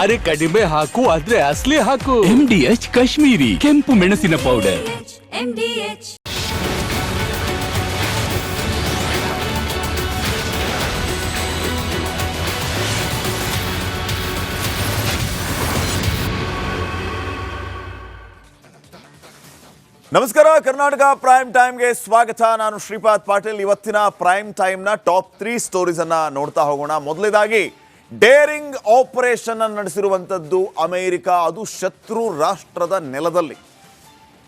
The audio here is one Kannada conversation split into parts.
ಅರೆ ಕಡಿಮೆ ಹಾಕು ಆದ್ರೆ ಅಸಲಿ ಹಾಕು. MDH ಕಾಶ್ಮೀರಿ ಕೆಂಪು ಮೆಣಸಿನ ಪೌಡರ್. MDH ನಮಸ್ಕಾರ. ಕರ್ನಾಟಕ ಪ್ರೈಮ್ ಟೈಮ್ಗೆ ಸ್ವಾಗತ. ನಾನು ಶ್ರೀಪಾದ್ ಪಾಟೀಲ್. ಇವತ್ತಿನ ಪ್ರೈಮ್ ಟೈಮ್ನ ಟಾಪ್ 3 ಸ್ಟೋರೀಸ್ ಅನ್ನ ನೋಡ್ತಾ ಹೋಗೋಣ. ಮೊದಲನೇದಾಗಿ ಡೇರಿಂಗ್ ಆಪರೇಷನ್ ಅನ್ನು ನಡೆಸಿರುವಂಥದ್ದು ಅಮೆರಿಕ, ಅದು ಶತ್ರು ರಾಷ್ಟ್ರದ ನೆಲದಲ್ಲಿ.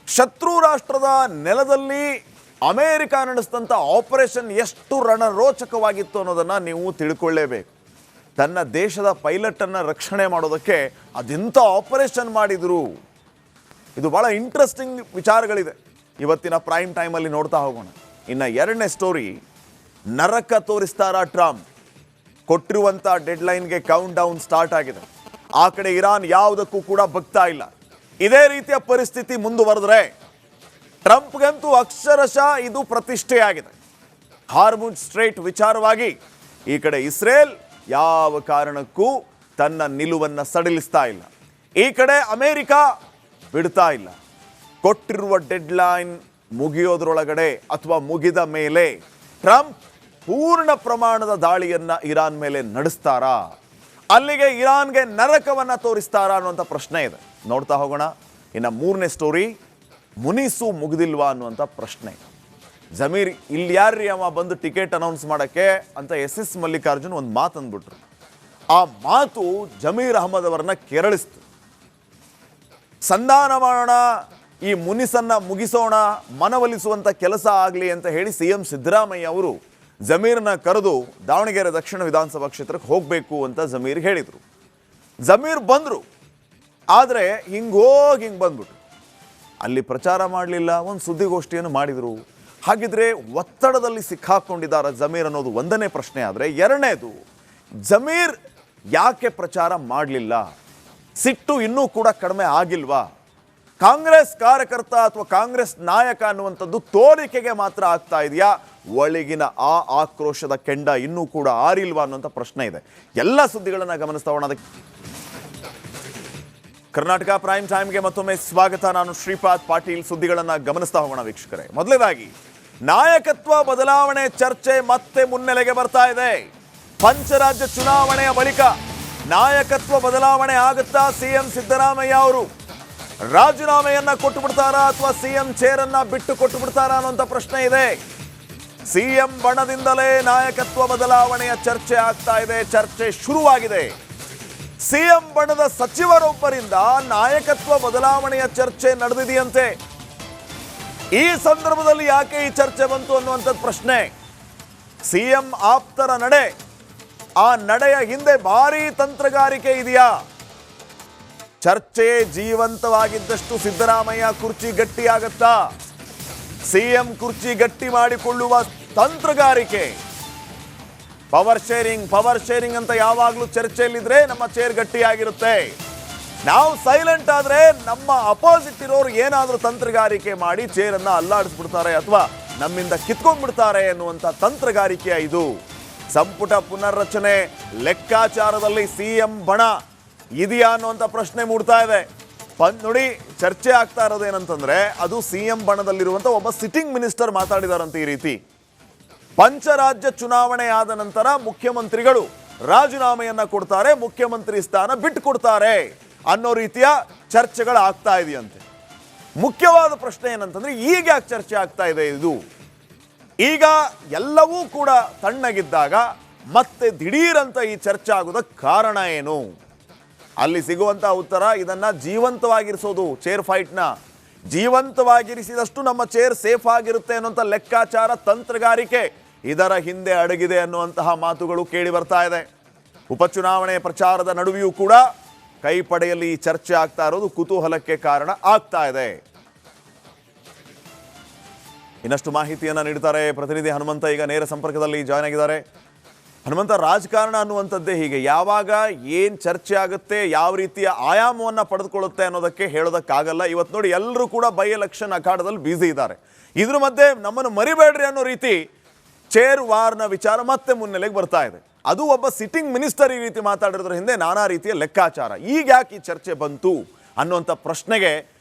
ಶತ್ರು ರಾಷ್ಟ್ರದ ನೆಲದಲ್ಲಿ ಅಮೆರಿಕ ನಡೆಸಿದಂಥ ಆಪರೇಷನ್ ಎಷ್ಟು ರಣರೋಚಕವಾಗಿತ್ತು ಅನ್ನೋದನ್ನು ನೀವು ತಿಳ್ಕೊಳ್ಳೇಬೇಕು. ತನ್ನ ದೇಶದ ಪೈಲಟನ್ನು ರಕ್ಷಣೆ ಮಾಡೋದಕ್ಕೆ ಅದೆಂಥ ಆಪರೇಷನ್ ಮಾಡಿದರು. ಇದು ಭಾಳ ಇಂಟ್ರೆಸ್ಟಿಂಗ್ ವಿಚಾರಗಳಿದೆ. ಇವತ್ತಿನ ಪ್ರೈಮ್ ಟೈಮಲ್ಲಿ ನೋಡ್ತಾ ಹೋಗೋಣ. ಇನ್ನು ಎರಡನೇ ಸ್ಟೋರಿ, ನರಕ ತೋರಿಸ್ತಾರ ಟ್ರಂಪ್. ಕೊಟ್ಟಿರುವಂಥ ಡೆಡ್ಲೈನ್ಗೆ ಕೌಂಟ್ ಡೌನ್ ಸ್ಟಾರ್ಟ್ ಆಗಿದೆ. ಆ ಕಡೆ ಇರಾನ್ ಯಾವುದಕ್ಕೂ ಕೂಡ ಬಗ್ತಾ ಇಲ್ಲ. ಇದೇ ರೀತಿಯ ಪರಿಸ್ಥಿತಿ ಮುಂದುವರೆದ್ರೆ ಟ್ರಂಪ್ಗಂತೂ ಅಕ್ಷರಶಃ ಇದು ಪ್ರತಿಷ್ಠೆಯಾಗಿದೆ. ಹಾರ್ಮುಜ್ ಸ್ಟ್ರೇಟ್ ವಿಚಾರವಾಗಿ ಈ ಕಡೆ ಇಸ್ರೇಲ್ ಯಾವ ಕಾರಣಕ್ಕೂ ತನ್ನ ನಿಲುವನ್ನು ಸಡಿಲಿಸ್ತಾ ಇಲ್ಲ. ಈ ಕಡೆ ಅಮೆರಿಕ ಬಿಡ್ತಾ ಇಲ್ಲ. ಕೊಟ್ಟಿರುವ ಡೆಡ್ಲೈನ್ ಮುಗಿಯೋದ್ರೊಳಗಡೆ ಅಥವಾ ಮುಗಿದ ಮೇಲೆ ಟ್ರಂಪ್ ಪೂರ್ಣ ಪ್ರಮಾಣದ ದಾಳಿಯನ್ನು ಇರಾನ್ ಮೇಲೆ ನಡೆಸ್ತಾರಾ, ಅಲ್ಲಿಗೆ ಇರಾನ್ಗೆ ನರಕವನ್ನು ತೋರಿಸ್ತಾರಾ ಅನ್ನುವಂಥ ಪ್ರಶ್ನೆ ಇದೆ. ನೋಡ್ತಾ ಹೋಗೋಣ. ಇನ್ನು ಮೂರನೇ ಸ್ಟೋರಿ, ಮುನಿಸು ಮುಗಿದಿಲ್ವಾ ಅನ್ನುವಂಥ ಪ್ರಶ್ನೆ. ಜಮೀರ್ ಇಲ್ಲಿ ಯಾರ್ರೀ ಅವ ಬಂದು ಟಿಕೆಟ್ ಅನೌನ್ಸ್ ಮಾಡೋಕ್ಕೆ ಅಂತ SS ಮಲ್ಲಿಕಾರ್ಜುನ್ ಒಂದು ಮಾತು ಅಂದ್ಬಿಟ್ರು. ಆ ಮಾತು ಜಮೀರ್ ಅಹಮದ್ ಅವರನ್ನ ಕೆರಳಿಸ್ತು. ಸಂಧಾನ ಮಾಡೋಣ, ಈ ಮುನಿಸನ್ನ ಮುಗಿಸೋಣ, ಮನವೊಲಿಸುವಂಥ ಕೆಲಸ ಆಗಲಿ ಅಂತ ಹೇಳಿ CM ಸಿದ್ದರಾಮಯ್ಯ ಅವರು ಜಮೀರ್ನ ಕರೆದು ದಾವಣಗೆರೆ ದಕ್ಷಿಣ ವಿಧಾನಸಭಾ ಕ್ಷೇತ್ರಕ್ಕೆ ಹೋಗಬೇಕು ಅಂತ ಜಮೀರ್ ಹೇಳಿದರು. ಜಮೀರ್ ಬಂದರು, ಆದರೆ ಹಿಂಗೆ ಬಂದ್ಬಿಟ್ರು. ಅಲ್ಲಿ ಪ್ರಚಾರ ಮಾಡಲಿಲ್ಲ, ಒಂದು ಸುದ್ದಿಗೋಷ್ಠಿಯನ್ನು ಮಾಡಿದರು. ಹಾಗಿದ್ರೆ ಒತ್ತಡದಲ್ಲಿ ಸಿಕ್ಕಾಕೊಂಡಿದ್ದಾರೆ ಜಮೀರ್ ಅನ್ನೋದು ಒಂದನೇ ಪ್ರಶ್ನೆ. ಆದರೆ ಎರಡನೇದು, ಜಮೀರ್ ಯಾಕೆ ಪ್ರಚಾರ ಮಾಡಲಿಲ್ಲ? ಸಿಟ್ಟು ಇನ್ನೂ ಕೂಡ ಕಡಿಮೆ ಆಗಿಲ್ವಾ? ಕಾಂಗ್ರೆಸ್ ಕಾರ್ಯಕರ್ತ ಅಥವಾ ಕಾಂಗ್ರೆಸ್ ನಾಯಕ ಅನ್ನುವಂಥದ್ದು ತೋರಿಕೆಗೆ ಮಾತ್ರ ಆಗ್ತಾ ಇದೆಯಾ? ಒಳಗಿನ ಆ ಆಕ್ರೋಶದ ಕೆಂಡ ಇನ್ನೂ ಕೂಡ ಆರಿಲ್ವಾ ಅನ್ನುವಂಥ ಪ್ರಶ್ನೆ ಇದೆ. ಎಲ್ಲ ಸುದ್ದಿಗಳನ್ನು ಗಮನಿಸ್ತಾ ಹೋಗೋಣ. ಅದಕ್ಕೆ ಕರ್ನಾಟಕ ಪ್ರೈಮ್ ಟೈಮ್ಗೆ ಮತ್ತೊಮ್ಮೆ ಸ್ವಾಗತ. ನಾನು ಶ್ರೀಪಾದ್ ಪಾಟೀಲ್. ಸುದ್ದಿಗಳನ್ನು ಗಮನಿಸ್ತಾ ಹೋಗೋಣ ವೀಕ್ಷಕರೇ. ಮೊದಲನೇದಾಗಿ ನಾಯಕತ್ವ ಬದಲಾವಣೆ ಚರ್ಚೆ ಮತ್ತೆ ಮುನ್ನೆಲೆಗೆ ಬರ್ತಾ ಇದೆ. ಪಂಚರಾಜ್ಯ ಚುನಾವಣೆಯ ಬಳಿಕ ನಾಯಕತ್ವ ಬದಲಾವಣೆ ಆಗುತ್ತಾ? CM ಸಿದ್ದರಾಮಯ್ಯ ಅವರು ರಾಜೀನಾಮೆಯನ್ನ ಕೊಟ್ಟು ಬಿಡ್ತಾರಾ ಅಥವಾ CM ಚೇರನ್ನ ಬಿಟ್ಟು ಕೊಟ್ಟು ಬಿಡ್ತಾರಾ ಅನ್ನುವಂಥ ಪ್ರಶ್ನೆ ಇದೆ. CM ಬಣದಿಂದಲೇ ನಾಯಕತ್ವ ಬದಲಾವಣೆಯ ಚರ್ಚೆ ಆಗ್ತಾ ಇದೆ. ಚರ್ಚೆ ಶುರುವಾಗಿದೆ. CM ಬಣದ ಸಚಿವರೊಬ್ಬರಿಂದ ನಾಯಕತ್ವ ಬದಲಾವಣೆಯ ಚರ್ಚೆ ನಡೆದಿದೆಯಂತೆ. ಈ ಸಂದರ್ಭದಲ್ಲಿ ಯಾಕೆ ಈ ಚರ್ಚೆ ಬಂತು ಅನ್ನುವಂಥದ್ದು ಪ್ರಶ್ನೆ. CM ಆಪ್ತರ ನಡೆ, ಆ ನಡೆಯ ಹಿಂದೆ ಭಾರೀ ತಂತ್ರಗಾರಿಕೆ ಇದೆಯಾ? ಚರ್ಚೆ ಜೀವಂತವಾಗಿದ್ದಷ್ಟು ಸಿದ್ದರಾಮಯ್ಯ ಕುರ್ಚಿ ಗಟ್ಟಿಯಾಗತ್ತಾ? CM ಕುರ್ಚಿ ಗಟ್ಟಿ ಮಾಡಿಕೊಳ್ಳುವ ತಂತ್ರಗಾರಿಕೆ. ಪವರ್ ಶೇರಿಂಗ್ ಅಂತ ಯಾವಾಗಲೂ ಚರ್ಚೆಯಲ್ಲಿದ್ರೆ ನಮ್ಮ ಚೇರ್ ಗಟ್ಟಿಯಾಗಿರುತ್ತೆ. ನಾವು ಸೈಲೆಂಟ್ ಆದ್ರೆ ನಮ್ಮ ಅಪೋಸಿಟ್ ಇರೋರು ಏನಾದರೂ ತಂತ್ರಗಾರಿಕೆ ಮಾಡಿ ಚೇರನ್ನ ಅಲ್ಲಾಡಿಸ್ಬಿಡ್ತಾರೆ ಅಥವಾ ನಮ್ಮಿಂದ ಕಿತ್ಕೊಂಡ್ಬಿಡ್ತಾರೆ ಎನ್ನುವಂಥ ತಂತ್ರಗಾರಿಕೆಯ ಇದು. ಸಂಪುಟ ಪುನರ್ರಚನೆ ಲೆಕ್ಕಾಚಾರದಲ್ಲಿ CM ಬಣ ಇದೆಯಾ ಅನ್ನುವಂಥ ಪ್ರಶ್ನೆ ಮೂಡ್ತಾ ಇದೆ. ನೋಡಿ, ಚರ್ಚೆ ಆಗ್ತಾ ಇರೋದೇನಂತಂದ್ರೆ ಅದು CM ಬಣದಲ್ಲಿರುವಂಥ ಒಬ್ಬ ಸಿಟ್ಟಿಂಗ್ ಮಿನಿಸ್ಟರ್ ಮಾತಾಡಿದಾರಂತ. ಈ ರೀತಿ ಪಂಚರಾಜ್ಯ ಚುನಾವಣೆ ಆದ ನಂತರ ಮುಖ್ಯಮಂತ್ರಿಗಳು ರಾಜೀನಾಮೆಯನ್ನ ಕೊಡ್ತಾರೆ, ಮುಖ್ಯಮಂತ್ರಿ ಸ್ಥಾನ ಬಿಟ್ಟು ಕೊಡ್ತಾರೆ ಅನ್ನೋ ರೀತಿಯ ಚರ್ಚೆಗಳು ಆಗ್ತಾ ಇದೆಯಂತೆ. ಮುಖ್ಯವಾದ ಪ್ರಶ್ನೆ ಏನಂತಂದ್ರೆ, ಈಗ ಯಾಕೆ ಚರ್ಚೆ ಆಗ್ತಾ ಇದೆ ಇದು? ಈಗ ಎಲ್ಲವೂ ಕೂಡ ತಣ್ಣಗಿದ್ದಾಗ ಮತ್ತೆ ದಿಢೀರಂತ ಈ ಚರ್ಚೆ ಆಗೋದಕ್ಕೆ ಕಾರಣ ಏನು? ಅಲ್ಲಿ ಸಿಗುವಂಥ ಉತ್ತರ, ಇದನ್ನ ಜೀವಂತವಾಗಿರಿಸೋದು, ಚೇರ್ ಫೈಟ್ನ ಜೀವಂತವಾಗಿರಿಸಿದಷ್ಟು ನಮ್ಮ ಚೇರ್ ಸೇಫ್ ಆಗಿರುತ್ತೆ ಅನ್ನುವಂಥ ಲೆಕ್ಕಾಚಾರ, ತಂತ್ರಗಾರಿಕೆ ಇದರ ಹಿಂದೆ ಅಡಗಿದೆ ಅನ್ನುವಂತಹ ಮಾತುಗಳು ಕೇಳಿ ಬರ್ತಾ ಇದೆ. ಉಪಚುನಾವಣೆ ಪ್ರಚಾರದ ನಡುವೆಯೂ ಕೂಡ ಕೈ ಪಡೆಯಲ್ಲಿ ಈ ಚರ್ಚೆ ಆಗ್ತಾ ಇರೋದು ಕುತೂಹಲಕ್ಕೆ ಕಾರಣ ಆಗ್ತಾ ಇದೆ. ಇನ್ನಷ್ಟು ಮಾಹಿತಿಯನ್ನು ನೀಡ್ತಾರೆ ಪ್ರತಿನಿಧಿ ಹನುಮಂತ. ಈಗ ನೇರ ಸಂಪರ್ಕದಲ್ಲಿ ಜಾಯ್ನ್ ಆಗಿದ್ದಾರೆ. ಹನುಮಂತ, ರಾಜಕಾರಣ ಅನ್ನುವಂಥದ್ದೇ ಹೀಗೆ, ಯಾವಾಗ ಏನು ಚರ್ಚೆ ಆಗುತ್ತೆ, ಯಾವ ರೀತಿಯ ಆಯಾಮವನ್ನು ಪಡೆದುಕೊಳ್ಳುತ್ತೆ ಅನ್ನೋದಕ್ಕೆ ಹೇಳೋದಕ್ಕಾಗಲ್ಲ. ಇವತ್ತು ನೋಡಿ, ಎಲ್ಲರೂ ಕೂಡ ಬೈ ಎಲೆಕ್ಷನ್ ಅಖಾಡದಲ್ಲಿ ಬ್ಯುಸಿ ಇದ್ದಾರೆ. ಇದ್ರ ಮಧ್ಯೆ ನಮ್ಮನ್ನು ಮರಿಬೇಡ್ರಿ ಅನ್ನೋ ರೀತಿ ಚೇರ್ ವಾರ್ನ ವಿಚಾರ ಮತ್ತೆ ಮುನ್ನೆಲೆಗೆ ಬರ್ತಾ ಇದೆ. ಅದು ಒಬ್ಬ ಸಿಟ್ಟಿಂಗ್ ಮಿನಿಸ್ಟರ್ ಈ ರೀತಿ ಮಾತಾಡಿರೋದ್ರ ಹಿಂದೆ ನಾನಾ ರೀತಿಯ ಲೆಕ್ಕಾಚಾರ. ಈಗ ಯಾಕೆ ಈ ಚರ್ಚೆ ಬಂತು ಅನ್ನುವಂಥ ಪ್ರಶ್ನೆಗೆ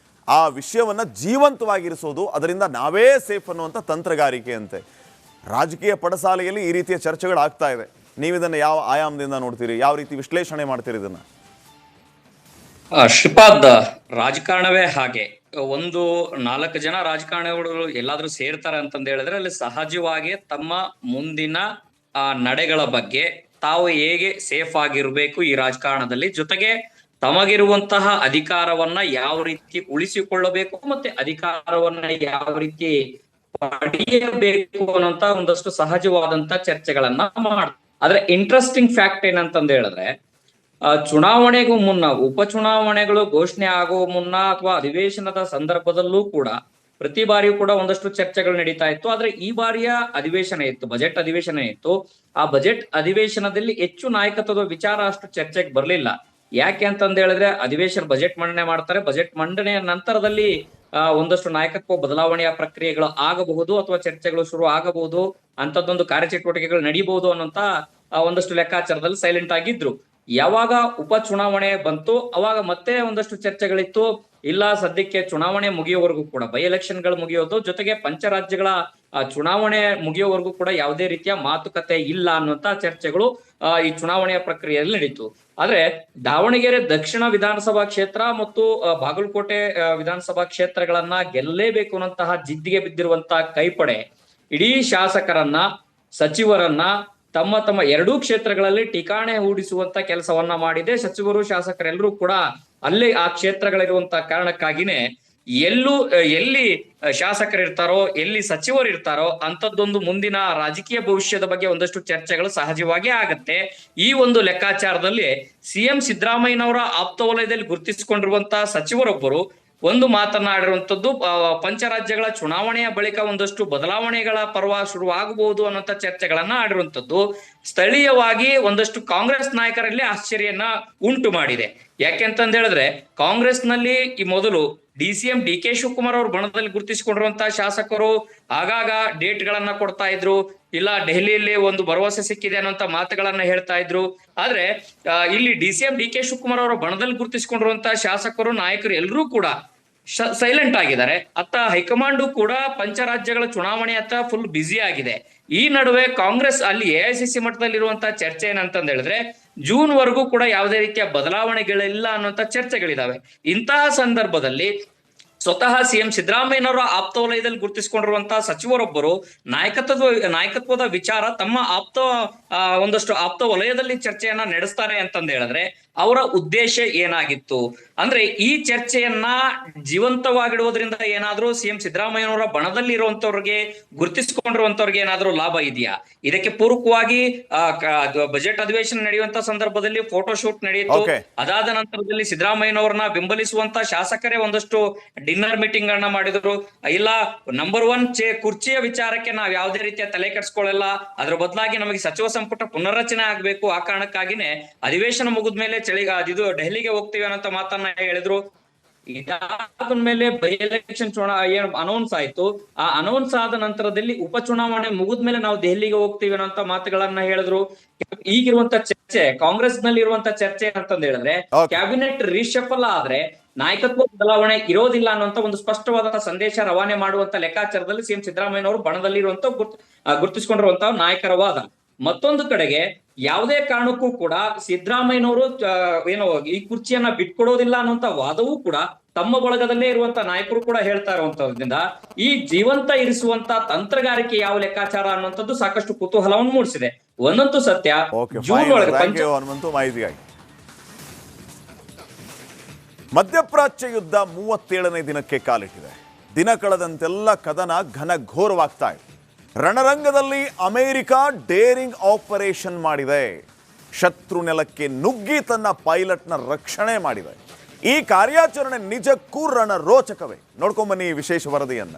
ಆ ವಿಷಯವನ್ನು ಜೀವಂತವಾಗಿರಿಸೋದು, ಅದರಿಂದ ನಾವೇ ಸೇಫ್ ಅನ್ನುವಂಥ ತಂತ್ರಗಾರಿಕೆ ಅಂತೆ. ರಾಜಕೀಯ ಪಡಸಾಲೆಯಲ್ಲಿ ಈ ರೀತಿಯ ಚರ್ಚೆಗಳಾಗ್ತಾ ಇದೆ. ನೀವಿದನ್ನು ಯಾವ ಆಯಾಮದಿಂದ ನೋಡ್ತೀರಿ, ಯಾವ ರೀತಿ ವಿಶ್ಲೇಷಣೆ ಮಾಡ್ತೀರಿ ಇದನ್ನು? ಶ್ರೀಪಾದ್, ರಾಜಕಾರಣವೇ ಹಾಗೆ. ಒಂದು 4 ಜನ ರಾಜಕಾರಣಿಗಳು ಎಲ್ಲಾದ್ರೂ ಸೇರ್ತಾರೆ ಅಂತಂದ ಹೇಳಿದ್ರೆ ಅಲ್ಲಿ ಸಹಜವಾಗಿ ತಮ್ಮ ಮುಂದಿನ ನಡೆಗಳ ಬಗ್ಗೆ ತಾವು ಹೇಗೆ ಸೇಫ್ ಆಗಿರ್ಬೇಕು ಈ ರಾಜಕಾರಣದಲ್ಲಿ, ಜೊತೆಗೆ ತಮಗಿರುವಂತಹ ಅಧಿಕಾರವನ್ನ ಯಾವ ರೀತಿ ಉಳಿಸಿಕೊಳ್ಳಬೇಕು ಮತ್ತೆ ಅಧಿಕಾರವನ್ನ ಯಾವ ರೀತಿ ಪಡೆಯಬೇಕು ಅನ್ನೋಂತ ಒಂದಷ್ಟು ಸಹಜವಾದಂತ ಚರ್ಚೆಗಳನ್ನ ಮಾಡ್ತಾರೆ. ಆದ್ರೆ ಇಂಟ್ರೆಸ್ಟಿಂಗ್ ಫ್ಯಾಕ್ಟ್ ಏನಂತಂದ ಹೇಳಿದ್ರೆ, ಚುನಾವಣೆಗೂ ಮುನ್ನ, ಉಪಚುನಾವಣೆಗಳು ಘೋಷಣೆ ಆಗುವ ಮುನ್ನ ಅಥವಾ ಅಧಿವೇಶನದ ಸಂದರ್ಭದಲ್ಲೂ ಕೂಡ ಪ್ರತಿ ಬಾರಿಯೂ ಕೂಡ ಒಂದಷ್ಟು ಚರ್ಚೆಗಳು ನಡೀತಾ ಇತ್ತು. ಆದ್ರೆ ಈ ಬಾರಿಯ ಅಧಿವೇಶನ ಇತ್ತು, ಬಜೆಟ್ ಅಧಿವೇಶನ ಇತ್ತು. ಆ ಬಜೆಟ್ ಅಧಿವೇಶನದಲ್ಲಿ ಹೆಚ್ಚು ನಾಯಕತ್ವದ ವಿಚಾರ ಅಷ್ಟು ಚರ್ಚೆಗೆ ಬರ್ಲಿಲ್ಲ. ಯಾಕೆ ಅಂತಂದ ಹೇಳಿದ್ರೆ, ಬಜೆಟ್ ಮಂಡನೆ ಮಾಡ್ತಾರೆ, ಬಜೆಟ್ ಮಂಡನೆಯ ನಂತರದಲ್ಲಿ ಒಂದಷ್ಟು ನಾಯಕತ್ವ ಬದಲಾವಣೆಯ ಪ್ರಕ್ರಿಯೆಗಳು ಆಗಬಹುದು ಅಥವಾ ಚರ್ಚೆಗಳು ಶುರು ಆಗಬಹುದು, ಅಂತದ್ದೊಂದು ಕಾರ್ಯಚಟುವಟಿಕೆಗಳು ನಡೀಬಹುದು ಅನ್ನೋಂತ ಒಂದಷ್ಟು ಲೆಕ್ಕಾಚಾರದಲ್ಲಿ ಸೈಲೆಂಟ್ ಆಗಿದ್ರು. ಯಾವಾಗ ಉಪಚುನಾವಣೆ ಬಂತು ಅವಾಗ ಮತ್ತೆ ಒಂದಷ್ಟು ಚರ್ಚೆಗಳಿತ್ತು. ಇಲ್ಲ, ಸದ್ಯಕ್ಕೆ ಚುನಾವಣೆ ಮುಗಿಯೋವರೆಗೂ ಕೂಡ, ಬೈ ಎಲೆಕ್ಷನ್ಗಳು ಮುಗಿಯೋದು ಜೊತೆಗೆ ಪಂಚರಾಜ್ಯಗಳ ಚುನಾವಣೆ ಮುಗಿಯೋವರೆಗೂ ಕೂಡ ಯಾವುದೇ ರೀತಿಯ ಮಾತುಕತೆ ಇಲ್ಲ ಅನ್ನುವಂತ ಚರ್ಚೆಗಳು ಈ ಚುನಾವಣೆಯ ಪ್ರಕ್ರಿಯೆಯಲ್ಲಿ ನಡೀತು. ಆದ್ರೆ ದಾವಣಗೆರೆ ದಕ್ಷಿಣ ವಿಧಾನಸಭಾ ಕ್ಷೇತ್ರ ಮತ್ತು ಬಾಗಲಕೋಟೆ ವಿಧಾನಸಭಾ ಕ್ಷೇತ್ರಗಳನ್ನ ಗೆಲ್ಲಲೇಬೇಕು ಅನ್ನುವಂತಹ ಜಿದ್ದಿಗೆ ಬಿದ್ದಿರುವಂತಹ ಕೈಪಡೆ ಇಡೀ ಶಾಸಕರನ್ನ, ಸಚಿವರನ್ನ ತಮ್ಮ ತಮ್ಮ ಎರಡೂ ಕ್ಷೇತ್ರಗಳಲ್ಲಿ ಠಿಕಾಣೆ ಹೂಡಿಸುವಂತ ಕೆಲಸವನ್ನ ಮಾಡಿದೆ. ಸಚಿವರು, ಶಾಸಕರೆಲ್ಲರೂ ಕೂಡ ಅಲ್ಲೇ ಆ ಕ್ಷೇತ್ರಗಳಿರುವಂತಹ ಕಾರಣಕ್ಕಾಗಿನೇ ಎಲ್ಲಿ ಶಾಸಕರಿರ್ತಾರೋ, ಎಲ್ಲಿ ಸಚಿವರು ಇರ್ತಾರೋ ಅಂತದ್ದೊಂದು ಮುಂದಿನ ರಾಜಕೀಯ ಭವಿಷ್ಯದ ಬಗ್ಗೆ ಒಂದಷ್ಟು ಚರ್ಚೆಗಳು ಸಹಜವಾಗಿ ಆಗತ್ತೆ. ಈ ಒಂದು ಲೆಕ್ಕಾಚಾರದಲ್ಲಿ ಸಿಎಂ ಸಿದ್ದರಾಮಯ್ಯನವರ ಆಪ್ತ ವಲಯದಲ್ಲಿ ಗುರುತಿಸಿಕೊಂಡಿರುವಂತಹ ಸಚಿವರೊಬ್ಬರು ಒಂದು ಮಾತನಾಡಿರುವಂತದ್ದು, ಪಂಚರಾಜ್ಯಗಳ ಚುನಾವಣೆಯ ಬಳಿಕ ಒಂದಷ್ಟು ಬದಲಾವಣೆಗಳ ಪರ್ವ ಶುರು ಆಗಬಹುದು ಅನ್ನೋಂಥ ಚರ್ಚೆಗಳನ್ನ ಆಡಿರುವಂತದ್ದು ಸ್ಥಳೀಯವಾಗಿ ಒಂದಷ್ಟು ಕಾಂಗ್ರೆಸ್ ನಾಯಕರಲ್ಲಿ ಆಶ್ಚರ್ಯನ ಉಂಟು ಮಾಡಿದೆ. ಯಾಕೆಂತಂದ ಹೇಳಿದ್ರೆ, ಕಾಂಗ್ರೆಸ್ ನಲ್ಲಿ ಈ ಮೊದಲು DCM DK ಶಿವಕುಮಾರ್ ಅವರು ಬಣದಲ್ಲಿ ಗುರುತಿಸಿಕೊಂಡಿರುವಂತಹ ಶಾಸಕರು ಆಗಾಗ ಡೇಟ್ ಗಳನ್ನ ಕೊಡ್ತಾ ಇದ್ರು, ಇಲ್ಲ ದೆಹಲಿಯಲ್ಲಿ ಒಂದು ಭರವಸೆ ಸಿಕ್ಕಿದೆ ಅನ್ನೋಂತ ಮಾತುಗಳನ್ನ ಹೇಳ್ತಾ ಇದ್ರು. ಆದ್ರೆ ಇಲ್ಲಿ DCM DK ಶಿವಕುಮಾರ್ ಅವರ ಬಣದಲ್ಲಿ ಗುರುತಿಸಿಕೊಂಡಿರುವಂತಹ ಶಾಸಕರು, ನಾಯಕರು ಎಲ್ಲರೂ ಕೂಡ ಸೈಲೆಂಟ್ ಆಗಿದ್ದಾರೆ. ಅತ್ತ ಹೈಕಮಾಂಡು ಕೂಡ ಪಂಚರಾಜ್ಯಗಳ ಚುನಾವಣೆ ಅತ್ತ ಫುಲ್ ಬ್ಯುಸಿ ಆಗಿದೆ. ಈ ನಡುವೆ ಕಾಂಗ್ರೆಸ್ ಅಲ್ಲಿ AICC ಮಟ್ಟದಲ್ಲಿರುವಂತಹ ಚರ್ಚೆ ಏನಂತಂದ ಹೇಳಿದ್ರೆ, ಜೂನ್ ವರೆಗೂ ಕೂಡ ಯಾವುದೇ ರೀತಿಯ ಬದಲಾವಣೆಗಳಿಲ್ಲ ಅನ್ನುವಂತ ಚರ್ಚೆಗಳಿದಾವೆ. ಇಂತಹ ಸಂದರ್ಭದಲ್ಲಿ ಸ್ವತಃ ಸಿಎಂ ಸಿದ್ದರಾಮಯ್ಯನವರ ಆಪ್ತ ವಲಯದಲ್ಲಿ ಗುರುತಿಸಿಕೊಂಡಿರುವಂತಹ ಸಚಿವರೊಬ್ಬರು ನಾಯಕತ್ವದ ವಿಚಾರ ತಮ್ಮ ಒಂದಷ್ಟು ಆಪ್ತ ವಲಯದಲ್ಲಿ ಚರ್ಚೆಯನ್ನ ನಡೆಸ್ತಾರೆ ಅಂತಂದ ಹೇಳಿದ್ರೆ ಅವರ ಉದ್ದೇಶ ಏನಾಗಿತ್ತು ಅಂದ್ರೆ, ಈ ಚರ್ಚೆಯನ್ನ ಜೀವಂತವಾಗಿಡುವುದರಿಂದ ಏನಾದ್ರೂ ಸಿಎಂ ಸಿದ್ದರಾಮಯ್ಯನವರ ಬಣದಲ್ಲಿ ಇರುವಂತವ್ರಿಗೆ, ಗುರುತಿಸಿಕೊಂಡಿರುವಂತವ್ರಿಗೆ ಏನಾದ್ರೂ ಲಾಭ ಇದೆಯಾ? ಇದಕ್ಕೆ ಪೂರಕವಾಗಿ ಬಜೆಟ್ ಅಧಿವೇಶನ ನಡೆಯುವಂತ ಸಂದರ್ಭದಲ್ಲಿ ಫೋಟೋ ಶೂಟ್ ನಡೆಯಿತು. ಅದಾದ ನಂತರದಲ್ಲಿ ಸಿದ್ದರಾಮಯ್ಯನವರನ್ನ ಬೆಂಬಲಿಸುವಂತ ಶಾಸಕರೇ ಒಂದಷ್ಟು ಡಿನ್ನರ್ ಮೀಟಿಂಗ್ ಗಳನ್ನ ಮಾಡಿದ್ರು. ಇಲ್ಲ, ನಂಬರ್ 1 ಕುರ್ಚಿಯ ವಿಚಾರಕ್ಕೆ ನಾವ್ ಯಾವುದೇ ರೀತಿಯ ತಲೆ ಕೆಡಿಸ್ಕೊಳ್ಳಲ್ಲ, ಅದ್ರ ಬದಲಾಗಿ ನಮಗೆ ಸಚಿವ ಸಂಪುಟ ಪುನರ್ರಚನೆ ಆಗ್ಬೇಕು, ಆ ಕಾರಣಕ್ಕಾಗಿನೇ ಅಧಿವೇಶನ ಮುಗಿದ್ಮೇಲೆ ಇದು ದೆಹಲಿಗೆ ಹೋಗ್ತೀವಿ ಅನ್ನೋ ಮಾತನ್ನ ಹೇಳಿದ್ರು. ಇದಾದ್ಮೇಲೆ ಬೈ ಎಲೆಕ್ಷನ್ ಅನೌನ್ಸ್ ಆಯ್ತು. ಆ ಅನೌನ್ಸ್ ಆದ ನಂತರದಲ್ಲಿ ಉಪಚುನಾವಣೆ ಮುಗಿದ್ಮೇಲೆ ನಾವು ದೆಹಲಿಗೆ ಹೋಗ್ತೀವಿ ಅನ್ನೋ ಮಾತುಗಳನ್ನ ಹೇಳಿದ್ರು. ಈಗಿರುವಂತ ಚರ್ಚೆ, ಕಾಂಗ್ರೆಸ್ ನಲ್ಲಿ ಇರುವಂತ ಚರ್ಚೆ ಅಂತಂದ ಹೇಳಿದ್ರೆ, ಕ್ಯಾಬಿನೆಟ್ ರೀಶಫಲ್ ಆದ್ರೆ ನಾಯಕತ್ವ ಬದಲಾವಣೆ ಇರೋದಿಲ್ಲ ಅನ್ನುವಂತ ಒಂದು ಸ್ಪಷ್ಟವಾದ ಸಂದೇಶ ರವಾನೆ ಮಾಡುವಂತ ಲೆಕ್ಕಾಚಾರದಲ್ಲಿ ಸಿಎಂ ಸಿದ್ದರಾಮಯ್ಯನವರು ಬಣದಲ್ಲಿ ಇರುವಂತ ಗುರುತಿಸಿಕೊಂಡಿರುವಂತಹ ನಾಯಕರ ವಾದ. ಮತ್ತೊಂದು ಕಡೆಗೆ ಯಾವುದೇ ಕಾರಣಕ್ಕೂ ಕೂಡ ಸಿದ್ದರಾಮಯ್ಯನವರು ಈ ಕುರ್ಚಿಯನ್ನ ಬಿಟ್ಕೊಡೋದಿಲ್ಲ ಅನ್ನುವಂತ ವಾದವೂ ಕೂಡ ತಮ್ಮ ಬಳಗದಲ್ಲೇ ಇರುವಂತ ನಾಯಕರು ಕೂಡ ಹೇಳ್ತಾ ಇರುವಂತದ್ರಿಂದ ಈ ಜೀವಂತ ಇರಿಸುವಂತ ತಂತ್ರಗಾರಿಕೆ ಯಾವ ಲೆಕ್ಕಾಚಾರ ಅನ್ನುವಂಥದ್ದು ಸಾಕಷ್ಟು ಕುತೂಹಲವನ್ನು ಮೂಡಿಸಿದೆ. ಒಂದಂತೂ ಸತ್ಯ, ಜೂನ್ ಒಳಗೆ ಮಧ್ಯಪ್ರಾಚ್ಯ ಯುದ್ಧ 37ನೇ ದಿನಕ್ಕೆ ಕಾಲಿಟ್ಟಿದೆ. ದಿನ ಕಳೆದಂತೆಲ್ಲ ಕದನ ಘನಘೋರವಾಗ್ತಾ ಇದೆ. ರಣರಂಗದಲ್ಲಿ ಅಮೆರಿಕ ಡೇರಿಂಗ್ ಆಪರೇಷನ್ ಮಾಡಿದೆ. ಶತ್ರು ನೆಲಕ್ಕೆ ನುಗ್ಗಿ ತನ್ನ ಪೈಲಟ್ನ ರಕ್ಷಣೆ ಮಾಡಿದೆ. ಈ ಕಾರ್ಯಾಚರಣೆ ನಿಜಕ್ಕೂ ರಣರೋಚಕವೇ. ನೋಡ್ಕೊಂಬನ್ನಿ ಈ ವಿಶೇಷ ವರದಿಯನ್ನ.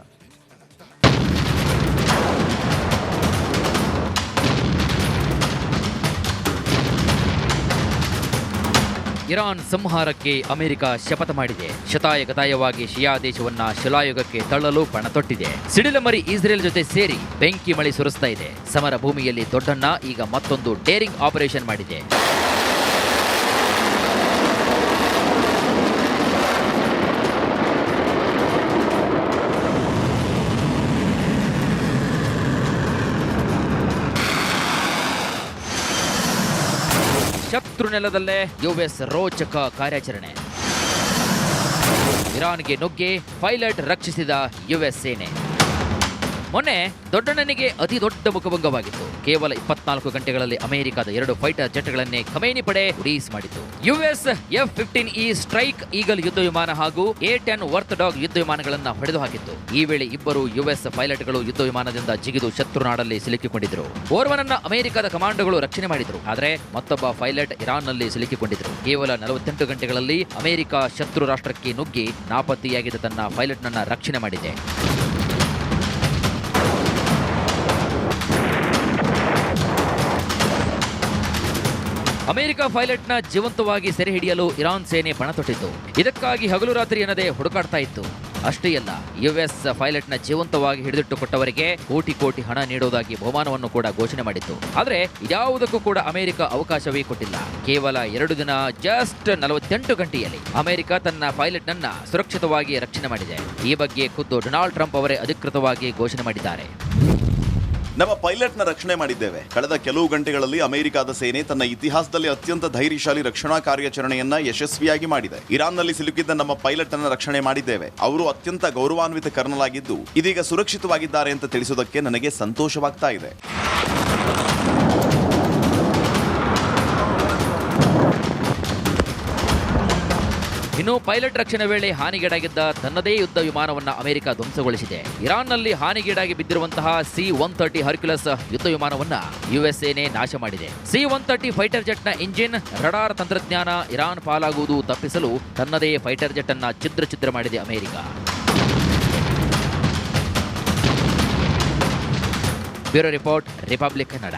ಇರಾನ್ ಸಂಹಾರಕ್ಕೆ ಅಮೆರಿಕ ಶಪಥ ಮಾಡಿದೆ. ಶತಾಯಗತಾಯವಾಗಿ ಶಿಯಾ ದೇಶವನ್ನ ಶಿಲಾಯುಗಕ್ಕೆ ತಳ್ಳಲು ಪಣ ತೊಟ್ಟಿದೆ. ಸಿಡಿಲಮರಿ ಇಸ್ರೇಲ್ ಜೊತೆ ಸೇರಿ ಬೆಂಕಿ ಮಳೆ ಸುರಿಸ್ತಾ ಇದೆ. ಸಮರ ಭೂಮಿಯಲ್ಲಿ ದೊಡ್ಡಣ್ಣ ಈಗ ಮತ್ತೊಂದು ಡೇರಿಂಗ್ ಆಪರೇಷನ್ ಮಾಡಿದೆ. ಶತ್ರು ನೆಲದಲ್ಲೇ ಯುಎಸ್ ರೋಚಕ ಕಾರ್ಯಾಚರಣೆ. ಇರಾನ್ಗೆ ನುಗ್ಗಿ ಪೈಲಟ್ ರಕ್ಷಿಸಿದ ಯುಎಸ್ ಸೇನೆ. ಮೊನ್ನೆ ದೊಡ್ಡಣ್ಣನಿಗೆ ಅತಿ ದೊಡ್ಡ ಮುಖಭಂಗವಾಗಿತ್ತು. ಕೇವಲ 24 ಗಂಟೆಗಳಲ್ಲಿ ಅಮೆರಿಕದ 2 ಫೈಟರ್ ಜೆಟ್ಗಳನ್ನೇ ಖಮೇನಿ ಪಡೆ ರಿಲೀಸ್ ಮಾಡಿತು. ಯುಎಸ್ F-15E ಸ್ಟ್ರೈಕ್ ಈಗಲ್ ಯುದ್ಧ ವಿಮಾನ ಹಾಗೂ A-10 ವರ್ತ್ ಡಾಗ್ ಯುದ್ಧ ವಿಮಾನಗಳನ್ನು ಹೊಡೆದು ಹಾಕಿತ್ತು. ಈ ವೇಳೆ ಇಬ್ಬರು ಯುಎಸ್ ಪೈಲಟ್ಗಳು ಯುದ್ಧ ವಿಮಾನದಿಂದ ಜಿಗಿದು ಶತ್ರು ನಾಡಲ್ಲಿ ಸಿಲುಕಿಕೊಂಡಿದ್ರು. ಓರ್ವನನ್ನ ಅಮೆರಿಕದ ಕಮಾಂಡೋಗಳು ರಕ್ಷಣೆ ಮಾಡಿದ್ರು. ಆದರೆ ಮತ್ತೊಬ್ಬ ಪೈಲಟ್ ಇರಾನ್ನಲ್ಲಿ ಸಿಲುಕಿಕೊಂಡಿದ್ರು. ಕೇವಲ 48 ಗಂಟೆಗಳಲ್ಲಿ ಅಮೆರಿಕ ಶತ್ರು ರಾಷ್ಟ್ರಕ್ಕೆ ನುಗ್ಗಿ ನಾಪತ್ತೆಯಾಗಿದ್ದ ತನ್ನ ಪೈಲಟ್ನನ್ನ ರಕ್ಷಣೆ ಮಾಡಿದೆ. ಅಮೆರಿಕ ಪೈಲಟ್ನ ಜೀವಂತವಾಗಿ ಸೆರೆ ಹಿಡಿಯಲು ಇರಾನ್ ಸೇನೆ ಪಣ ತೊಟ್ಟಿತ್ತು. ಇದಕ್ಕಾಗಿ ಹಗಲು ರಾತ್ರಿ ಎನ್ನದೆ ಹುಡುಕಾಡ್ತಾ ಇತ್ತು. ಅಷ್ಟೇ ಅಲ್ಲ, ಯುಎಸ್ ಪೈಲಟ್ನ ಜೀವಂತವಾಗಿ ಹಿಡಿದಿಟ್ಟುಕೊಟ್ಟವರಿಗೆ ಕೋಟಿ ಕೋಟಿ ಹಣ ನೀಡುವುದಾಗಿ ಬಹುಮಾನವನ್ನು ಕೂಡ ಘೋಷಣೆ ಮಾಡಿತ್ತು. ಆದರೆ ಇದ್ಯಾವುದಕ್ಕೂ ಕೂಡ ಅಮೆರಿಕ ಅವಕಾಶವೇ ಕೊಟ್ಟಿಲ್ಲ. ಕೇವಲ 2 ದಿನ, ಜಸ್ಟ್ 48 ಗಂಟೆಯಲ್ಲಿ ಅಮೆರಿಕ ತನ್ನ ಪೈಲಟ್ನನ್ನ ಸುರಕ್ಷಿತವಾಗಿ ರಕ್ಷಣೆ ಮಾಡಿದೆ. ಈ ಬಗ್ಗೆ ಖುದ್ದು ಡೊನಾಲ್ಡ್ ಟ್ರಂಪ್ ಅವರೇ ಅಧಿಕೃತವಾಗಿ ಘೋಷಣೆ ಮಾಡಿದ್ದಾರೆ. ನಮ್ಮ ಪೈಲಟ್ನ ರಕ್ಷಣೆ ಮಾಡಿದ್ದೇವೆ. ಕಳೆದ ಕೆಲವು ಗಂಟೆಗಳಲ್ಲಿ ಅಮೆರಿಕದ ಸೇನೆ ತನ್ನ ಇತಿಹಾಸದಲ್ಲಿ ಅತ್ಯಂತ ಧೈರ್ಯಶಾಲಿ ರಕ್ಷಣಾ ಕಾರ್ಯಾಚರಣೆಯನ್ನ ಯಶಸ್ವಿಯಾಗಿ ಮಾಡಿದೆ. ಇರಾನ್ನಲ್ಲಿ ಸಿಲುಕಿದ್ದ ನಮ್ಮ ಪೈಲಟ್ ಅನ್ನ ರಕ್ಷಣೆ ಮಾಡಿದ್ದೇವೆ. ಅವರು ಅತ್ಯಂತ ಗೌರವಾನ್ವಿತ ಕರ್ನಲ್ ಆಗಿದ್ದು ಇದೀಗ ಸುರಕ್ಷಿತವಾಗಿದ್ದಾರೆ ಅಂತ ತಿಳಿಸೋದಕ್ಕೆ ನನಗೆ ಸಂತೋಷವಾಗ್ತಾ ಇದೆ. ಇನ್ನು ಪೈಲಟ್ ರಕ್ಷಣೆ ವೇಳೆ ಹಾನಿಗೀಡಾಗಿದ್ದ ತನ್ನದೇ ಯುದ್ಧ ವಿಮಾನವನ್ನ ಅಮೆರಿಕ ಧ್ವಂಸಗೊಳಿಸಿದೆ. ಇರಾನ್ನಲ್ಲಿ ಹಾನಿಗೀಡಾಗಿ ಬಿದ್ದಿರುವಂತಹ C-130 ಹರ್ಕ್ಯುಲಸ್ ಯುದ್ಧ ವಿಮಾನವನ್ನ ಯುಎಸ್ ಸೇನೆ ನಾಶ ಮಾಡಿದೆ. C-130 ಫೈಟರ್ ಜೆಟ್ನ ಇಂಜಿನ್, ರಡಾರ್ ತಂತ್ರಜ್ಞಾನ ಇರಾನ್ ಪಾಲಾಗುವುದು ತಪ್ಪಿಸಲು ತನ್ನದೇ ಫೈಟರ್ ಜೆಟ್ ಅನ್ನ ಛಿದ್ರ ಮಾಡಿದೆ America. Bureau report, republic Kannada.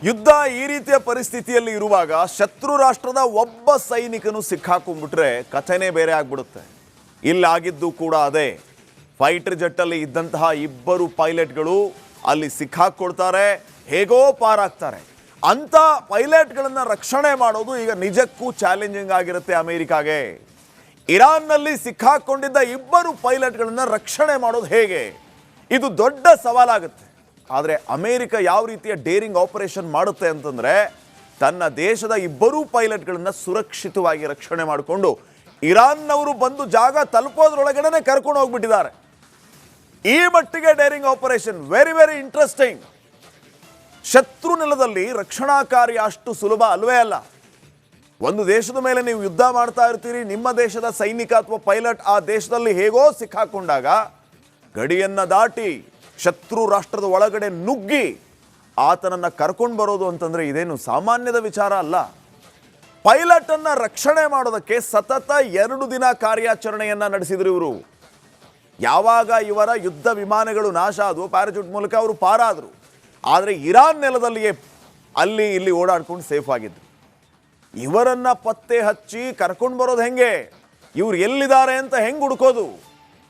ಯುದ್ಧ ಈ ರೀತಿಯ ಪರಿಸ್ಥಿತಿಯಲ್ಲಿ ಇರುವಾಗ ಶತ್ರು ರಾಷ್ಟ್ರದ ಒಬ್ಬ ಸೈನಿಕನು ಸಿಕ್ಕಾಕೊಂಡ್ಬಿಟ್ರೆ ಕಥೆನೇ ಬೇರೆ ಆಗ್ಬಿಡುತ್ತೆ. ಇಲ್ಲಾಗಿದ್ದು ಕೂಡ ಅದೇ. ಫೈಟರ್ ಜೆಟ್ಟಲ್ಲಿ ಇದ್ದಂತಹ 2 ಪೈಲಟ್ಗಳು ಅಲ್ಲಿ ಸಿಕ್ಕಾಕೊಳ್ತಾರೆ, ಹೇಗೋ ಪಾರಾಗ್ತಾರೆ. ಅಂಥ ಪೈಲಟ್ಗಳನ್ನು ರಕ್ಷಣೆ ಮಾಡೋದು ಈಗ ನಿಜಕ್ಕೂ ಚಾಲೆಂಜಿಂಗ್ ಆಗಿರುತ್ತೆ ಅಮೆರಿಕಾಗೆ. ಇರಾನ್ನಲ್ಲಿ ಸಿಕ್ಕಾಕೊಂಡಿದ್ದ 2 ಪೈಲಟ್ಗಳನ್ನು ರಕ್ಷಣೆ ಮಾಡೋದು ಹೇಗೆ? ಇದು ದೊಡ್ಡ ಸವಾಲಾಗುತ್ತೆ. ಆದರೆ ಅಮೆರಿಕ ಯಾವ ರೀತಿಯ ಡೇರಿಂಗ್ ಆಪರೇಷನ್ ಮಾಡುತ್ತೆ ಅಂತಂದರೆ, ತನ್ನ ದೇಶದ 2 ಪೈಲಟ್ಗಳನ್ನು ಸುರಕ್ಷಿತವಾಗಿ ರಕ್ಷಣೆ ಮಾಡಿಕೊಂಡು ಇರಾನ್ನವರು ಬಂದು ಜಾಗ ತಲುಪೋದ್ರೊಳಗಡೆ ಕರ್ಕೊಂಡು ಹೋಗ್ಬಿಟ್ಟಿದ್ದಾರೆ. ಈ ಮಟ್ಟಿಗೆ daring operation, very very interesting. ಶತ್ರು ನೆಲದಲ್ಲಿ ರಕ್ಷಣಾ ಕಾರ್ಯ ಅಷ್ಟು ಸುಲಭ ಅಲ್ವೇ ಅಲ್ಲ. ಒಂದು ದೇಶದ ಮೇಲೆ ನೀವು ಯುದ್ಧ ಮಾಡ್ತಾ ಇರ್ತೀರಿ, ನಿಮ್ಮ ದೇಶದ ಸೈನಿಕ ಅಥವಾ ಪೈಲಟ್ ಆ ದೇಶದಲ್ಲಿ ಹೇಗೋ ಸಿಕ್ಕಾಕೊಂಡಾಗ ಗಡಿಯನ್ನು ದಾಟಿ ಶತ್ರು ರಾಷ್ಟ್ರದ ಒಳಗಡೆ ನುಗ್ಗಿ ಆತನನ್ನು ಕರ್ಕೊಂಡು ಬರೋದು ಅಂತಂದರೆ ಇದೇನು ಸಾಮಾನ್ಯದ ವಿಚಾರ ಅಲ್ಲ. ಪೈಲಟನ್ನು ರಕ್ಷಣೆ ಮಾಡೋದಕ್ಕೆ ಸತತ 2 ದಿನ ಕಾರ್ಯಾಚರಣೆಯನ್ನು ನಡೆಸಿದ್ರು ಇವರು. ಯಾವಾಗ ಇವರ ಯುದ್ಧ ವಿಮಾನಗಳು ನಾಶ ಆದವು, ಪ್ಯಾರಾಚೂಟ್ ಮೂಲಕ ಅವರು ಪಾರಾದರು. ಆದರೆ ಇರಾನ್ ನೆಲದಲ್ಲಿಯೇ ಅಲ್ಲಿ ಇಲ್ಲಿ ಓಡಾಡ್ಕೊಂಡು ಸೇಫ್ ಆಗಿದ್ರು. ಇವರನ್ನು ಪತ್ತೆ ಹಚ್ಚಿ ಕರ್ಕೊಂಡು ಬರೋದು ಹೆಂಗೆ, ಇವ್ರು ಎಲ್ಲಿದ್ದಾರೆ ಅಂತ ಹೆಂಗೆ ಹುಡುಕೋದು,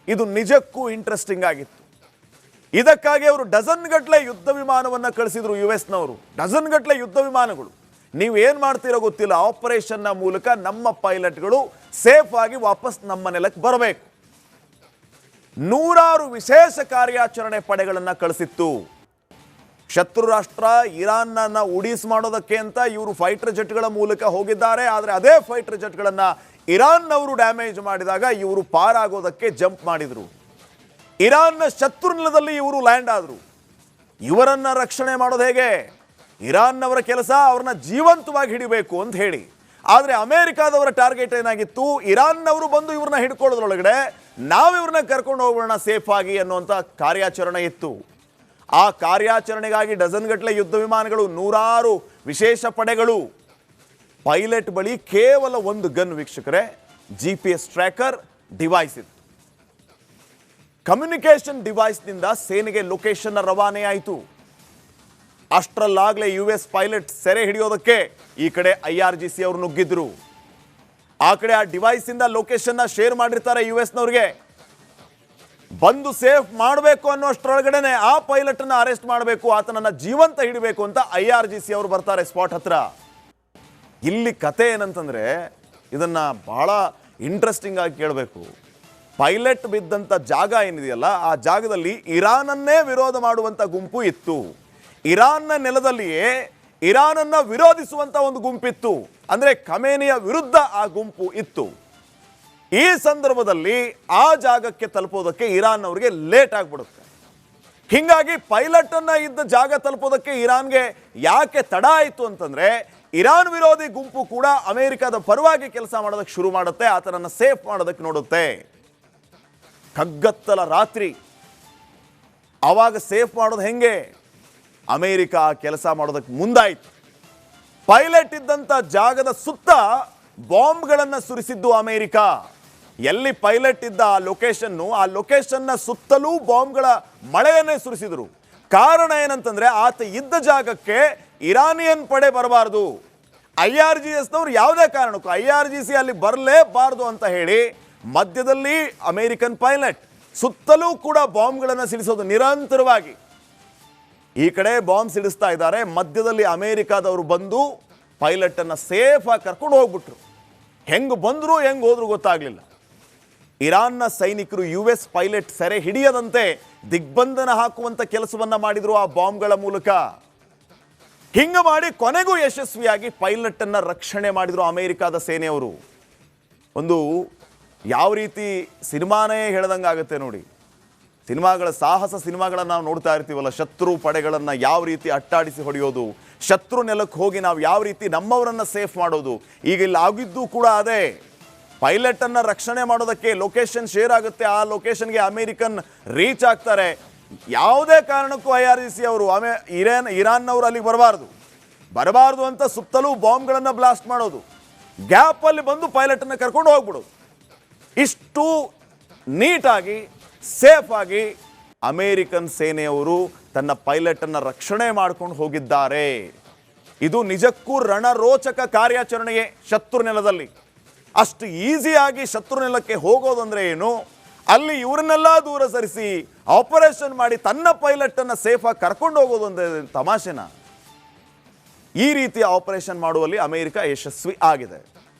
ಇದು ನಿಜಕ್ಕೂ ಇಂಟ್ರೆಸ್ಟಿಂಗ್ ಆಗಿತ್ತು. ಇದಕ್ಕಾಗಿ ಅವರು ಡಜನ್ ಗಟ್ಟಲೆ ಯುದ್ಧ ವಿಮಾನವನ್ನು ಕಳಿಸಿದ್ರು US-ನವರು. ಡಜನ್ ಗಟ್ಟಲೆ ಯುದ್ಧ ವಿಮಾನಗಳು. ನೀವು ಏನು ಮಾಡ್ತೀರೋ ಗೊತ್ತಿಲ್ಲ, ಆಪರೇಷನ್ನ ಮೂಲಕ ನಮ್ಮ ಪೈಲಟ್ಗಳು ಸೇಫ್ ಆಗಿ ವಾಪಸ್ ನಮ್ಮ ನೆಲಕ್ಕೆ ಬರಬೇಕು. 100 ವಿಶೇಷ ಕಾರ್ಯಾಚರಣೆ ಪಡೆಗಳನ್ನು ಕಳಿಸಿತ್ತು. ಶತ್ರು ರಾಷ್ಟ್ರ ಇರಾನ್ನ ಉಡೀಸ್ ಮಾಡೋದಕ್ಕೆ ಅಂತ ಇವರು ಫೈಟರ್ ಜೆಟ್ಗಳ ಮೂಲಕ ಹೋಗಿದ್ದಾರೆ. ಆದರೆ ಅದೇ ಫೈಟರ್ ಜೆಟ್ಗಳನ್ನು ಇರಾನ್ನವರು ಡ್ಯಾಮೇಜ್ ಮಾಡಿದಾಗ ಇವರು ಪಾರಾಗೋದಕ್ಕೆ ಜಂಪ್ ಮಾಡಿದರು. ಇರಾನ್ನ ಶತ್ರು ನೆಲದಲ್ಲಿ ಇವರು ಲ್ಯಾಂಡ್ ಆದರು. ಇವರನ್ನು ರಕ್ಷಣೆ ಮಾಡೋದು ಹೇಗೆ? ಇರಾನ್ನವರ ಕೆಲಸ ಅವ್ರನ್ನ ಜೀವಂತವಾಗಿ ಹಿಡಿಬೇಕು ಅಂತ ಹೇಳಿ. ಆದರೆ ಅಮೆರಿಕಾದವರ ಟಾರ್ಗೆಟ್ ಏನಾಗಿತ್ತು, ಇರಾನ್ನವರು ಬಂದು ಇವ್ರನ್ನ ಹಿಡ್ಕೊಳ್ಳೋದ್ರೊಳಗಡೆ ನಾವಿವ್ರನ್ನ ಕರ್ಕೊಂಡು ಹೋಗೋಣ ಸೇಫ್ ಆಗಿ ಅನ್ನುವಂಥ ಕಾರ್ಯಾಚರಣೆ ಇತ್ತು. ಆ ಕಾರ್ಯಾಚರಣೆಗಾಗಿ ಡಜನ್ ಗಟ್ಟಲೆ ಯುದ್ಧ ವಿಮಾನಗಳು, 100 ವಿಶೇಷ ಪಡೆಗಳು. ಪೈಲಟ್ ಬಳಿ ಕೇವಲ 1 ಗನ್ ವೀಕ್ಷಕರೇ, GPS ಟ್ರ್ಯಾಕರ್ ಡಿವೈಸ್ ಇತ್ತು. ಕಮ್ಯುನಿಕೇಷನ್ ಡಿವೈಸ್ನಿಂದ ಸೇನೆಗೆ ಲೊಕೇಶನ್ ರವಾನೆ ಆಯಿತು. ಅಷ್ಟರಲ್ಲಾಗಲೇ US ಪೈಲಟ್ ಸೆರೆ ಹಿಡಿಯೋದಕ್ಕೆ ಈ ಕಡೆ IRGC ಅವರು ನುಗ್ಗಿದ್ರು. ಆ ಕಡೆ ಆ ಡಿವೈಸ್ ಇಂದ ಲೊಕೇಶನ್ ಶೇರ್ ಮಾಡಿರ್ತಾರೆ US ನವ್ರಿಗೆ. ಬಂದು ಸೇಫ್ ಮಾಡಬೇಕು ಅನ್ನೋಷ್ಟರೊಳಗಡೆನೆ ಆ ಪೈಲಟ್ ಅನ್ನ ಅರೆಸ್ಟ್ ಮಾಡಬೇಕು, ಆತನನ್ನ ಜೀವಂತ ಹಿಡಿಬೇಕು ಅಂತ IRGC ಅವರು ಬರ್ತಾರೆ ಸ್ಪಾಟ್ ಹತ್ರ. ಇಲ್ಲಿ ಕತೆ ಏನಂತಂದ್ರೆ ಇದನ್ನ ಬಹಳ ಇಂಟ್ರೆಸ್ಟಿಂಗ್ ಆಗಿ ಕೇಳಬೇಕು. ಪೈಲಟ್ ಬಿದ್ದಂಥ ಜಾಗ ಏನಿದೆಯಲ್ಲ, ಆ ಜಾಗದಲ್ಲಿ ಇರಾನನ್ನೇ ವಿರೋಧ ಮಾಡುವಂಥ ಗುಂಪು ಇತ್ತು. ಇರಾನ್ನ ನೆಲದಲ್ಲಿಯೇ ಇರಾನನ್ನ ವಿರೋಧಿಸುವಂಥ ಒಂದು ಗುಂಪಿತ್ತು. ಅಂದರೆ ಖಮೇನಿಯ ವಿರುದ್ಧ ಆ ಗುಂಪು ಇತ್ತು. ಈ ಸಂದರ್ಭದಲ್ಲಿ ಆ ಜಾಗಕ್ಕೆ ತಲುಪೋದಕ್ಕೆ ಇರಾನ್ ಅವರಿಗೆ ಲೇಟ್ ಆಗಿಬಿಡುತ್ತೆ. ಹೀಗಾಗಿ ಪೈಲಟ್ ಅನ್ನ ಇದ್ದ ಜಾಗ ತಲುಪೋದಕ್ಕೆ ಇರಾನ್ಗೆ ಯಾಕೆ ತಡ ಆಯಿತು ಅಂತಂದ್ರೆ, ಇರಾನ್ ವಿರೋಧಿ ಗುಂಪು ಕೂಡ ಅಮೆರಿಕದ ಪರವಾಗಿ ಕೆಲಸ ಮಾಡೋದಕ್ಕೆ ಶುರು ಮಾಡುತ್ತೆ, ಆತನನ್ನು ಸೇಫ್ ಮಾಡೋದಕ್ಕೆ ನೋಡುತ್ತೆ. ಕಗ್ಗತ್ತಲ ರಾತ್ರಿ ಆವಾಗ ಸೇಫ್ ಮಾಡೋದು ಹೆಂಗೆ? ಅಮೆರಿಕ ಕೆಲಸ ಮಾಡೋದಕ್ಕೆ ಮುಂದಾಯಿತು. ಪೈಲಟ್ ಇದ್ದಂಥ ಜಾಗದ ಸುತ್ತ ಬಾಂಬ್ಗಳನ್ನು ಸುರಿಸಿದ್ದು ಅಮೆರಿಕ. ಎಲ್ಲಿ ಪೈಲಟ್ ಇದ್ದ ಆ ಲೊಕೇಶನ್ನ ಸುತ್ತಲೂ ಬಾಂಬ್ಗಳ ಮಳೆಯನ್ನೇ ಸುರಿಸಿದ್ರು. ಕಾರಣ ಏನಂತಂದ್ರೆ, ಆತ ಇದ್ದ ಜಾಗಕ್ಕೆ ಇರಾನಿಯನ್ ಪಡೆ ಬರಬಾರ್ದು. IRGSನವ್ರು ಯಾವುದೇ ಕಾರಣಕ್ಕೂ IRGC ಅಲ್ಲಿ ಬರಲೇಬಾರ್ದು ಅಂತ ಹೇಳಿ ಮಧ್ಯದಲ್ಲಿ ಅಮೆರಿಕನ್ ಪೈಲಟ್, ಸುತ್ತಲೂ ಕೂಡ ಬಾಂಬ್ಗಳನ್ನು ಸಿಡಿಸೋದು ನಿರಂತರವಾಗಿ. ಈ ಕಡೆ ಬಾಂಬ್ ಸಿಡಿಸ್ತಾ ಇದ್ದಾರೆ, ಮಧ್ಯದಲ್ಲಿ ಅಮೆರಿಕಾದವರು ಬಂದು ಪೈಲಟ್ ಅನ್ನ ಸೇಫ್ ಆಗಿ ಕರ್ಕೊಂಡು ಹೋಗ್ಬಿಟ್ರು. ಹೆಂಗ್ ಬಂದ್ರು ಹೆಂಗ್ ಹೋದ್ರು ಗೊತ್ತಾಗ್ಲಿಲ್ಲ. ಇರಾನ್ನ ಸೈನಿಕರು US ಪೈಲಟ್ ಸೆರೆ ಹಿಡಿಯದಂತೆ ದಿಗ್ಬಂಧನ ಹಾಕುವಂತ ಕೆಲಸವನ್ನ ಮಾಡಿದ್ರು ಆ ಬಾಂಬ್ಗಳ ಮೂಲಕ. ಹಿಂಗ ಮಾಡಿ ಕೊನೆಗೂ ಯಶಸ್ವಿಯಾಗಿ ಪೈಲಟ್ ಅನ್ನ ರಕ್ಷಣೆ ಮಾಡಿದ್ರು ಅಮೆರಿಕಾದ ಸೇನೆಯವರು. ಒಂದು ಯಾವ ರೀತಿ ಸಿನಿಮಾನೇ ಹೇಳ್ದಂಗಾಗುತ್ತೆ ನೋಡಿ. ಸಿನಿಮಾಗಳ ಸಾಹಸ ಸಿನಿಮಾಗಳನ್ನ ನಾವು ನೋಡ್ತಾ ಇರ್ತೀವಲ್ಲ, ಶತ್ರು ಪಡೆಗಳನ್ನ ಯಾವ ರೀತಿ ಅಟ್ಟಾಡಿಸಿ ಹೊಡೆಯೋದು, ಶತ್ರು ನೆಲಕ್ಕೆ ಹೋಗಿ ನಾವು ಯಾವ ರೀತಿ ನಮ್ಮವರನ್ನ ಸೇಫ್ ಮಾಡೋದು. ಈಗ ಇಲ್ಲಿ ಆಗಿದ್ದು ಕೂಡ ಅದೇ. ಪೈಲಟ್ ಅನ್ನ ರಕ್ಷಣೆ ಮಾಡೋದಕ್ಕೆ ಲೊಕೇಶನ್ ಶೇರ್ ಆಗುತ್ತೆ, ಆ ಲೊಕೇಶನ್ಗೆ ಅಮೆರಿಕನ್ ರೀಚ್ ಆಗ್ತಾರೆ. ಯಾವುದೇ ಕಾರಣಕ್ಕೂ IRGC ಅವರು ಇರಾನ್ನವರು ಅಲ್ಲಿಗೆ ಬರಬಾರ್ದು ಅಂತ ಸುತ್ತಲೂ ಬಾಂಬ್ಗಳನ್ನು ಬ್ಲಾಸ್ಟ್ ಮಾಡೋದು, ಗ್ಯಾಪ್ ಅಲ್ಲಿ ಬಂದು ಪೈಲಟ್ ಅನ್ನ ಕರ್ಕೊಂಡು ಹೋಗ್ಬಿಡೋದು. ಇಷ್ಟು ನೀಟಾಗಿ ಸೇಫ್ ಆಗಿ ಅಮೆರಿಕನ್ ಸೇನೆಯವರು ತನ್ನ ಪೈಲಟ್ ಅನ್ನ ರಕ್ಷಣೆ ಮಾಡ್ಕೊಂಡು ಹೋಗಿದ್ದಾರೆ. ಇದು ನಿಜಕ್ಕೂ ರಣರೋಚಕ ಕಾರ್ಯಾಚರಣೆಯೇ. ಶತ್ರು ನೆಲದಲ್ಲಿ ಅಷ್ಟು ಈಸಿಯಾಗಿ ಶತ್ರು ನೆಲಕ್ಕೆ ಹೋಗೋದಂದ್ರೆ ಏನು, ಅಲ್ಲಿ ಇವರನ್ನೆಲ್ಲ ದೂರ ಸರಿಸಿ ಆಪರೇಷನ್ ಮಾಡಿ ತನ್ನ ಪೈಲಟ್ ಅನ್ನ ಸೇಫ್ ಆಗಿ ಕರ್ಕೊಂಡು ಹೋಗೋದು ಅಂದ್ರೆ ತಮಾಷೆನಾ? ಈ ರೀತಿಯ ಆಪರೇಷನ್ ಮಾಡುವಲ್ಲಿ ಅಮೆರಿಕ ಯಶಸ್ವಿ ಆಗಿದೆ.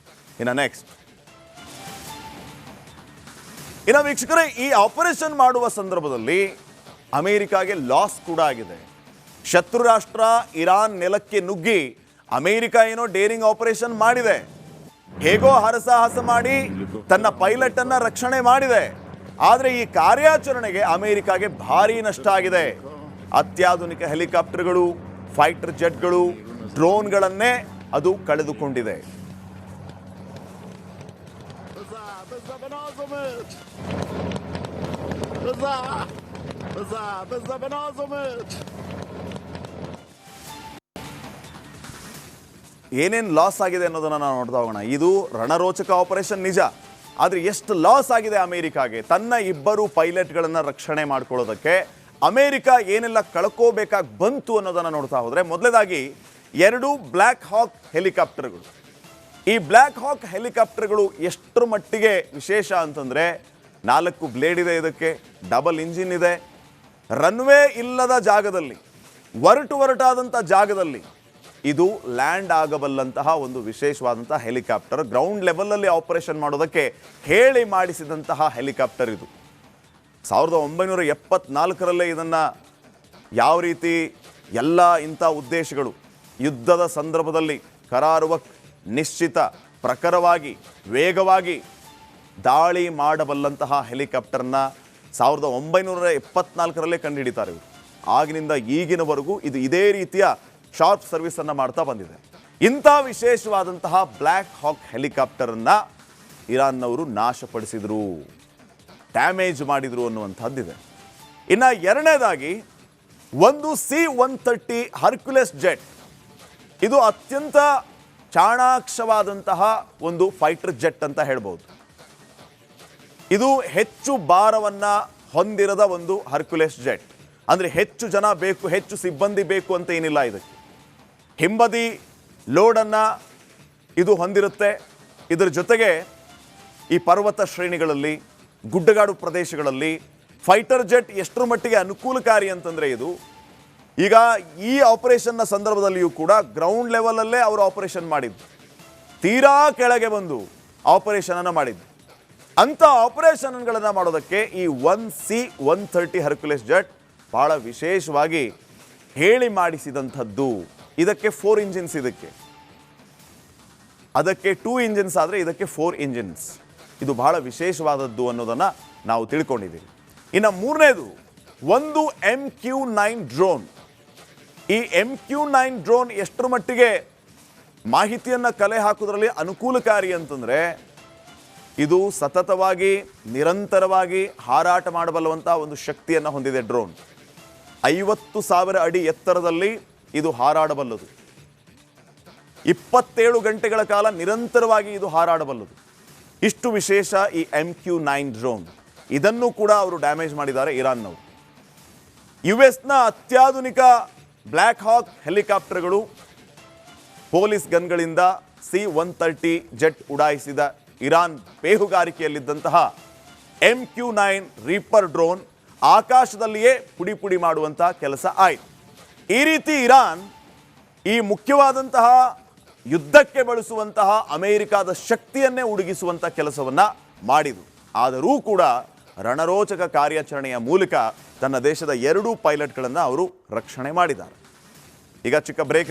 ಇನ್ನು ವೀಕ್ಷಕರೇ, ಈ ಆಪರೇಷನ್ ಮಾಡುವ ಸಂದರ್ಭದಲ್ಲಿ ಅಮೆರಿಕಾಗೆ ಲಾಸ್ ಕೂಡ ಆಗಿದೆ. ಶತ್ರು ರಾಷ್ಟ್ರ ಇರಾನ್ ನೆಲಕ್ಕೆ ನುಗ್ಗಿ ಅಮೆರಿಕ ಏನೋ ಡೇರಿಂಗ್ ಆಪರೇಷನ್ ಮಾಡಿದೆ, ಹೇಗೋ ಹರಸಾಹಸ ಮಾಡಿ ತನ್ನ ಪೈಲಟ್ ಅನ್ನ ರಕ್ಷಣೆ ಮಾಡಿದೆ. ಆದರೆ ಈ ಕಾರ್ಯಾಚರಣೆಗೆ ಅಮೆರಿಕಾಗೆ ಭಾರಿ ನಷ್ಟ ಆಗಿದೆ. ಅತ್ಯಾಧುನಿಕ ಹೆಲಿಕಾಪ್ಟರ್ಗಳು, ಫೈಟರ್ ಜೆಟ್ಗಳು, ಡ್ರೋನ್ಗಳನ್ನೇ ಅದು ಕಳೆದುಕೊಂಡಿದೆ. ಏನೇನು ಲಾಸ್ ಆಗಿದೆ ಅನ್ನೋದನ್ನ ನಾವು ನೋಡ್ತಾ ಹೋಗೋಣ. ಇದು ರಣರೋಚಕ ಆಪರೇಷನ್ ನಿಜ, ಆದರೆ ಎಷ್ಟು ಲಾಸ್ ಆಗಿದೆ ಅಮೆರಿಕಾಗೆ ತನ್ನ ಇಬ್ಬರು ಪೈಲಟ್ಗಳನ್ನು ರಕ್ಷಣೆ ಮಾಡ್ಕೊಳ್ಳೋದಕ್ಕೆ ಅಮೆರಿಕ ಏನೆಲ್ಲ ಕಳ್ಕೋಬೇಕಾಗಿ ಬಂತು ಅನ್ನೋದನ್ನು ನೋಡ್ತಾ ಹೋದರೆ, ಮೊದಲನೇದಾಗಿ 2 ಬ್ಲ್ಯಾಕ್ ಹಾಕ್ ಹೆಲಿಕಾಪ್ಟರ್ಗಳು. ಈ ಬ್ಲ್ಯಾಕ್ ಹಾಕ್ ಹೆಲಿಕಾಪ್ಟರ್ಗಳು ಎಷ್ಟರ ಮಟ್ಟಿಗೆ ವಿಶೇಷ ಅಂತಂದರೆ, 4 ಬ್ಲೇಡ್ ಇದೆ, ಇದಕ್ಕೆ ಡಬಲ್ ಇಂಜಿನ್ ಇದೆ, ರನ್ವೇ ಇಲ್ಲದ ಜಾಗದಲ್ಲಿ, ಒರಟಾದಂಥ ಜಾಗದಲ್ಲಿ ಇದು ಲ್ಯಾಂಡ್ ಆಗಬಲ್ಲಂತಹ ಒಂದು ವಿಶೇಷವಾದಂತಹ ಹೆಲಿಕಾಪ್ಟರ್. ಗ್ರೌಂಡ್ ಲೆವೆಲಲ್ಲಿ ಆಪರೇಷನ್ ಮಾಡೋದಕ್ಕೆ ಹೇಳಿ ಮಾಡಿಸಿದಂತಹ ಹೆಲಿಕಾಪ್ಟರ್ ಇದು. 1974ರಲ್ಲೇ ಇದನ್ನು ಯಾವ ರೀತಿ ಎಲ್ಲ ಇಂಥ ಉದ್ದೇಶಗಳು ಯುದ್ಧದ ಸಂದರ್ಭದಲ್ಲಿ ಕರಾರುವಕ್ ನಿಶ್ಚಿತ ಪ್ರಖರವಾಗಿ ವೇಗವಾಗಿ ದಾಳಿ ಮಾಡಬಲ್ಲಂತಹ ಹೆಲಿಕಾಪ್ಟರ್ನ 1974ರಲ್ಲೇ ಕಂಡುಹಿಡಿತಾರೆ ಇವರು. ಆಗಿನಿಂದ ಈಗಿನವರೆಗೂ ಇದು ಇದೇ ರೀತಿಯ ಶಾರ್ಪ್ ಸರ್ವಿಸನ್ನು ಮಾಡ್ತಾ ಬಂದಿದೆ. ಇಂಥ ವಿಶೇಷವಾದಂತಹ ಬ್ಲ್ಯಾಕ್ ಹಾಕ್ ಹೆಲಿಕಾಪ್ಟರನ್ನು ಇರಾನ್ನವರು ನಾಶಪಡಿಸಿದರು, ಡ್ಯಾಮೇಜ್ ಮಾಡಿದರು ಅನ್ನುವಂಥದ್ದಿದೆ. ಇನ್ನು ಎರಡನೇದಾಗಿ ಒಂದು C-130 ಹರ್ಕ್ಯುಲೆಸ್ ಜೆಟ್. ಇದು ಅತ್ಯಂತ ಚಾಣಾಕ್ಷವಾದಂತಹ ಒಂದು ಫೈಟರ್ ಜೆಟ್ ಅಂತ ಹೇಳ್ಬೋದು. ಇದು ಹೆಚ್ಚು ಭಾರವನ್ನು ಹೊಂದಿರದ ಒಂದು ಹರ್ಕ್ಯುಲೆಸ್ ಜೆಟ್. ಅಂದರೆ ಹೆಚ್ಚು ಜನ ಬೇಕು, ಹೆಚ್ಚು ಸಿಬ್ಬಂದಿ ಬೇಕು ಅಂತ ಏನಿಲ್ಲ. ಇದಕ್ಕೆ ಹಿಂಬದಿ ಲೋಡನ್ನು ಇದು ಹೊಂದಿರುತ್ತೆ. ಇದರ ಜೊತೆಗೆ ಈ ಪರ್ವತ ಶ್ರೇಣಿಗಳಲ್ಲಿ, ಗುಡ್ಡಗಾಡು ಪ್ರದೇಶಗಳಲ್ಲಿ ಫೈಟರ್ ಜೆಟ್ ಎಷ್ಟರ ಮಟ್ಟಿಗೆ ಅನುಕೂಲಕಾರಿ ಅಂತಂದರೆ, ಇದು ಈಗ ಈ ಆಪರೇಷನ್ನ ಸಂದರ್ಭದಲ್ಲಿಯೂ ಕೂಡ ಗ್ರೌಂಡ್ ಲೆವೆಲಲ್ಲೇ ಅವರು ಆಪರೇಷನ್ ಮಾಡಿದ್ದು, ತೀರಾ ಕೆಳಗೆ ಬಂದು ಆಪರೇಷನನ್ನು ಮಾಡಿದ್ದು. ಅಂಥ ಆಪರೇಷನ್ಗಳನ್ನು ಮಾಡೋದಕ್ಕೆ ಈ 1C-130 ಹರ್ಕ್ಯುಲೆಸ್ ಜೆಟ್ ಭಾಳ ವಿಶೇಷವಾಗಿ ಹೇಳಿ ಮಾಡಿಸಿದಂಥದ್ದು. ಇದಕ್ಕೆ 4 ಇಂಜಿನ್ಸ್, ಅದಕ್ಕೆ 2 ಇಂಜಿನ್ಸ್ ಆದರೆ ಇದಕ್ಕೆ 4 ಇಂಜಿನ್ಸ್. ಇದು ಬಹಳ ವಿಶೇಷವಾದದ್ದು ಅನ್ನೋದನ್ನು ನಾವು ತಿಳ್ಕೊಂಡಿದ್ದೀವಿ. ಇನ್ನು ಮೂರನೇದು ಒಂದು MQ-9 ಡ್ರೋನ್. ಈ MQ-9 ಡ್ರೋನ್ ಎಷ್ಟರ ಮಟ್ಟಿಗೆ ಮಾಹಿತಿಯನ್ನು ಕಲೆ ಹಾಕೋದ್ರಲ್ಲಿ ಅನುಕೂಲಕಾರಿ ಅಂತಂದರೆ, ಇದು ಸತತವಾಗಿ ನಿರಂತರವಾಗಿ ಹಾರಾಟ ಮಾಡಬಲ್ಲುವಂಥ ಒಂದು ಶಕ್ತಿಯನ್ನು ಹೊಂದಿದೆ. ಡ್ರೋನ್ 50,000 ಅಡಿ ಎತ್ತರದಲ್ಲಿ ಇದು ಹಾರಾಡಬಲ್ಲದು. 27 ಗಂಟೆಗಳ ಕಾಲ ನಿರಂತರವಾಗಿ ಇದು ಹಾರಾಡಬಲ್ಲದು. ಇಷ್ಟು ವಿಶೇಷ ಈ MQ-9 ಡ್ರೋನ್. ಇದನ್ನು ಕೂಡ ಅವರು ಡ್ಯಾಮೇಜ್ ಮಾಡಿದ್ದಾರೆ ಇರಾನ್ನವರು. US-ನ ಅತ್ಯಾಧುನಿಕ ಬ್ಲ್ಯಾಕ್ ಹಾಕ್ ಹೆಲಿಕಾಪ್ಟರ್ಗಳು, ಪೊಲೀಸ್ ಗನ್ಗಳಿಂದ C-130 ಜೆಟ್ ಉಡಾಯಿಸಿದ ಇರಾನ್ ಬೇಹುಗಾರಿಕೆಯಲ್ಲಿದ್ದಂತಹ MQ-9 ರೀಪರ್ ಡ್ರೋನ್ ಆಕಾಶದಲ್ಲಿಯೇ ಪುಡಿ ಪುಡಿ ಮಾಡುವಂತಹ ಕೆಲಸ ಆಯಿತು. ಈ ರೀತಿ ಇರಾನ್ ಈ ಮುಖ್ಯವಾದಂತಹ ಯುದ್ಧಕ್ಕೆ ಬಳಸುವಂತಹ ಅಮೆರಿಕಾದ ಶಕ್ತಿಯನ್ನೇ ಉಡುಗಿಸುವಂಥ ಕೆಲಸವನ್ನು ಮಾಡಿತು. ಆದರೂ ಕೂಡ ರಣರೋಚಕ ಕಾರ್ಯಾಚರಣೆಯ ಮೂಲಕ ತನ್ನ ದೇಶದ 2 ಪೈಲಟ್ಗಳನ್ನು ಅವರು ರಕ್ಷಣೆ ಮಾಡಿದ್ದಾರೆ. ಈಗ ಚಿಕ್ಕ ಬ್ರೇಕ್.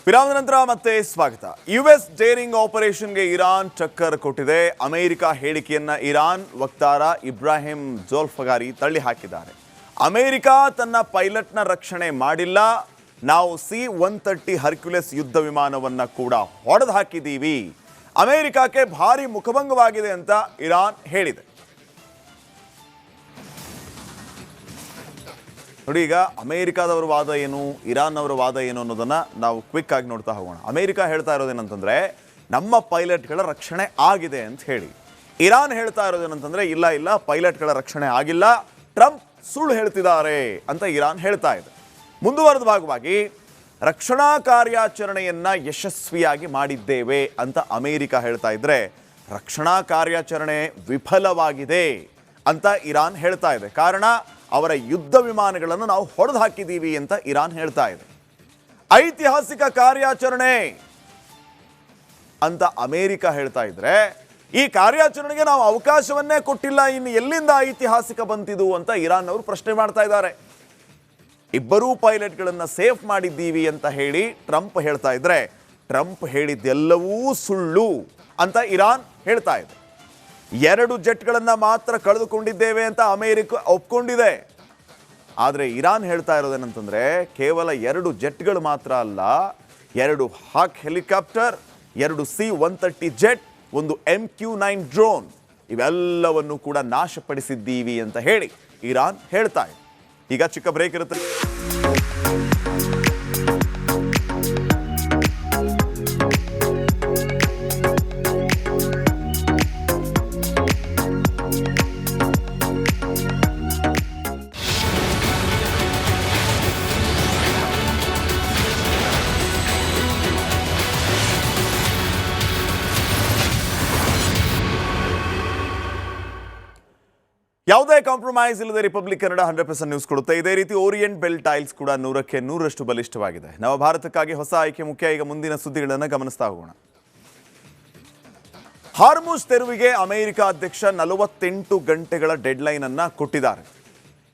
ವಿರಾಮದ ನಂತರ ಮತ್ತೆ ಸ್ವಾಗತ. US ಡೇರಿಂಗ್ ಆಪರೇಷನ್ಗೆ ಇರಾನ್ ಟಕ್ಕರ್ ಕೊಟ್ಟಿದೆ. ಅಮೆರಿಕ ಹೇಳಿಕೆಯನ್ನ ಇರಾನ್ ವಕ್ತಾರ ಇಬ್ರಾಹಿಂ ಜೋಲ್ಫಗಾರಿ ತಳ್ಳಿ ಹಾಕಿದ್ದಾರೆ. ಅಮೆರಿಕ ತನ್ನ ಪೈಲಟ್ನ ರಕ್ಷಣೆ ಮಾಡಿಲ್ಲ, ನಾವು C-130 ಹರ್ಕ್ಯುಲೆಸ್ ಯುದ್ಧ ವಿಮಾನವನ್ನು ಕೂಡ ಹೊಡೆದು ಹಾಕಿದ್ದೀವಿ, ಅಮೆರಿಕಕ್ಕೆ ಭಾರಿ ಮುಖಭಂಗವಾಗಿದೆ ಅಂತ ಇರಾನ್ ಹೇಳಿದೆ. ನೋಡಿ, ಈಗ ಅಮೆರಿಕಾದವರ ವಾದ ಏನು, ಇರಾನ್ ಅವರ ವಾದ ಏನು ಅನ್ನೋದನ್ನು ನಾವು ಕ್ವಿಕ್ ಆಗಿ ನೋಡ್ತಾ ಹೋಗೋಣ. ಅಮೆರಿಕ ಹೇಳ್ತಾ ಇರೋದೇನಂತಂದರೆ ನಮ್ಮ ಪೈಲಟ್ಗಳ ರಕ್ಷಣೆ ಆಗಿದೆ ಅಂತ ಹೇಳಿ. ಇರಾನ್ ಹೇಳ್ತಾ ಇರೋದೇನಂತಂದರೆ ಇಲ್ಲ ಇಲ್ಲ, ಪೈಲಟ್ಗಳ ರಕ್ಷಣೆ ಆಗಿಲ್ಲ, ಟ್ರಂಪ್ ಸುಳ್ಳು ಹೇಳ್ತಿದ್ದಾರೆ ಅಂತ ಇರಾನ್ ಹೇಳ್ತಾ ಇದೆ. ಮುಂದುವರೆದ ಭಾಗವಾಗಿ ರಕ್ಷಣಾ ಕಾರ್ಯಾಚರಣೆಯನ್ನು ಯಶಸ್ವಿಯಾಗಿ ಮಾಡಿದ್ದೇವೆ ಅಂತ ಅಮೆರಿಕ ಹೇಳ್ತಾ ಇದ್ರೆ, ರಕ್ಷಣಾ ಕಾರ್ಯಾಚರಣೆ ವಿಫಲವಾಗಿದೆ ಅಂತ ಇರಾನ್ ಹೇಳ್ತಾ ಇದೆ. ಕಾರಣ ಅವರ ಯುದ್ಧ ವಿಮಾನಗಳನ್ನು ನಾವು ಹೊಡೆದು ಹಾಕಿದ್ದೀವಿ ಅಂತ ಇರಾನ್ ಹೇಳ್ತಾ ಇದೆ. ಐತಿಹಾಸಿಕ ಕಾರ್ಯಾಚರಣೆ ಅಂತ ಅಮೆರಿಕ ಹೇಳ್ತಾ ಇದ್ರೆ, ಈ ಕಾರ್ಯಾಚರಣೆಗೆ ನಾವು ಅವಕಾಶವನ್ನೇ ಕೊಟ್ಟಿಲ್ಲ, ಇನ್ನು ಎಲ್ಲಿಂದ ಐತಿಹಾಸಿಕ ಬಂತಿದು ಅಂತ ಇರಾನ್ ಅವರು ಪ್ರಶ್ನೆ ಮಾಡ್ತಾ ಇದ್ದಾರೆ. ಇಬ್ಬರೂ ಪೈಲಟ್ಗಳನ್ನು ಸೇಫ್ ಮಾಡಿದ್ದೀವಿ ಅಂತ ಹೇಳಿ ಟ್ರಂಪ್ ಹೇಳ್ತಾ ಇದ್ರೆ, ಟ್ರಂಪ್ ಹೇಳಿದ್ದೆಲ್ಲವೂ ಸುಳ್ಳು ಅಂತ ಇರಾನ್ ಹೇಳ್ತಾ ಇದೆ. 2 ಜೆಟ್ಗಳನ್ನು ಮಾತ್ರ ಕಳೆದುಕೊಂಡಿದ್ದೇವೆ ಅಂತ ಅಮೆರಿಕ ಒಪ್ಕೊಂಡಿದೆ. ಆದರೆ ಇರಾನ್ ಹೇಳ್ತಾ ಇರೋದೇನಂತಂದರೆ, ಕೇವಲ 2 ಜೆಟ್ಗಳು ಮಾತ್ರ ಅಲ್ಲ, 2 ಹಾಕ್ ಹೆಲಿಕಾಪ್ಟರ್, 2 C-130 ಜೆಟ್, ಒಂದು MQ-9 ಡ್ರೋನ್, ಇವೆಲ್ಲವನ್ನು ಕೂಡ ನಾಶಪಡಿಸಿದ್ದೀವಿ ಅಂತ ಹೇಳಿ ಇರಾನ್ ಹೇಳ್ತಾ ಇದೆ. ಈಗ ಚಿಕ್ಕ ಬ್ರೇಕ್ ಇರುತ್ತೆ. ಯಾವುದೇ ಕಾಂಪ್ರಮೈಸ್ ಇಲ್ಲದೆ ರಿಪಬ್ಲಿಕ್ ಕನ್ನಡ 100% ನ್ಯೂಸ್ ಕೊಡುತ್ತೆ. ಇದೇ ರೀತಿ ಓರಿಯೆಂಟ್ ಬೆಲ್ ಟೈಲ್ಸ್ ಕೂಡ 100ಕ್ಕೆ 100ರಷ್ಟು ಬಲಿಷ್ಠವಾಗಿದೆ. ನವ ಭಾರತಕ್ಕಾಗಿ ಹೊಸ ಆಯ್ಕೆ ಮುಖ್ಯ. ಈಗ ಮುಂದಿನ ಸುದ್ದಿಗಳನ್ನು ಗಮನಿಸ್ತಾ ಹೋಗೋಣ. ಹಾರ್ಮುಜ್ ತೆರವಿಗೆ ಅಮೆರಿಕ ಅಧ್ಯಕ್ಷ 48 ಗಂಟೆಗಳ ಡೆಡ್ಲೈನ್ ಅನ್ನು ಕೊಟ್ಟಿದ್ದಾರೆ.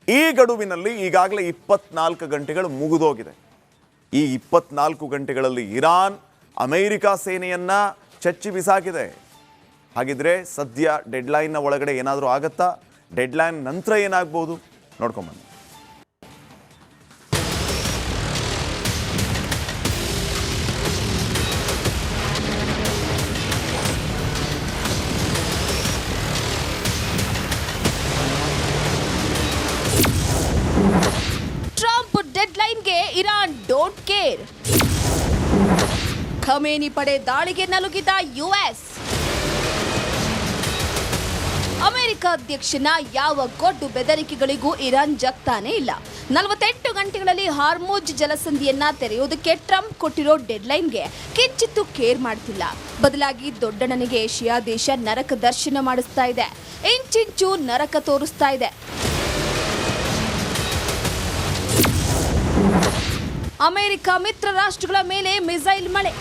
ಈ ಗಡುವಿನಲ್ಲಿ ಈಗಾಗಲೇ 24 ಗಂಟೆಗಳು ಮುಗಿದೋಗಿದೆ. ಈ 24 ಗಂಟೆಗಳಲ್ಲಿ ಇರಾನ್ ಅಮೆರಿಕ ಸೇನೆಯನ್ನ ಚಚ್ಚಿ ಬಿಸಾಕಿದೆ. ಹಾಗಿದ್ರೆ ಸದ್ಯ ಡೆಡ್ಲೈನ್ನ ಒಳಗಡೆ ಏನಾದರೂ ಆಗತ್ತಾ? ಡೆಡ್ಲೈನ್ ನಂತರ ಏನಾಗ್ಬೋದು ನೋಡ್ಕೊಂಬನ್ನಿ. ಟ್ರಂಪ್ ಡೆಡ್ಲೈನ್ಗೆ ಇರಾನ್ ಡೋಂಟ್ ಕೇರ್. ಖಮೇನಿ ಪಡೆ ದಾಳಿಗೆ ನಲುಗಿದ ಯುಎಸ್. ಅಮೆರಿಕ ಅಧ್ಯಕ್ಷನ ಯಾವ ಗೊಡ್ಡು ಬೆದರಿಕೆಗಳಿಗೂ ಇರಾನ್ ಜಗ್ತಾನೇ ಇಲ್ಲ. 48 ಗಂಟೆಗಳಲ್ಲಿ ಹಾರ್ಮುಜ್ ಜಲಸಂಧಿಯನ್ನ ತೆರೆಯೋದಕ್ಕೆ ಟ್ರಂಪ್ ಕೊಟ್ಟಿರೋ ಡೆಡ್ಲೈನ್ಗೆ ಕಿಂಚಿತ್ತೂ ಕೇರ್ ಮಾಡ್ತಿಲ್ಲ. ಬದಲಾಗಿ ದೊಡ್ಡಣ್ಣನಿಗೆ ಏಷ್ಯಾ ದೇಶ ನರಕ ದರ್ಶನ ಮಾಡಿಸ್ತಾ ಇದೆ. ಇಂಚಿಂಚು ನರಕ ತೋರಿಸ್ತಾ ಇದೆ. ಅಮೆರಿಕ ಮಿತ್ರ ರಾಷ್ಟ್ರಗಳ ಮೇಲೆ ಮಿಸೈಲ್ ಮಳೆ.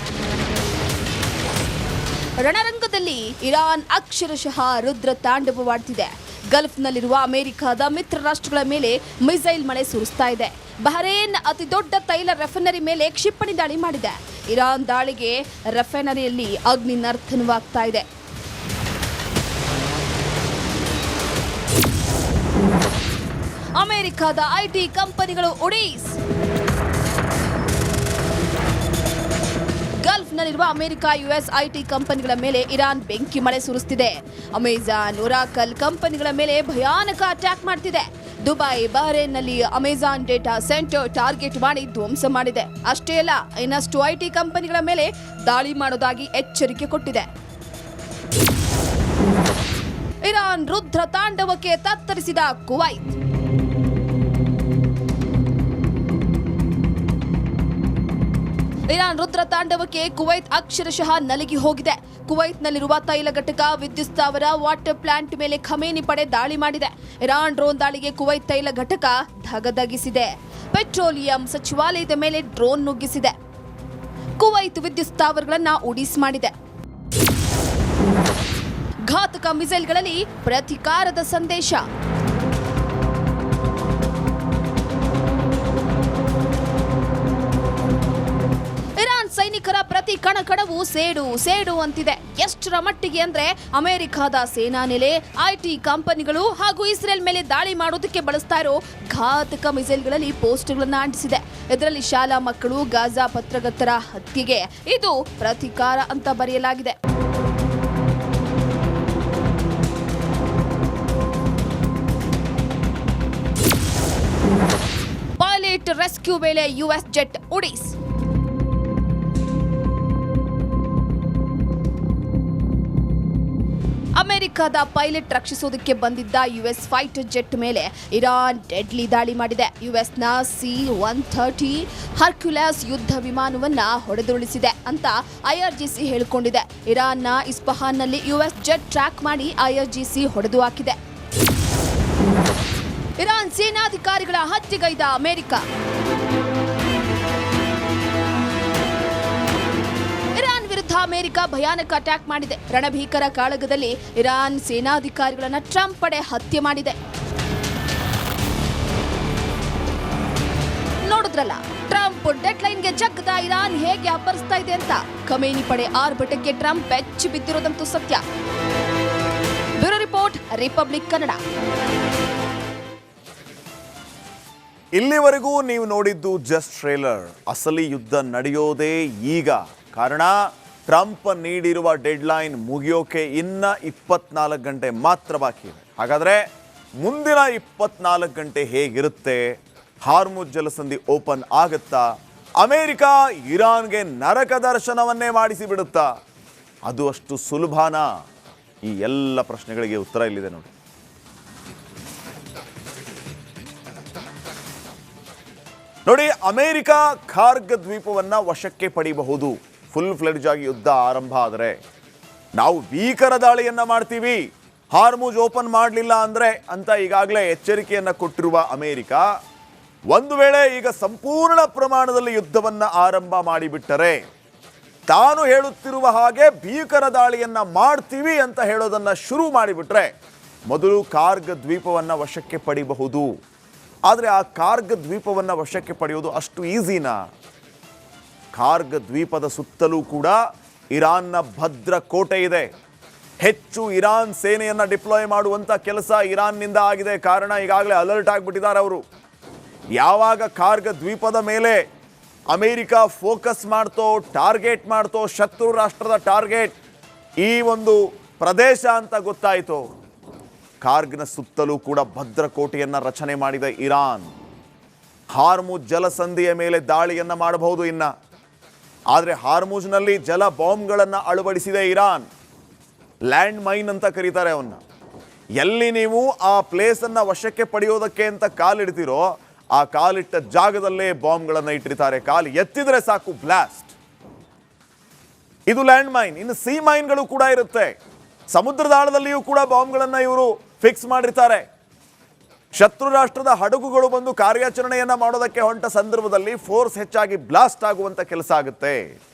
ರಣರಂಗದಲ್ಲಿ ಇರಾನ್ ಅಕ್ಷರಶಃ ರುದ್ರ ತಾಂಡವವಾಡ್ತಿದೆ. ಗಲ್ಫ್ನಲ್ಲಿರುವ ಅಮೆರಿಕದ ಮಿತ್ರ ರಾಷ್ಟ್ರಗಳ ಮೇಲೆ ಮಿಸೈಲ್ ಮಳೆ ಸುರಿಸ್ತಾ ಇದೆ. ಬಹರೇನ್ ಅತಿ ದೊಡ್ಡ ತೈಲ ರೆಫೈನರಿ ಮೇಲೆ ಕ್ಷಿಪಣಿ ದಾಳಿ ಮಾಡಿದೆ. ಇರಾನ್ ದಾಳಿಗೆ ರೆಫೈನರಿಯಲ್ಲಿ ಅಗ್ನಿ ನರ್ತನವಾಗ್ತಾ ಇದೆ. ಅಮೆರಿಕದ ಐಟಿ ಕಂಪನಿಗಳು ಉಡೀಸ್. ಗಲ್ಫ್ನಲ್ಲಿರುವ ಅಮೆರಿಕ ಯುಎಸ್ ಐಟಿ ಕಂಪನಿಗಳ ಮೇಲೆ ಇರಾನ್ ಬೆಂಕಿ ಮಳೆ ಸುರಿಸುತ್ತಿದೆ. ಅಮೆಜಾನ್, ಒರಾಕಲ್ ಕಂಪನಿಗಳ ಮೇಲೆ ಭಯಾನಕ ಅಟ್ಯಾಕ್ ಮಾಡ್ತಿದೆ. ದುಬೈ, ಬಹರೇನ್ನಲ್ಲಿ ಅಮೆಜಾನ್ ಡೇಟಾ ಸೆಂಟರ್ ಟಾರ್ಗೆಟ್ ಮಾಡಿ ಧ್ವಂಸ ಮಾಡಿದೆ. ಅಷ್ಟೇ ಅಲ್ಲ, ಇನ್ನಷ್ಟು ಐಟಿ ಕಂಪನಿಗಳ ಮೇಲೆ ದಾಳಿ ಮಾಡೋದಾಗಿ ಎಚ್ಚರಿಕೆ ಕೊಟ್ಟಿದೆ. ಇರಾನ್ ರುದ್ರ ತಾಂಡವಕ್ಕೆ ತತ್ತರಿಸಿದ ಕುವೈತ್. ಇರಾನ್ ರುದ್ರ ತಾಂಡವಕ್ಕೆ ಕುವೈತ್ ಅಕ್ಷರಶಃ ನಲಗಿ ಹೋಗಿದೆ. ಕುವೈತ್ನಲ್ಲಿರುವ ತೈಲ ಘಟಕ, ವಿದ್ಯುತ್ ಸ್ಥಾವರ, ವಾಟರ್ ಪ್ಲಾಂಟ್ ಮೇಲೆ ಖಮೇನಿ ಪಡೆ ದಾಳಿ ಮಾಡಿದೆ. ಇರಾನ್ ಡ್ರೋನ್ ದಾಳಿಗೆ ಕುವೈತ್ ತೈಲ ಘಟಕ ಧಗಧಗಿಸಿದೆ. ಪೆಟ್ರೋಲಿಯಂ ಸಚಿವಾಲಯದ ಮೇಲೆ ಡ್ರೋನ್ ನುಗ್ಗಿಸಿದೆ. ಕುವೈತ್ ವಿದ್ಯುತ್ ಸ್ಥಾವರಗಳನ್ನು ಉಡೀಸ್ ಮಾಡಿದೆ. ಘಾತಕ ಮಿಸೈಲ್ಗಳಲ್ಲಿ ಪ್ರತಿಕಾರದ ಸಂದೇಶ. ಸೈನಿಕರ ಪ್ರತಿ ಕಣಕಣವು ಸೇಡು ಸೇಡು ಅಂತಿದೆ. ಎಷ್ಟರ ಮಟ್ಟಿಗೆ ಅಂದ್ರೆ ಅಮೆರಿಕದ ಸೇನಾ ನೆಲೆ, ಐಟಿ ಕಂಪನಿಗಳು ಹಾಗೂ ಇಸ್ರೇಲ್ ಮೇಲೆ ದಾಳಿ ಮಾಡೋದಕ್ಕೆ ಬಳಸ್ತಾ ಇರೋ ಘಾತಕ ಮಿಸೈಲ್ಗಳಲ್ಲಿ ಪೋಸ್ಟರ್ಗಳನ್ನ ಅಂಟಿಸಿದೆ. ಇದರಲ್ಲಿ ಶಾಲಾ ಮಕ್ಕಳು, ಗಾಜಾ ಪತ್ರಕರ್ತರ ಹತ್ಯೆಗೆ ಇದು ಪ್ರತಿಕಾರ ಅಂತ ಬರೆಯಲಾಗಿದೆ. ಪೈಲಟ್ ರೆಸ್ಕ್ಯೂ ವೇಳೆ ಯುಎಸ್ ಜೆಟ್ ಉಡೀಸ್. ಅಮೆರಿಕದ ಪೈಲಟ್ ರಕ್ಷಿಸೋದಕ್ಕೆ ಬಂದಿದ್ದ ಯುಎಸ್ ಫೈಟರ್ ಜೆಟ್ ಮೇಲೆ ಇರಾನ್ ಡೆಡ್ಲಿ ದಾಳಿ ಮಾಡಿದೆ. ಯುಎಸ್ನ C-130 ಹರ್ಕ್ಯುಲಸ್ ಯುದ್ಧ ವಿಮಾನವನ್ನ ಹೊಡೆದುರುಳಿಸಿದೆ ಅಂತ ಐಆರ್ಜಿಸಿ ಹೇಳಿಕೊಂಡಿದೆ. ಇರಾನ್ನ ಇಸ್ಫಹಾನ್ನಲ್ಲಿ ಯುಎಸ್ ಜೆಟ್ ಟ್ರ್ಯಾಕ್ ಮಾಡಿ ಐಆರ್ಜಿಸಿ ಹೊಡೆದು ಹಾಕಿದೆ. ಇರಾನ್ ಸೇನಾಧಿಕಾರಿಗಳ ಹತ್ಯೆಗೈದ ಅಮೆರಿಕ. ಅಮೆರಿಕ ಭಯಾನಕ ಅಟ್ಯಾಕ್ ಮಾಡಿದೆ. ರಣಭೀಕರ ಕಾಳಗದಲ್ಲಿ ಇರಾನ್ ಸೇನಾಧಿಕಾರಿಗಳನ್ನ ಟ್ರಂಪ್ ಪಡೆ ಹತ್ಯೆ ಮಾಡಿದೆ. ನೋಡಿದ್ರಲ್ಲ, ಟ್ರಂಪ್ ಡೆಡ್ಲೈನ್ಗೆ ಜಗ್ಗದ ಇರಾನ್ ಹೇಗೆ ಅಬ್ಬರಿಸ್ತಾ ಇದೆ ಅಂತ. ಖಮೇನಿ ಪಡೆ ಆರ್ಭಟಕ್ಕೆ ಟ್ರಂಪ್ ಬೆಚ್ಚಿ ಬಿದ್ದಿರೋದಂತೂ ಸತ್ಯ. Bureau report, republic Kannada. ಇಲ್ಲಿವರೆಗೂ ನೀವು ನೋಡಿದ್ದು ಜಸ್ಟ್ ಟ್ರೇಲರ್. ಅಸಲಿ ಯುದ್ಧ ನಡೆಯೋದೇ ಈಗ. ಕಾರಣ, ಟ್ರಂಪ್ ನೀಡಿರುವ ಡೆಡ್ಲೈನ್ ಮುಗಿಯೋಕೆ ಇನ್ನ 24 ಗಂಟೆ ಮಾತ್ರ ಬಾಕಿ ಇದೆ. ಹಾಗಾದರೆ ಮುಂದಿನ 24 ಗಂಟೆ ಹೇಗಿರುತ್ತೆ? ಹಾರ್ಮುಜ್ ಜಲಸಂಧಿ ಓಪನ್ ಆಗುತ್ತಾ? ಅಮೆರಿಕ ಇರಾನ್ಗೆ ನರಕ ದರ್ಶನವನ್ನೇ ಮಾಡಿಸಿ ಬಿಡುತ್ತಾ? ಅದು ಅಷ್ಟು ಸುಲಭನಾ? ಈ ಎಲ್ಲ ಪ್ರಶ್ನೆಗಳಿಗೆ ಉತ್ತರ ಇಲ್ಲಿದೆ ನೋಡಿ. ನೋಡಿ, ಅಮೆರಿಕ ಖಾರ್ಗ್ ದ್ವೀಪವನ್ನ ವಶಕ್ಕೆ ಪಡೆಯಬಹುದು. ಫುಲ್ ಫ್ಲೆಡ್ಜ್ ಆಗಿ ಯುದ್ಧ ಆರಂಭ ಆದರೆ ನಾವು ಭೀಕರ ದಾಳಿಯನ್ನ ಮಾಡ್ತೀವಿ, ಹಾರ್ಮುಜ್ ಓಪನ್ ಮಾಡಲಿಲ್ಲ ಅಂದ್ರೆ ಅಂತ ಈಗಾಗಲೇ ಎಚ್ಚರಿಕೆಯನ್ನ ಕೊಟ್ಟಿರುವ ಅಮೆರಿಕ, ಒಂದು ವೇಳೆ ಈಗ ಸಂಪೂರ್ಣ ಪ್ರಮಾಣದಲ್ಲಿ ಯುದ್ಧವನ್ನ ಆರಂಭ ಮಾಡಿಬಿಟ್ಟರೆ, ತಾನು ಹೇಳುತ್ತಿರುವ ಹಾಗೆ ಭೀಕರ ದಾಳಿಯನ್ನ ಮಾಡ್ತೀವಿ ಅಂತ ಹೇಳೋದನ್ನ ಶುರು ಮಾಡಿಬಿಟ್ರೆ, ಮೊದಲು ಖಾರ್ಗ್ ದ್ವೀಪವನ್ನ ವಶಕ್ಕೆ ಪಡೆಯಬಹುದು. ಆದರೆ ಆ ಖಾರ್ಗ್ ದ್ವೀಪವನ್ನ ವಶಕ್ಕೆ ಪಡೆಯೋದು ಅಷ್ಟು ಈಸಿನಾ? ಖಾರ್ಗ್ ದ್ವೀಪದ ಸುತ್ತಲೂ ಕೂಡ ಇರಾನ್ನ ಭದ್ರ ಕೋಟೆ ಇದೆ. ಹೆಚ್ಚು ಇರಾನ್ ಸೇನೆಯನ್ನ ಡಿಪ್ಲಾಯ್ ಮಾಡುವಂತ ಕೆಲಸ ಇರಾನ್ನಿಂದ ಆಗಿದೆ. ಕಾರಣ, ಈಗಾಗಲೇ ಅಲರ್ಟ್ ಆಗಿಬಿಟ್ಟಿದ್ದಾರೆ ಅವರು. ಯಾವಾಗ ಖಾರ್ಗ್ ದ್ವೀಪದ ಮೇಲೆ ಅಮೆರಿಕ ಫೋಕಸ್ ಮಾಡ್ತೋ, ಟಾರ್ಗೆಟ್ ಮಾಡ್ತೋ, ಶತ್ರು ರಾಷ್ಟ್ರದ ಟಾರ್ಗೆಟ್ ಈ ಒಂದು ಪ್ರದೇಶ ಅಂತ ಗೊತ್ತಾಯಿತು, ಖಾರ್ಗ್ನ ಸುತ್ತಲೂ ಕೂಡ ಭದ್ರಕೋಟೆಯನ್ನು ರಚನೆ ಮಾಡಿದ ಇರಾನ್. ಹಾರ್ಮುಜ್ ಜಲಸಂಧಿಯ ಮೇಲೆ ದಾಳಿಯನ್ನ ಮಾಡಬಹುದು ಇನ್ನ. ಆದರೆ ಹಾರ್ಮುಜ್ನಲ್ಲಿ ಜಲ ಬಾಂಬ್ಗಳನ್ನು ಅಳವಡಿಸಿದೆ ಇರಾನ್. ಲ್ಯಾಂಡ್ ಮೈನ್ ಅಂತ ಕರೀತಾರೆ ಅವನ್ನ. ಎಲ್ಲಿ ನೀವು ಆ ಪ್ಲೇಸನ್ನು ವಶಕ್ಕೆ ಪಡೆಯೋದಕ್ಕೆ ಅಂತ ಕಾಲಿಡ್ತೀರೋ ಆ ಕಾಲಿಟ್ಟ ಜಾಗದಲ್ಲೇ ಬಾಂಬ್ಗಳನ್ನು ಇಟ್ಟಿರ್ತಾರೆ. ಕಾಲು ಎತ್ತಿದ್ರೆ ಸಾಕು ಬ್ಲಾಸ್ಟ್. ಇದು ಲ್ಯಾಂಡ್ ಮೈನ್. ಇನ್ನು ಸಿ ಮೈನ್ಗಳು ಕೂಡ ಇರುತ್ತೆ. ಸಮುದ್ರದ ಆಳದಲ್ಲಿಯೂ ಕೂಡ ಬಾಂಬ್ಗಳನ್ನು ಇವರು ಫಿಕ್ಸ್ ಮಾಡಿರ್ತಾರೆ. ಶತ್ರು ರಾಷ್ಟ್ರದ ಹಡಗುಗಳು ಬಂದು ಕಾರ್ಯಾಚರಣೆಯನ್ನ ಮಾಡೋದಕ್ಕೆ ಹೊಂಟ ಸಂದರ್ಭದಲ್ಲಿ ಫೋರ್ಸ್ ಹೆಚ್ಚಾಗಿ ಬ್ಲಾಸ್ಟ್ ಆಗುವಂತ ಕೆಲಸ ಆಗುತ್ತೆ.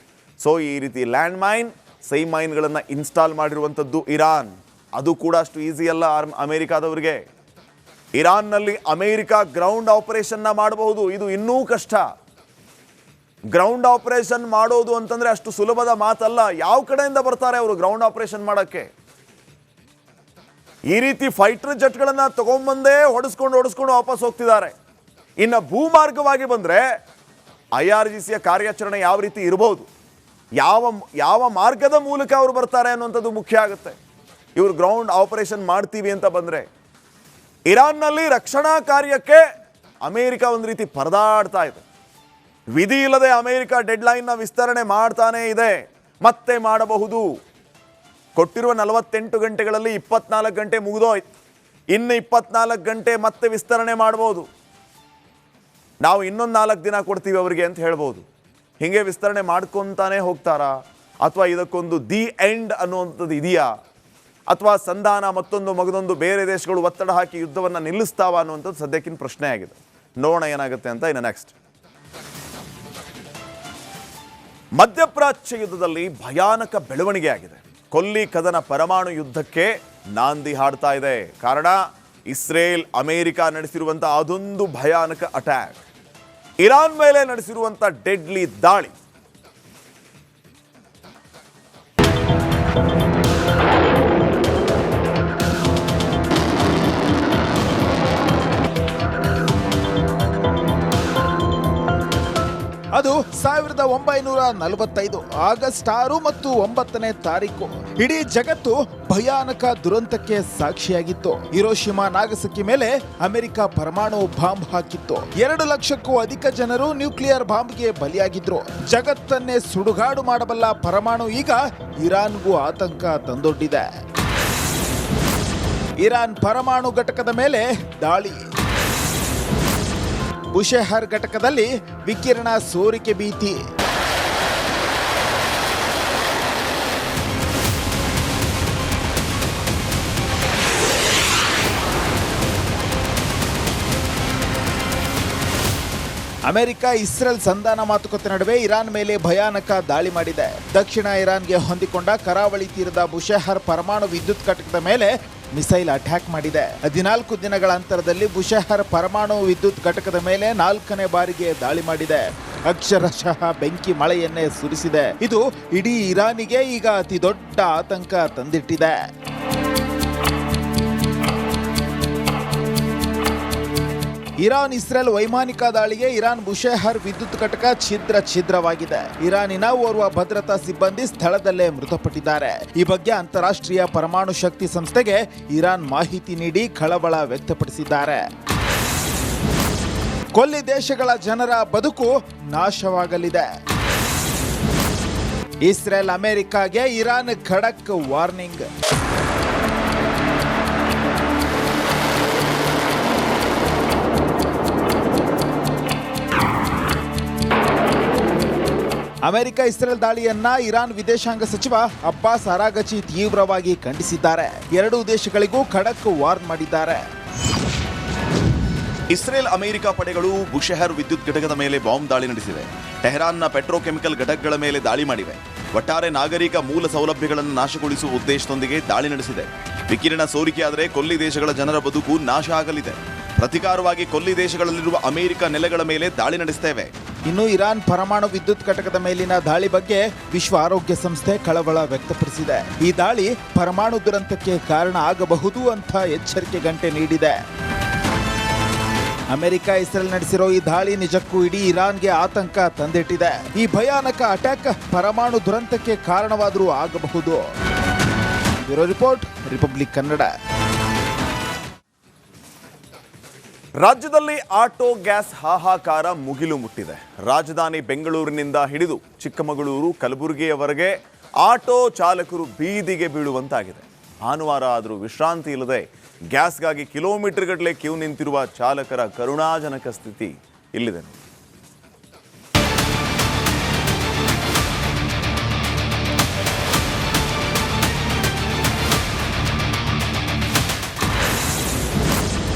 ಸೊ ಈ ರೀತಿ ಲ್ಯಾಂಡ್ ಮೈನ್, ಸಿ ಮೈನ್ಗಳನ್ನು ಇನ್ಸ್ಟಾಲ್ ಮಾಡಿರುವಂಥದ್ದು ಇರಾನ್. ಅದು ಕೂಡ ಅಷ್ಟು ಈಸಿ ಅಲ್ಲ ಅಮೆರಿಕಾದವರಿಗೆ. ಇರಾನ್ನಲ್ಲಿ ಅಮೆರಿಕ ಗ್ರೌಂಡ್ ಆಪರೇಷನ್ನ ಮಾಡಬಹುದು. ಇದು ಇನ್ನೂ ಕಷ್ಟ. ಗ್ರೌಂಡ್ ಆಪರೇಷನ್ ಮಾಡೋದು ಅಂತಂದ್ರೆ ಅಷ್ಟು ಸುಲಭದ ಮಾತಲ್ಲ. ಯಾವ ಕಡೆಯಿಂದ ಬರ್ತಾರೆ ಅವರು ಗ್ರೌಂಡ್ ಆಪರೇಷನ್ ಮಾಡೋಕ್ಕೆ? ಈ ರೀತಿ ಫೈಟರ್ ಜೆಟ್ಗಳನ್ನ ತಗೊಂಡ್ಬಂದೇ ಹೊಡೆಸ್ಕೊಂಡು ವಾಪಸ್ ಹೋಗ್ತಿದ್ದಾರೆ. ಇನ್ನು ಭೂಮಾರ್ಗವಾಗಿ ಬಂದ್ರೆ IRGCಯ ಕಾರ್ಯಾಚರಣೆ ಯಾವ ರೀತಿ ಇರಬಹುದು, ಯಾವ ಮಾರ್ಗದ ಮೂಲಕ ಅವರು ಬರ್ತಾರೆ ಅನ್ನುವಂಥದ್ದು ಮುಖ್ಯ ಆಗುತ್ತೆ. ಇವರು ಗ್ರೌಂಡ್ ಆಪರೇಷನ್ ಮಾಡ್ತೀವಿ ಅಂತ ಬಂದ್ರೆ ಇರಾನ್ನಲ್ಲಿ ರಕ್ಷಣಾ ಕಾರ್ಯಕ್ಕೆ ಅಮೆರಿಕ ಒಂದು ರೀತಿ ಪರದಾಡ್ತಾ ಇದೆ. ವಿಧಿ ಇಲ್ಲದೆ ಅಮೆರಿಕ ಡೆಡ್ಲೈನ್ನ ವಿಸ್ತರಣೆ ಮಾಡ್ತಾನೇ ಇದೆ. ಮತ್ತೆ ಮಾಡಬಹುದು. ಕೊಟ್ಟಿರುವ 48 ಗಂಟೆಗಳಲ್ಲಿ 24 ಗಂಟೆ ಮುಗಿದೋಯ್ತು. ಇನ್ನು 24 ಗಂಟೆ ಮತ್ತೆ ವಿಸ್ತರಣೆ ಮಾಡ್ಬೋದು. ನಾವು ಇನ್ನೊಂದು 4 ದಿನ ಕೊಡ್ತೀವಿ ಅವರಿಗೆ ಅಂತ ಹೇಳ್ಬೋದು. ಹೀಗೆ ವಿಸ್ತರಣೆ ಮಾಡ್ಕೊತಾನೆ ಹೋಗ್ತಾರಾ, ಅಥವಾ ಇದಕ್ಕೊಂದು ದಿ ಎಂಡ್ ಅನ್ನುವಂಥದ್ದು ಇದೆಯಾ, ಅಥವಾ ಸಂಧಾನ ಮತ್ತೊಂದು ಮಗದೊಂದು ಬೇರೆ ದೇಶಗಳು ಒತ್ತಡ ಹಾಕಿ ಯುದ್ಧವನ್ನು ನಿಲ್ಲಿಸ್ತಾವ ಅನ್ನುವಂಥದ್ದು ಸದ್ಯಕ್ಕಿನ ಪ್ರಶ್ನೆ ಆಗಿದೆ. ನೋಡೋಣ ಏನಾಗುತ್ತೆ ಅಂತ. ಇನ್ನು ನೆಕ್ಸ್ಟ್, ಮಧ್ಯಪ್ರಾಚ್ಯ ಯುದ್ಧದಲ್ಲಿ ಭಯಾನಕ ಬೆಳವಣಿಗೆ ಆಗಿದೆ. ಕೊಲ್ಲಿ ಕದನ ಪರಮಾಣು ಯುದ್ಧಕ್ಕೆ ನಾಂದಿ ಹಾಡ್ತಾ ಇದೆ. ಕಾರಣ ಇಸ್ರೇಲ್ ಅಮೆರಿಕ ನಡೆಸಿರುವಂತಹ ಅದೊಂದು ಭಯಾನಕ ಅಟ್ಯಾಕ್, ಇರಾನ್ ಮೇಲೆ ನಡೆಸಿರುವಂಥ ಡೆಡ್ಲಿ ದಾಳಿ. ಅದು 1945 ಆಗಸ್ಟ್ 6 ಮತ್ತು 9ನೇ ತಾರೀಕು. ಇಡೀ ಜಗತ್ತು ಭಯಾನಕ ದುರಂತಕ್ಕೆ ಸಾಕ್ಷಿಯಾಗಿತ್ತು. ಹಿರೋಶಿಮಾ ನಾಗಸಕಿ ಮೇಲೆ ಅಮೆರಿಕ ಪರಮಾಣು ಬಾಂಬ್ ಹಾಕಿತ್ತು. 2 ಲಕ್ಷಕ್ಕೂ ಅಧಿಕ ಜನರು ನ್ಯೂಕ್ಲಿಯರ್ ಬಾಂಬ್ಗೆ ಬಲಿಯಾಗಿದ್ರು. ಜಗತ್ತನ್ನೇ ಸುಡುಗಾಡು ಮಾಡಬಲ್ಲ ಪರಮಾಣು ಈಗ ಇರಾನ್ಗೂ ಆತಂಕ ತಂದೊಡ್ಡಿದೆ. ಇರಾನ್ ಪರಮಾಣು ಘಟಕದ ಮೇಲೆ ದಾಳಿ. ಬುಷೆಹರ್ ಘಟಕದಲ್ಲಿ ವಿಕಿರಣ ಸೋರಿಕೆ ಭೀತಿ. ಅಮೆರಿಕ ಇಸ್ರೇಲ್ ಸಂಧಾನ ಮಾತುಕತೆ ನಡುವೆ ಇರಾನ್ ಮೇಲೆ ಭಯಾನಕ ದಾಳಿ ಮಾಡಿದೆ. ದಕ್ಷಿಣ ಇರಾನ್ಗೆ ಹೊಂದಿಕೊಂಡ ಕರಾವಳಿ ತೀರದ ಬುಷೆಹರ್ ಪರಮಾಣು ವಿದ್ಯುತ್ ಘಟಕದ ಮೇಲೆ ಮಿಸೈಲ್ ಅಟ್ಯಾಕ್ ಮಾಡಿದೆ. 14 ದಿನಗಳ ಅಂತರದಲ್ಲಿ ಬುಷೆಹರ್ ಪರಮಾಣು ವಿದ್ಯುತ್ ಘಟಕದ ಮೇಲೆ 4ನೇ ಬಾರಿಗೆ ದಾಳಿ ಮಾಡಿದೆ. ಅಕ್ಷರಶಃ ಬೆಂಕಿ ಮಳೆಯನ್ನೇ ಸುರಿಸಿದೆ. ಇದು ಇಡೀ ಇರಾನಿಗೆ ಈಗ ಅತಿ ದೊಡ್ಡ ಆತಂಕ ತಂದಿಟ್ಟಿದೆ. ಇರಾನ್ ಇಸ್ರೇಲ್ ವೈಮಾನಿಕ ದಾಳಿಗೆ ಇರಾನ್ ಬುಷೆಹರ್ ವಿದ್ಯುತ್ ಘಟಕ ಛಿದ್ರವಾಗಿದೆ. ಇರಾನಿನ ಓರ್ವ ಭದ್ರತಾ ಸಿಬ್ಬಂದಿ ಸ್ಥಳದಲ್ಲೇ ಮೃತಪಟ್ಟಿದ್ದಾರೆ. ಈ ಬಗ್ಗೆ ಅಂತಾರಾಷ್ಟ್ರೀಯ ಪರಮಾಣು ಶಕ್ತಿ ಸಂಸ್ಥೆಗೆ ಇರಾನ್ ಮಾಹಿತಿ ನೀಡಿ ಕಳವಳ ವ್ಯಕ್ತಪಡಿಸಿದ್ದಾರೆ. ಕೊಲ್ಲಿ ದೇಶಗಳ ಜನರ ಬದುಕು ನಾಶವಾಗಲಿದೆ. ಇಸ್ರೇಲ್ ಅಮೆರಿಕಾಗೆ ಇರಾನ್ ಖಡಕ್ ವಾರ್ನಿಂಗ್. ಅಮೆರಿಕ ಇಸ್ರೇಲ್ ದಾಳಿಯನ್ನ ಇರಾನ್ ವಿದೇಶಾಂಗ ಸಚಿವ ಅಬ್ಬಾಸ್ ಅರಾಗಚಿ ತೀವ್ರವಾಗಿ ಖಂಡಿಸಿದ್ದಾರೆ. ಎರಡೂ ದೇಶಗಳಿಗೂ ಖಡಕ್ ವಾರ್ನ್ ಮಾಡಿದ್ದಾರೆ. ಇಸ್ರೇಲ್ ಅಮೆರಿಕ ಪಡೆಗಳು ಬುಷೆಹರ್ ವಿದ್ಯುತ್ ಘಟಕದ ಮೇಲೆ ಬಾಂಬ್ ದಾಳಿ ನಡೆಸಿವೆ. ಟೆಹರಾನ್ನ ಪೆಟ್ರೋಕೆಮಿಕಲ್ ಘಟಕಗಳ ಮೇಲೆ ದಾಳಿ ಮಾಡಿವೆ. ಒಟ್ಟಾರೆ ನಾಗರಿಕ ಮೂಲ ಸೌಲಭ್ಯಗಳನ್ನು ನಾಶಗೊಳಿಸುವ ಉದ್ದೇಶದೊಂದಿಗೆ ದಾಳಿ ನಡೆಸಿದೆ. ವಿಕಿರಣ ಸೋರಿಕೆಯಾದರೆ ಕೊಲ್ಲಿ ದೇಶಗಳ ಜನರ ಬದುಕು ನಾಶ ಆಗಲಿದೆ. ಪ್ರತಿಕಾರವಾಗಿ ಕೊಲ್ಲಿ ದೇಶಗಳಲ್ಲಿರುವ ಅಮೆರಿಕ ನೆಲೆಗಳ ಮೇಲೆ ದಾಳಿ ನಡೆಸುತ್ತೇವೆ. ಇನ್ನು ಇರಾನ್ ಪರಮಾಣು ವಿದ್ಯುತ್ ಘಟಕದ ಮೇಲಿನ ದಾಳಿ ಬಗ್ಗೆ ವಿಶ್ವ ಆರೋಗ್ಯ ಸಂಸ್ಥೆ ಕಳವಳ ವ್ಯಕ್ತಪಡಿಸಿದೆ. ಈ ದಾಳಿ ಪರಮಾಣು ದುರಂತಕ್ಕೆ ಕಾರಣ ಆಗಬಹುದು ಅಂತ ಎಚ್ಚರಿಕೆ ಗಂಟೆ ನೀಡಿದೆ. ಅಮೆರಿಕ ಇಸ್ರೇಲ್ ನಡೆಸಿರೋ ಈ ದಾಳಿ ನಿಜಕ್ಕೂ ಇಡೀ ಇರಾನ್ಗೆ ಆತಂಕ ತಂದಿಟ್ಟಿದೆ. ಈ ಭಯಾನಕ ಅಟ್ಯಾಕ್ ಪರಮಾಣು ದುರಂತಕ್ಕೆ ಕಾರಣವಾದರೂ ಆಗಬಹುದು. Bureau report, republic Kannada. ರಾಜ್ಯದಲ್ಲಿ ಆಟೋ ಗ್ಯಾಸ್ ಹಾಹಾಕಾರ ಮುಗಿಲು ಮುಟ್ಟಿದೆ. ರಾಜಧಾನಿ ಬೆಂಗಳೂರಿನಿಂದ ಹಿಡಿದು ಚಿಕ್ಕಮಗಳೂರು, ಕಲಬುರಗಿಯವರೆಗೆ ಆಟೋ ಚಾಲಕರು ಬೀದಿಗೆ ಬೀಳುವಂತಾಗಿದೆ. ಭಾನುವಾರ ಆದರೂ ವಿಶ್ರಾಂತಿ ಇಲ್ಲದೆ ಗ್ಯಾಸ್ಗಾಗಿ ಕಿಲೋಮೀಟರ್ ಗಟ್ಟಲೆ ಕ್ಯೂ ನಿಂತಿರುವ ಚಾಲಕರ ಕರುಣಾಜನಕ ಸ್ಥಿತಿ ಇಲ್ಲಿದೆ.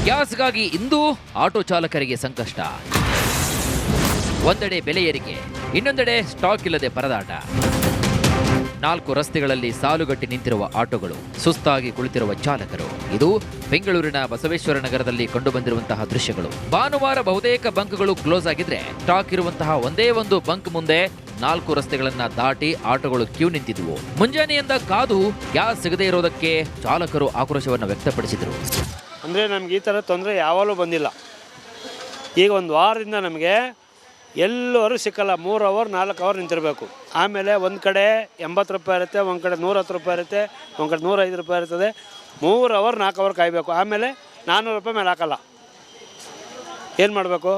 ಗ್ಯಾಸ್ಗಾಗಿ ಇಂದು ಆಟೋ ಚಾಲಕರಿಗೆ ಸಂಕಷ್ಟ. ಒಂದೆಡೆ ಬೆಲೆ ಏರಿಕೆ, ಇನ್ನೊಂದೆಡೆ ಸ್ಟಾಕ್ ಇಲ್ಲದೆ ಪರದಾಟ. 4 ರಸ್ತೆಗಳಲ್ಲಿ ಸಾಲುಗಟ್ಟಿ ನಿಂತಿರುವ ಆಟೋಗಳು, ಸುಸ್ತಾಗಿ ಕುಳಿತಿರುವ ಚಾಲಕರು. ಇದು ಬೆಂಗಳೂರಿನ ಬಸವೇಶ್ವರ ನಗರದಲ್ಲಿ ಕಂಡುಬಂದಿರುವಂತಹ ದೃಶ್ಯಗಳು. ಭಾನುವಾರ ಬಹುತೇಕ ಬಂಕ್ಗಳು ಕ್ಲೋಸ್ ಆಗಿದ್ರೆ, ಸ್ಟಾಕ್ ಇರುವಂತಹ ಒಂದೇ ಒಂದು ಬಂಕ್ ಮುಂದೆ 4 ರಸ್ತೆಗಳನ್ನ ದಾಟಿ ಆಟೋಗಳು ಕ್ಯೂ ನಿಂತಿದ್ವು. ಮುಂಜಾನೆಯಿಂದ ಕಾದು ಗ್ಯಾಸ್ ಸಿಗದೇ ಇರೋದಕ್ಕೆ ಚಾಲಕರು ಆಕ್ರೋಶವನ್ನು ವ್ಯಕ್ತಪಡಿಸಿದರು. ಅಂದರೆ ನಮ್ಗೆ ಈ ಥರ ತೊಂದರೆ ಯಾವಾಗಲೂ ಬಂದಿಲ್ಲ. ಈಗ ಒಂದು ವಾರದಿಂದ ನಮಗೆ ಎಲ್ಲರೂ ಸಿಕ್ಕಲ್ಲ. 3 ಅವರ್ 4 ಅವರ್ ನಿಂತಿರಬೇಕು. ಆಮೇಲೆ ಒಂದು ಕಡೆ 80 ರೂಪಾಯಿ ಇರುತ್ತೆ, ಒಂದು ಕಡೆ 110 ರೂಪಾಯಿ ಇರುತ್ತೆ, ಒಂದು ಕಡೆ 105 ರೂಪಾಯಿ ಇರ್ತದೆ. 3 ಅವರ್ 4 ಅವರ್ ಕಾಯಬೇಕು. ಆಮೇಲೆ 400 ರೂಪಾಯಿ ಮೇಲೆ ಹಾಕಲ್ಲ. ಏನು ಮಾಡಬೇಕು?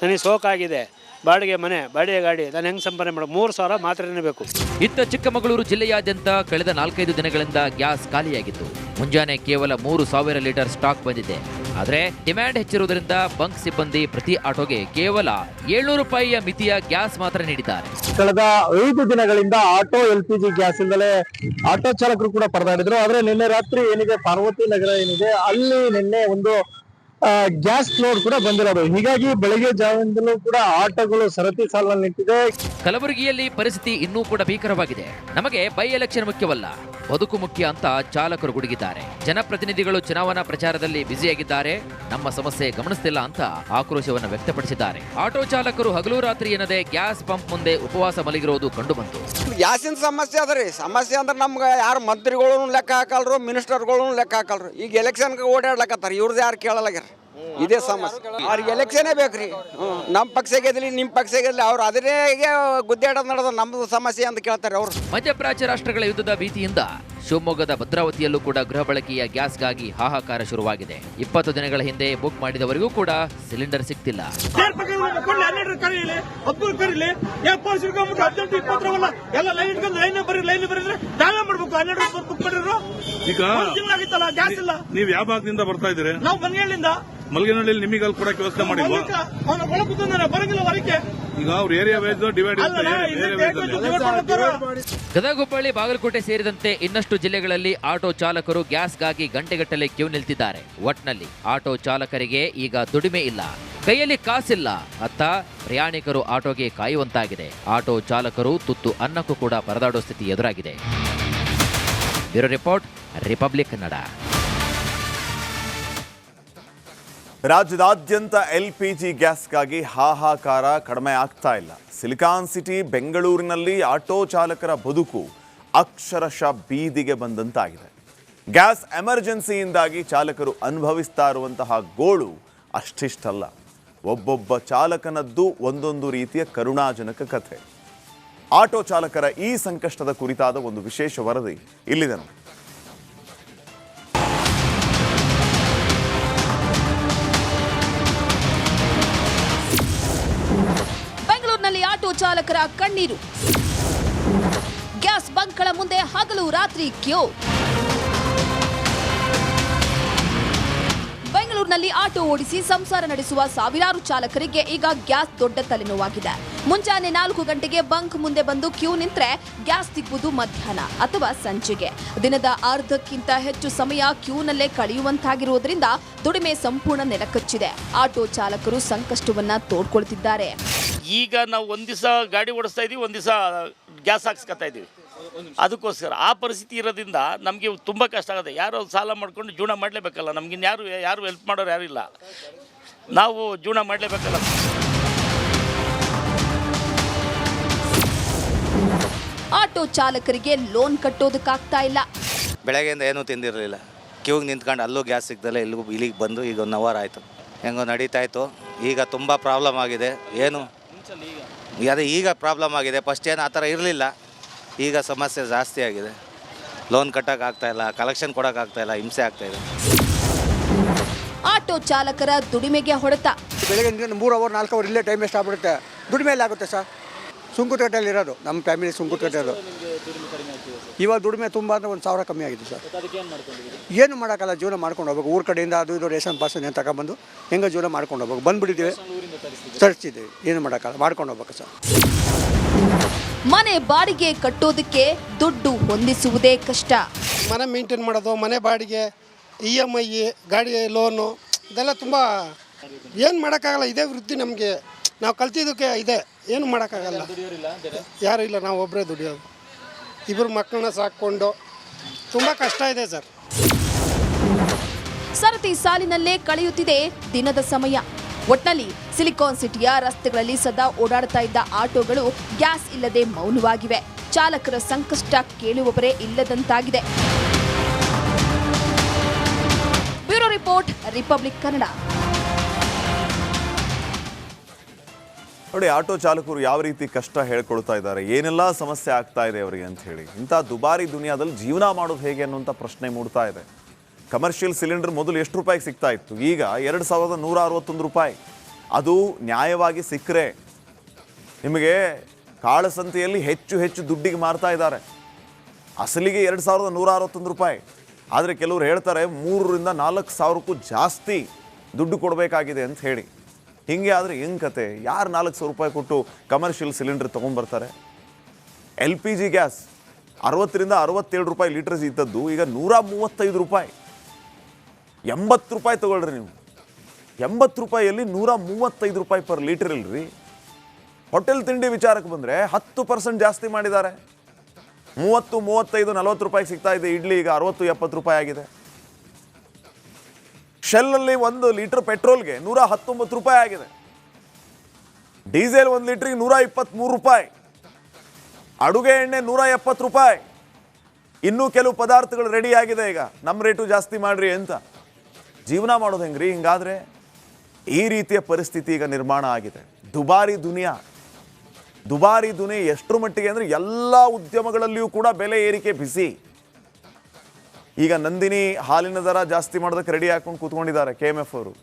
ನನಗೆ ಸೋಕಾಗಿದೆ, ಬಾಡಿಗೆ ಮನೆ, ಬಾಡಿಗೆ ಗಾಡಿ, ನಾನು ಹೆಂಗೆ ಸಂಪಾದನೆ ಮಾಡಬೇಕು? 3,000 ಮಾತ್ರನೇ ಬೇಕು. ಇತ್ತ ಚಿಕ್ಕಮಗಳೂರು ಜಿಲ್ಲೆಯಾದ್ಯಂತ ಕಳೆದ 4-5 ದಿನಗಳಿಂದ ಗ್ಯಾಸ್ ಖಾಲಿಯಾಗಿತ್ತು. ಮುಂಜಾನೆ ಕೇವಲ 3,000 ಲೀಟರ್ ಸ್ಟಾಕ್ ಬಂದಿದೆ. ಆದರೆ ಡಿಮ್ಯಾಂಡ್ ಹೆಚ್ಚಿರುವುದರಿಂದ ಬಂಕ್ ಸಿಬ್ಬಂದಿ ಪ್ರತಿ ಆಟೋಗೆ ಕೇವಲ 700 ರೂಪಾಯಿಯ ಮಿತಿಯ ಗ್ಯಾಸ್ ಮಾತ್ರ ನೀಡಿದ್ದಾರೆ. ಕಳೆದ 5 ದಿನಗಳಿಂದ ಆಟೋ LPG ಗ್ಯಾಸ್ ಇಲ್ಲದೆ ಆಟೋ ಚಾಲಕರು ಕೂಡ ಪರದಾಡಿದ್ರು. ಆದ್ರೆ ನಿನ್ನೆ ರಾತ್ರಿ ಏನಿದೆ ಪಾರ್ವತಿ ನಗರ ಏನಿದೆ ಅಲ್ಲಿ ನಿನ್ನೆ ಒಂದು ಗ್ಯಾಸ್ ಲೋಡ್ ಕೂಡ ಬಂದಿರೋದು. ಹೀಗಾಗಿ ಬೆಳಗ್ಗೆ ಜಾವದಿಂದಲೂ ಕೂಡ ಆಟೋಗಳು ಸರತಿ ಸಾಲಿನಲ್ಲಿ ನಿಂತಿದೆ. ಕಲಬುರಗಿಯಲ್ಲಿ ಪರಿಸ್ಥಿತಿ ಇನ್ನೂ ಕೂಡ ಭೀಕರವಾಗಿದೆ. ನಮಗೆ ಬೈ ಎಲೆಕ್ಷನ್ ಮುಖ್ಯವಲ್ಲ, ಬದುಕು ಮುಖ್ಯ ಅಂತ ಚಾಲಕರು ಗುಡುಗಿದ್ದಾರೆ. ಜನಪ್ರತಿನಿಧಿಗಳು ಚುನಾವಣಾ ಪ್ರಚಾರದಲ್ಲಿ ಬ್ಯುಸಿಯಾಗಿದ್ದಾರೆ, ನಮ್ಮ ಸಮಸ್ಯೆ ಗಮನಿಸ್ತಿಲ್ಲ ಅಂತ ಆಕ್ರೋಶವನ್ನು ವ್ಯಕ್ತಪಡಿಸಿದ್ದಾರೆ. ಆಟೋ ಚಾಲಕರು ಹಗಲು ರಾತ್ರಿ ಎನ್ನದೆ ಗ್ಯಾಸ್ ಪಂಪ್ ಮುಂದೆ ಉಪವಾಸ ಮಲಗಿರೋದು ಕಂಡುಬಂತು. ಗ್ಯಾಸಿನ ಸಮಸ್ಯೆ ಅದ ರೀ. ಸಮಸ್ಯೆ ಅಂದ್ರೆ ನಮ್ಗೆ ಯಾರು ಮಂತ್ರಿಗಳು ಲೆಕ್ಕ ಹಾಕಲ್ರು, ಮಿನಿಸ್ಟರ್ಗಳು ಲೆಕ್ಕ ಹಾಕಲ್ರು. ಈಗ ಎಲೆಕ್ಷನ್ಗೆ ಓಡಾಡ್ಲಕತ್ತಾರ, ಇವ್ರದ್ದು ಯಾರು ಕೇಳಲಾಗ್ಯಾರ. ಇದೇ ಸಮಸ್ಯೆ. ಅವ್ರಿಗೆ ಎಲೆಕ್ಷನೇ ಬೇಕ್ರಿ. ನಮ್ಮ ಪಕ್ಷ ಗೆದ್ಲಿ, ನಿಮ್ಮ ಪಕ್ಷ ಗೆದ್ಲಿ, ಅವ್ರು ಅದನ್ನೇ ಗುದ್ದಾಡೋದು ನಡೆದ ನಮ್ದು ಸಮಸ್ಯೆ ಅಂತ ಕೇಳ್ತಾರೆ ಅವರು. ಮಧ್ಯಪ್ರಾಚ್ಯ ರಾಷ್ಟ್ರಗಳ ಯುದ್ಧದ ಭೀತಿಯಿಂದ ಶಿವಮೊಗ್ಗದ ಭದ್ರಾವತಿಯಲ್ಲೂ ಕೂಡ ಗೃಹ ಬಳಕೆಯ ಗ್ಯಾಸ್ಗಾಗಿ ಹಾಹಾಕಾರ ಶುರುವಾಗಿದೆ. 20 ದಿನಗಳ ಹಿಂದೆ ಬುಕ್ ಮಾಡಿದವರಿಗೂ ಕೂಡ ಸಿಲಿಂಡರ್ ಸಿಗ್ತಿಲ್ಲ. ನೀವು ಯಾವ ಭಾಗದಿಂದ ಬರ್ತಾ ಇದ್ದೀರಿ? ನಾವು ಮಲ್ಗೆನಹಳ್ಳಿಯಲ್ಲಿ ನಿಮಗೆ ಅಲ್ಲಿ ಕೊಡಕ್ಕೆ ವ್ಯವಸ್ಥೆ ಮಾಡಿಲ್ವಾ? ಈಗ ಅವ್ರ area wise divide Gadag, Hubballi, Bagalkote ಸೇರಿದಂತೆ ಇನ್ನಷ್ಟು ಜಿಲ್ಲೆಗಳಲ್ಲಿ ಆಟೋ ಚಾಲಕರು ಗ್ಯಾಸ್ಗಾಗಿ ಗಂಟೆಗಟ್ಟಲೆ ಕ್ಯೂ ನಿಲ್ತಿದ್ದಾರೆ. ಒಟ್ನಲ್ಲಿ ಆಟೋ ಚಾಲಕರಿಗೆ ಈಗ ದುಡಿಮೆ ಇಲ್ಲ, ಕೈಯಲ್ಲಿ ಕಾಸಿಲ್ಲ ಅತ್ತ ಪ್ರಯಾಣಿಕರು ಆಟೋಗೆ ಕಾಯುವಂತಾಗಿದೆ. ಆಟೋ ಚಾಲಕರು ತುತ್ತು ಅನ್ನಕ್ಕೂ ಕೂಡ ಪರದಾಡೋ ಸ್ಥಿತಿ ಎದುರಾಗಿದೆ. Bureau report, republic Kannada. ರಾಜ್ಯದಾದ್ಯಂತ LPG ಗ್ಯಾಸ್ಗಾಗಿ ಹಾಹಾಕಾರ ಕಡಿಮೆ ಆಗ್ತಾ ಇಲ್ಲ. ಸಿಲಿಕಾನ್ ಸಿಟಿ ಬೆಂಗಳೂರಿನಲ್ಲಿ ಆಟೋ ಚಾಲಕರ ಬದುಕು ಅಕ್ಷರಶಃ ಬೀದಿಗೆ ಬಂದಂತಾಗಿದೆ. ಗ್ಯಾಸ್ ಎಮರ್ಜೆನ್ಸಿಯಿಂದಾಗಿ ಚಾಲಕರು ಅನುಭವಿಸ್ತಾ ಇರುವಂತಹ ಗೋಳು ಅಷ್ಟಿಷ್ಟಲ್ಲ. ಒಬ್ಬೊಬ್ಬ ಚಾಲಕನದ್ದು ಒಂದೊಂದು ರೀತಿಯ ಕರುಣಾಜನಕ ಕಥೆ. ಆಟೋ ಚಾಲಕರ ಈ ಸಂಕಷ್ಟದ ಕುರಿತಾದ ಒಂದು ವಿಶೇಷ ವರದಿ ಇಲ್ಲಿದೆ ನೋಡಿ. ಬೆಂಗಳೂರಿನಲ್ಲಿ ಆಟೋ ಚಾಲಕರ ಕಣ್ಣೀರು. ಗ್ಯಾಸ್ ಬಂಕ್ಗಳ ಮುಂದೆ ಹಗಲು ರಾತ್ರಿ ಕ್ಯೂ. ಬೆಂಗಳೂರಿನಲ್ಲಿ ಆಟೋ ಓಡಿಸಿ ಸಂಸಾರ ನಡೆಸುವ ಸಾವಿರಾರು ಚಾಲಕರಿಗೆ ಈಗ ಗ್ಯಾಸ್ ದೊಡ್ಡ ತಲೆನೋವಾಗಿದೆ. ಮುಂಜಾನೆ 4 ಗಂಟೆಗೆ ಬಂಕ್ ಮುಂದೆ ಬಂದು ಕ್ಯೂ ನಿಂತ್ರೆ ಗ್ಯಾಸ್ ಸಿಗುವುದು ಮಧ್ಯಾಹ್ನ ಅಥವಾ ಸಂಜೆಗೆ. ದಿನದ ಅರ್ಧಕ್ಕಿಂತ ಹೆಚ್ಚು ಸಮಯ ಕ್ಯೂನಲ್ಲೇ ಕಳೆಯುವಂತಾಗಿರುವುದರಿಂದ ದುಡಿಮೆ ಸಂಪೂರ್ಣ ನೆಲಕಚ್ಚಿದೆ. ಆಟೋ ಚಾಲಕರು ಸಂಕಷ್ಟವನ್ನ ತೋಡ್ಕೊಳ್ತಿದ್ದಾರೆ. ಈಗ ನಾವು ಒಂದು ದಿವಸ ಗಾಡಿ ಓಡಿಸ್ತಾ ಇದ್ದೀವಿ, ಒಂದು ದಿವಸ ಗ್ಯಾಸ್ ಹಾಕ್ಸ್ಕೊತಾ ಇದ್ದೀವಿ. ಅದಕ್ಕೋಸ್ಕರ ಆ ಪರಿಸ್ಥಿತಿ ಇರೋದ್ರಿಂದ ನಮಗೆ ತುಂಬ ಕಷ್ಟ ಆಗುತ್ತೆ. ಯಾರು ಸಾಲ ಮಾಡ್ಕೊಂಡು ಜೀವನ ಮಾಡಲೇಬೇಕಲ್ಲ. ನಮಗಿನ್ ಯಾರು ಹೆಲ್ಪ್ ಮಾಡೋರು ಯಾರು ಇಲ್ಲ. ನಾವು ಜೀವನ ಮಾಡಲೇಬೇಕಲ್ಲ. ಆಟೋ ಚಾಲಕರಿಗೆ ಲೋನ್ ಕಟ್ಟೋದಕ್ಕಾಗ್ತಾ ಇಲ್ಲ. ಬೆಳಗ್ಗೆಯಿಂದ ಏನೂ ತಿಂದಿರಲಿಲ್ಲ. ಕ್ಯೂಗೆ ನಿಂತ್ಕೊಂಡು ಅಲ್ಲೂ ಗ್ಯಾಸ್ ಸಿಗ್ದಲ್ಲ ಇಲ್ಲಿಗೆ ಬಂದು ಈಗ 1 ಅವರ್ ಆಯಿತು. ಹೆಂಗೋ ನಡೀತಾ ಇತ್ತು. ಈಗ ತುಂಬ ಪ್ರಾಬ್ಲಮ್ ಆಗಿದೆ. ಏನು ಅದೇ ಈಗ ಪ್ರಾಬ್ಲಮ್ ಆಗಿದೆ. ಫಸ್ಟ್ ಏನು ಆ ಥರ ಇರಲಿಲ್ಲ. ಈಗ ಸಮಸ್ಯೆ ಜಾಸ್ತಿ ಆಗಿದೆ. ಲೋನ್ ಕಟ್ಟೋಕ್ಕಾಗ್ತಾಯಿಲ್ಲ, ಕಲೆಕ್ಷನ್ ಕೊಡೋಕ್ಕಾಗ್ತಾಯಿಲ್ಲ, ಹಿಂಸೆ ಆಗ್ತಾಯಿದೆ. ಆಟೋ ಚಾಲಕರ ದುಡಿಮೆಗೆ ಹೊಡೆತ. ಬೆಳಗ್ಗೆ 3 ಅವರ್ 4 ಅವರ್ ಇಲ್ಲೇ ಟೈಮ್ ವೇಸ್ಟ್ ಆಗ್ಬಿಡುತ್ತೆ. ದುಡಿಮೆ ಎಲ್ಲ ಆಗುತ್ತೆ ಸರ್. ಸುಂಕುತಕಟ್ಟೆಯಲ್ಲಿ ಇರೋದು ನಮ್ಮ ಫ್ಯಾಮಿಲಿ ಸುಂಕುತಕಟ್ಟೆದು. ಇವಾಗ ದುಡಿಮೆ ತುಂಬ ಅಂದರೆ 1,000 ಕಮ್ಮಿ ಆಗಿದೆ ಸರ್. ಏನು ಮಾಡೋಕ್ಕಲ್ಲ, ಜೀವನ ಮಾಡ್ಕೊಂಡು ಹೋಗ್ಬೇಕು. ಊರ ಕಡೆಯಿಂದ ಅದು ಇದು ರೇಷನ್ ಪಾಸ್ ಏನು ತಗೊಬಂದು ಹೆಂಗೆ ಜೀವನ ಮಾಡ್ಕೊಂಡು ಹೋಗ್ಬೇಕು. ಬಂದುಬಿಟ್ಟಿದ್ದೀವಿ, ತರಿಸಿದ್ದೀವಿ, ಏನು ಮಾಡೋಕ್ಕಲ್ಲ, ಮಾಡ್ಕೊಂಡು ಹೋಗ್ಬೇಕು ಸರ್. ಮನೆ ಬಾಡಿಗೆ ಕಟ್ಟೋದಕ್ಕೆ ದುಡ್ಡು ಹೊಂದಿಸುವುದೇ ಕಷ್ಟ. ಮನೆ ಮೇಂಟೈನ್ ಮಾಡೋದು, ಮನೆ ಬಾಡಿಗೆ, EMI, ಗಾಡಿ ಲೋನು, ಇದೆಲ್ಲ ತುಂಬ ಏನು ಮಾಡೋಕ್ಕಾಗಲ್ಲ. ಇದೇ ವೃತ್ತಿ ನಮಗೆ, ನಾವು ಕಲ್ತಿದ್ದಕ್ಕೆ ಇದೆ, ಏನು ಮಾಡೋಕ್ಕಾಗಲ್ಲ. ಯಾರು ಇಲ್ಲ, ನಾವು ಒಬ್ಬರೇ ದುಡಿಯೋದು. 2 ಮಕ್ಕಳನ್ನ ಸಾಕ್ಕೊಂಡು ತುಂಬ ಕಷ್ಟ ಇದೆ ಸರ್. ಸರತಿ ಸಾಲಿನಲ್ಲೇ ಕಳೆಯುತ್ತಿದೆ ದಿನದ ಸಮಯ. ಒಟ್ನಲ್ಲಿ ಸಿಲಿಕಾನ್ ಸಿಟಿಯ ರಸ್ತೆಗಳಲ್ಲಿ ಸದಾ ಓಡಾಡ್ತಾ ಇದ್ದ ಆಟೋಗಳು ಗ್ಯಾಸ್ ಇಲ್ಲದೆ ಮೌನವಾಗಿವೆ. ಚಾಲಕರ ಸಂಕಷ್ಟ ಕೇಳುವವರೇ ಇಲ್ಲದಂತಾಗಿದೆ. Bureau report, republic Kannada. ನೋಡಿ, ಆಟೋ ಚಾಲಕರು ಯಾವ ರೀತಿ ಕಷ್ಟ ಹೇಳ್ಕೊಳ್ತಾ ಇದ್ದಾರೆ, ಏನೆಲ್ಲ ಸಮಸ್ಯೆ ಆಗ್ತಾ ಇದೆ ಅವರಿಗೆ ಅಂತ ಹೇಳಿ. ಇಂಥ ದುಬಾರಿ ದುನಿಯಾದಲ್ಲಿ ಜೀವನ ಮಾಡೋದು ಹೇಗೆ ಅನ್ನುವಂಥ ಪ್ರಶ್ನೆ ಮೂಡ್ತಾ ಇದೆ. ಕಮರ್ಷಿಯಲ್ ಸಿಲಿಂಡರ್ ಮೊದಲು ಎಷ್ಟು ರೂಪಾಯಿಗೆ ಸಿಗ್ತಾ ಇತ್ತು, ಈಗ 2,161 ರೂಪಾಯಿ. ಅದು ನ್ಯಾಯವಾಗಿ ಸಿಕ್ಕರೆ ನಿಮಗೆ ಕಾಳಸಂತೆಯಲ್ಲಿ ಹೆಚ್ಚು ದುಡ್ಡಿಗೆ ಮಾರ್ತಾ ಇದ್ದಾರೆ. ಅಸಲಿಗೆ 2,161 ರೂಪಾಯಿ. ಆದರೆ ಕೆಲವರು ಹೇಳ್ತಾರೆ 3,000 ರಿಂದ 4,000ಕ್ಕೂ ಜಾಸ್ತಿ ದುಡ್ಡು ಕೊಡಬೇಕಾಗಿದೆ ಅಂತ ಹೇಳಿ. ಹಿಂಗೆ ಆದರೆ ಹೆಂಗೆ ಕತೆ? ಯಾರು 4,000 ರೂಪಾಯಿ ಕೊಟ್ಟು ಕಮರ್ಷಿಯಲ್ ಸಿಲಿಂಡರ್ ತೊಗೊಂಡ್ಬರ್ತಾರೆ? LPG ಗ್ಯಾಸ್ 60 ರಿಂದ 67 ರೂಪಾಯಿ ಲೀಟರ್ ಇದ್ದದ್ದು ಈಗ 135 ರೂಪಾಯಿ. 80 ರೂಪಾಯಿ ತೊಗೊಳ್ರಿ ನೀವು. 80 ರೂಪಾಯಿಯಲ್ಲಿ 135 ರೂಪಾಯಿ ಪರ್ ಲೀಟರ್ ಇಲ್ರಿ. ಹೋಟೆಲ್ ತಿಂಡಿ ವಿಚಾರಕ್ಕೆ ಬಂದರೆ 10% ಜಾಸ್ತಿ ಮಾಡಿದ್ದಾರೆ. 30, 35, 40 ರೂಪಾಯಿಗೆ ಸಿಗ್ತಾ ಇದೆ ಇಡ್ಲಿ, ಈಗ 60, 70 ರೂಪಾಯಿ ಆಗಿದೆ. ಶೆಲ್ಲಲ್ಲಿ 1 ಲೀಟರ್ ಪೆಟ್ರೋಲ್ಗೆ 119 ರೂಪಾಯಿ ಆಗಿದೆ. ಡೀಸೆಲ್ 1 ಲೀಟ್ರಿಗೆ 123 ರೂಪಾಯಿ. ಅಡುಗೆ ಎಣ್ಣೆ 170 ರೂಪಾಯಿ. ಇನ್ನೂ ಕೆಲವು ಪದಾರ್ಥಗಳು ರೆಡಿ ಆಗಿದೆ. ಈಗ ನಮ್ಮ ರೇಟು ಜಾಸ್ತಿ ಮಾಡ್ರಿ ಅಂತ. ಜೀವನ ಮಾಡೋದು ಹೆಂಗ್ರಿ ಹಿಂಗಾದ್ರೆ? ಈ ರೀತಿಯ ಪರಿಸ್ಥಿತಿ ಈಗ ನಿರ್ಮಾಣ ಆಗಿದೆ. ದುಬಾರಿ ದುನಿಯಾ ಎಷ್ಟರ ಮಟ್ಟಿಗೆ ಅಂದರೆ ಎಲ್ಲ ಉದ್ಯಮಗಳಲ್ಲಿಯೂ ಕೂಡ ಬೆಲೆ ಏರಿಕೆ ಬಿಸಿ. ಈಗ ನಂದಿನಿ ಹಾಲಿನ ದರ ಜಾಸ್ತಿ ಮಾಡೋದಕ್ಕೆ ರೆಡಿ ಹಾಕೊಂಡು ಕೂತ್ಕೊಂಡಿದ್ದಾರೆ KMF ಅವರು.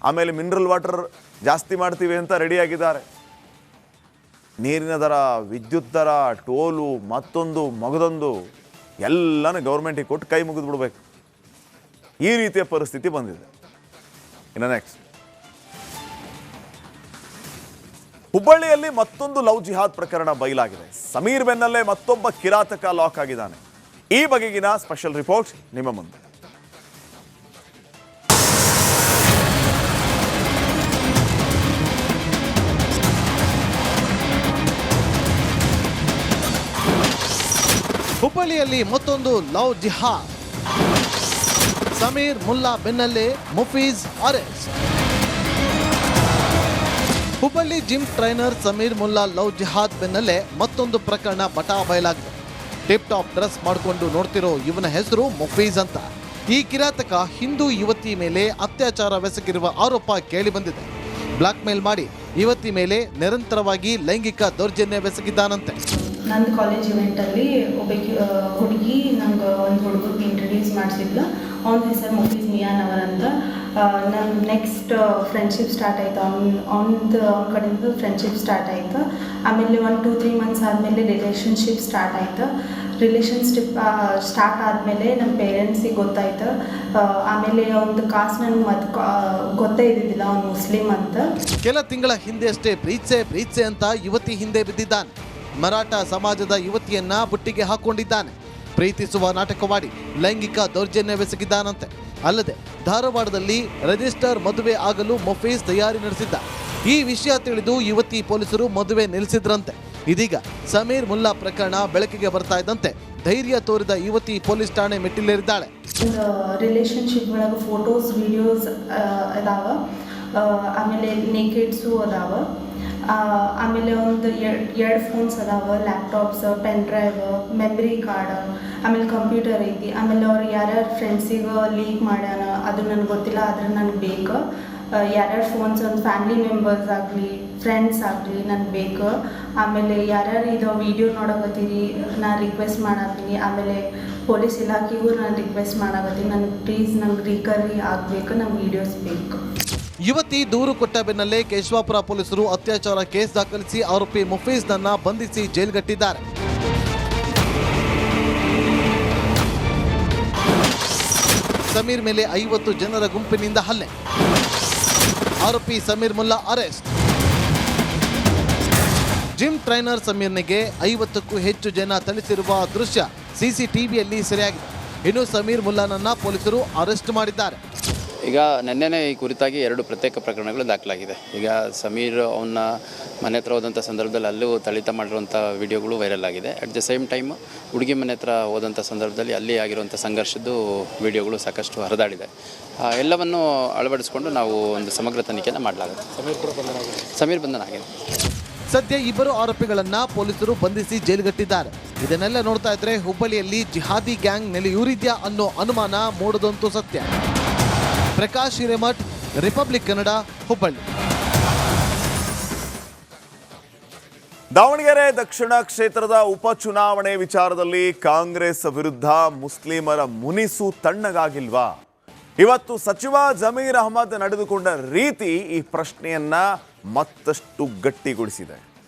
ಆಮೇಲೆ ಮಿನರಲ್ ವಾಟರ್ ಜಾಸ್ತಿ ಮಾಡ್ತೀವಿ ಅಂತ ರೆಡಿಯಾಗಿದ್ದಾರೆ. ನೀರಿನ ದರ, ವಿದ್ಯುತ್ ದರ, ಟೋಲು, ಮತ್ತೊಂದು ಮಗದೊಂದು ಎಲ್ಲನೂ ಗೌರ್ಮೆಂಟಿಗೆ ಕೊಟ್ಟು ಕೈ ಮುಗಿದು ಬಿಡಬೇಕು. ಈ ರೀತಿಯ ಪರಿಸ್ಥಿತಿ ಬಂದಿದೆ. ಇನ್ನು ನೆಕ್ಸ್ಟ್, ಹುಬ್ಬಳ್ಳಿಯಲ್ಲಿ ಮತ್ತೊಂದು ಲವ್ ಜಿಹಾದ್ ಪ್ರಕರಣ ಬಯಲಾಗಿದೆ. ಸಮೀರ್ ಬೆನ್ನಲ್ಲೇ ಮತ್ತೊಬ್ಬ ಕಿರಾತಕ ಲಾಕ್ ಆಗಿದ್ದಾನೆ. ಈ ಬಗೆಗಿನ ಸ್ಪೆಷಲ್ ರಿಪೋರ್ಟ್ ನಿಮ್ಮ ಮುಂದೆ. ಹುಬ್ಬಳ್ಳಿಯಲ್ಲಿ ಮತ್ತೊಂದು ಲವ್ ಜಿಹಾದ್. ಸಮೀರ್ ಮುಲ್ಲಾ ಬೆನ್ನಲ್ಲೇ Mufeez arrest. Hubballi gym trainer Sameer Mulla love ಜಿಹಾದ್ ಬೆನ್ನಲ್ಲೇ ಮತ್ತೊಂದು ಪ್ರಕರಣ ಬಟಾ ಬಯಲಾಗಿದೆ. ಟಿಪ್ ಟಾಪ್ ಡ್ರೆಸ್ ಮಾಡಿಕೊಂಡು ನೋಡ್ತಿರೋ ಇವನ ಹೆಸರು ಮುಫೀಜ್ ಅಂತ. ಈ ಕಿರಾತಕ ಹಿಂದೂ ಯುವತಿ ಮೇಲೆ ಅತ್ಯಾಚಾರವೆಸಗಿರುವ ಆರೋಪ ಕೇಳಿ ಬಂದಿದೆ. ಬ್ಲಾಕ್ ಮೇಲ್ ಮಾಡಿ ಯುವತಿ ಮೇಲೆ ನಿರಂತರವಾಗಿ ಲೈಂಗಿಕ ದೌರ್ಜನ್ಯವೆಸಗಿದ್ದಾನಂತೆ. ನಂದು ಕಾಲೇಜ್ ಇವೆಂಟಲ್ಲಿ ಒಬ್ಬ ಹುಡುಗಿ ನಂಗೆ ಒಂದು ಹುಡುಗರಿಗೆ ಇಂಟ್ರಡ್ಯೂಸ್ ಮಾಡಿಸಿದ್ಲು. ಅವನ ಹೆಸರು ಮುಫೀಜ್ ಮಿಯಾನ್ ಅವರಂತ. ನಮ್ಮ ನೆಕ್ಸ್ಟ್ ಫ್ರೆಂಡ್ಶಿಪ್ ಸ್ಟಾರ್ಟ್ ಆಯಿತು. ಅವನ ಕಡೆಯಿಂದ ಫ್ರೆಂಡ್ಶಿಪ್ ಸ್ಟಾರ್ಟ್ ಆಯಿತು. ಆಮೇಲೆ 1-2-3 ಮಂತ್ಸ್ ಆದಮೇಲೆ ರಿಲೇಷನ್ಶಿಪ್ ಸ್ಟಾರ್ಟ್ ಆಯಿತು. ರಿಲೇಷನ್ಶಿಪ್ ಸ್ಟಾರ್ಟ್ ಆದಮೇಲೆ ನಮ್ಮ ಪೇರೆಂಟ್ಸಿಗೆ ಗೊತ್ತಾಯ್ತು. ಆಮೇಲೆ ಒಂದು ಕಾಸ್ಟ್ ನನಗೆ ಗೊತ್ತೇ ಇದ್ದಿದ್ದಿಲ್ಲ, ಅವ್ನು ಮುಸ್ಲಿಂ ಅಂತ. ಕೆಲ ತಿಂಗಳ ಹಿಂದೆ ಅಷ್ಟೇ ಪ್ರೀತ್ಸೆ ಅಂತ ಯುವತಿ ಹಿಂದೆ ಬಿದ್ದಿದ್ದಾನೆ. ಮರಾಠ ಸಮಾಜದ ಯುವತಿಯನ್ನ ಬುಟ್ಟಿಗೆ ಹಾಕೊಂಡಿದ್ದಾನೆ. ಪ್ರೀತಿಸುವ ನಾಟಕವಾಡಿ ಲೈಂಗಿಕ ದೌರ್ಜನ್ಯವೆಸಗಿದ್ದಾನಂತೆ. ಅಲ್ಲದೆ ಧಾರವಾಡದಲ್ಲಿ ರಿಜಿಸ್ಟರ್ ಮದುವೆ ಆಗಲು ಮುಫೀಜ್ ತಯಾರಿ ನಡೆಸಿದ್ದ. ಈ ವಿಷಯ ತಿಳಿದು ಯುವತಿ ಪೊಲೀಸರು ಮದುವೆ ನಿಲ್ಲಿಸಿದ್ರಂತೆ. ಇದೀಗ ಸಮೀರ್ ಮುಲ್ಲಾ ಪ್ರಕರಣ ಬೆಳಕಿಗೆ ಬರ್ತಾ ಇದ್ದಂತೆ ಧೈರ್ಯ ತೋರಿದ ಯುವತಿ ಪೊಲೀಸ್ ಠಾಣೆ ಮೆಟ್ಟಿಲೇರಿದ್ದಾಳೆ. ರಿಲೇಷನ್ಶಿಪ್ ಒಳಗೆ ಫೋಟೋಸ್, ವಿಡಿಯೋಸ್ ಅದಾವ. ಆಮೇಲೆ ನೇಕೆಡ್ಸು ಅದಾವ. ಆಮೇಲೆ ಒಂದು 2 ಫೋನ್ಸ್ ಅದಾವ, laptops, pen drive, memory card, ಆಮೇಲೆ ಕಂಪ್ಯೂಟರ್ ಐತಿ. ಆಮೇಲೆ ಅವ್ರು ಯಾರ್ಯಾರು ಫ್ರೆಂಡ್ಸಿಗೆ ಲೀಕ್ ಮಾಡ್ಯಾನ ಅದು ನನಗೆ ಗೊತ್ತಿಲ್ಲ, ಆದ್ರೆ ನನಗೆ ಬೇಕು. ಯಾರ್ಯಾರು ಫೋನ್ಸ್ ಒಂದು ಫ್ಯಾಮಿಲಿ ಮೆಂಬರ್ಸ್ ಆಗಲಿ ಫ್ರೆಂಡ್ಸ್ ಆಗಲಿ ನನಗೆ ಬೇಕು. ಆಮೇಲೆ ಯಾರ್ಯಾರು ಇದು ವಿಡಿಯೋ ನೋಡಕತ್ತೀರಿ ನಾನು ರಿಕ್ವೆಸ್ಟ್ ಮಾಡತ್ತೀನಿ. ಆಮೇಲೆ ಪೊಲೀಸ್ ಇಲಾಖೆಗೂ ನಾನು ರಿಕ್ವೆಸ್ಟ್ ಮಾಡಕತ್ತೀನಿ, ನನಗೆ ಪ್ಲೀಸ್ ನಂಗೆ ರಿಕವರಿ ಆಗಬೇಕು, ನಮ್ಮ ವೀಡಿಯೋಸ್ ಬೇಕು. ಯುವತಿ ದೂರು ಕೊಟ್ಟ ಬೆನ್ನಲ್ಲೇ ಕೇಶವಾಪುರ ಪೊಲೀಸರು ಅತ್ಯಾಚಾರ ಕೇಸ್ ದಾಖಲಿಸಿ ಆರೋಪಿ ಮುಫೀಜ್ನನ್ನ ಬಂಧಿಸಿ ಜೈಲ್ಗಟ್ಟಿದ್ದಾರೆ. ಸಮೀರ್ ಮೇಲೆ 50 ಜನರ ಗುಂಪಿನಿಂದ ಹಲ್ಲೆ, ಆರೋಪಿ Sameer Mulla arrest. Gym trainer ಸಮೀರ್ನಿಗೆ 50ಕ್ಕೂ ಹೆಚ್ಚು ಜನ ಥಳಿಸಿರುವ ದೃಶ್ಯ ಸಿಸಿಟಿವಿಯಲ್ಲಿ ಸೆರೆಯಾಗಿದೆ. ಇನ್ನು ಸಮೀರ್ ಮುಲ್ಲಾನನ್ನ ಪೊಲೀಸರು ಅರೆಸ್ಟ್ ಮಾಡಿದ್ದಾರೆ. ಈಗ ನಿನ್ನೆನೇ ಈ ಕುರಿತಾಗಿ 2 ಪ್ರತ್ಯೇಕ ಪ್ರಕರಣಗಳು ದಾಖಲಾಗಿದೆ. ಈಗ ಸಮೀರ್ ಅವನ್ನ ಮನೆ ಹತ್ರ ಹೋದಂಥ ಸಂದರ್ಭದಲ್ಲಿ ಅಲ್ಲೂ ಥಳಿತ ಮಾಡಿರುವಂಥ ವಿಡಿಯೋಗಳು ವೈರಲ್ ಆಗಿದೆ. ಅಟ್ ದ ಸೇಮ್ ಟೈಮ್ ಹುಡುಗಿ ಮನೆ ಹತ್ರ ಹೋದಂಥ ಸಂದರ್ಭದಲ್ಲಿ ಅಲ್ಲಿ ಆಗಿರುವಂಥ ಸಂಘರ್ಷದ್ದು ವಿಡಿಯೋಗಳು ಸಾಕಷ್ಟು ಹರಿದಾಡಿದೆ. ಎಲ್ಲವನ್ನು ಅಳವಡಿಸಿಕೊಂಡು ನಾವು ಒಂದು ಸಮಗ್ರ ತನಿಖೆಯನ್ನು ಮಾಡಲಾಗುತ್ತೆ. ಸಮೀರ್ ಬಂಧನ ಆಗಿದೆ. ಸದ್ಯ ಇಬ್ಬರು ಆರೋಪಿಗಳನ್ನ ಪೊಲೀಸರು ಬಂಧಿಸಿ ಜೈಲುಗಟ್ಟಿದ್ದಾರೆ. ಇದನ್ನೆಲ್ಲ ನೋಡ್ತಾ ಇದ್ರೆ ಹುಬ್ಬಳ್ಳಿಯಲ್ಲಿ ಜಿಹಾದಿ ಗ್ಯಾಂಗ್ ನೆಲೆಯೂರಿದ್ಯಾ ಅನ್ನೋ ಅನುಮಾನ ಮೂಡದಂತೂ ಸತ್ಯ. ಪ್ರಕಾಶ್ ಹಿರೇಮಠ್, ರಿಪಬ್ಲಿಕ್ ಕನ್ನಡ, ಹುಬ್ಬಳ್ಳಿ. ದಾವಣಗೆರೆ ದಕ್ಷಿಣ ಕ್ಷೇತ್ರದ ಉಪಚುನಾವಣೆ ವಿಚಾರದಲ್ಲಿ ಕಾಂಗ್ರೆಸ್ ವಿರುದ್ಧ ಮುಸ್ಲಿಮರ ಮುನಿಸು ತಣ್ಣಗಾಗಿಲ್ವಾ? ಇವತ್ತು ಸಚಿವ ಜಮೀರ್ ಅಹಮದ್ ನಡೆದುಕೊಂಡ ರೀತಿ ಈ ಪ್ರಶ್ನೆಯನ್ನ ಮತ್ತಷ್ಟು ಗಟ್ಟಿಗೊಳಿಸಿದೆ.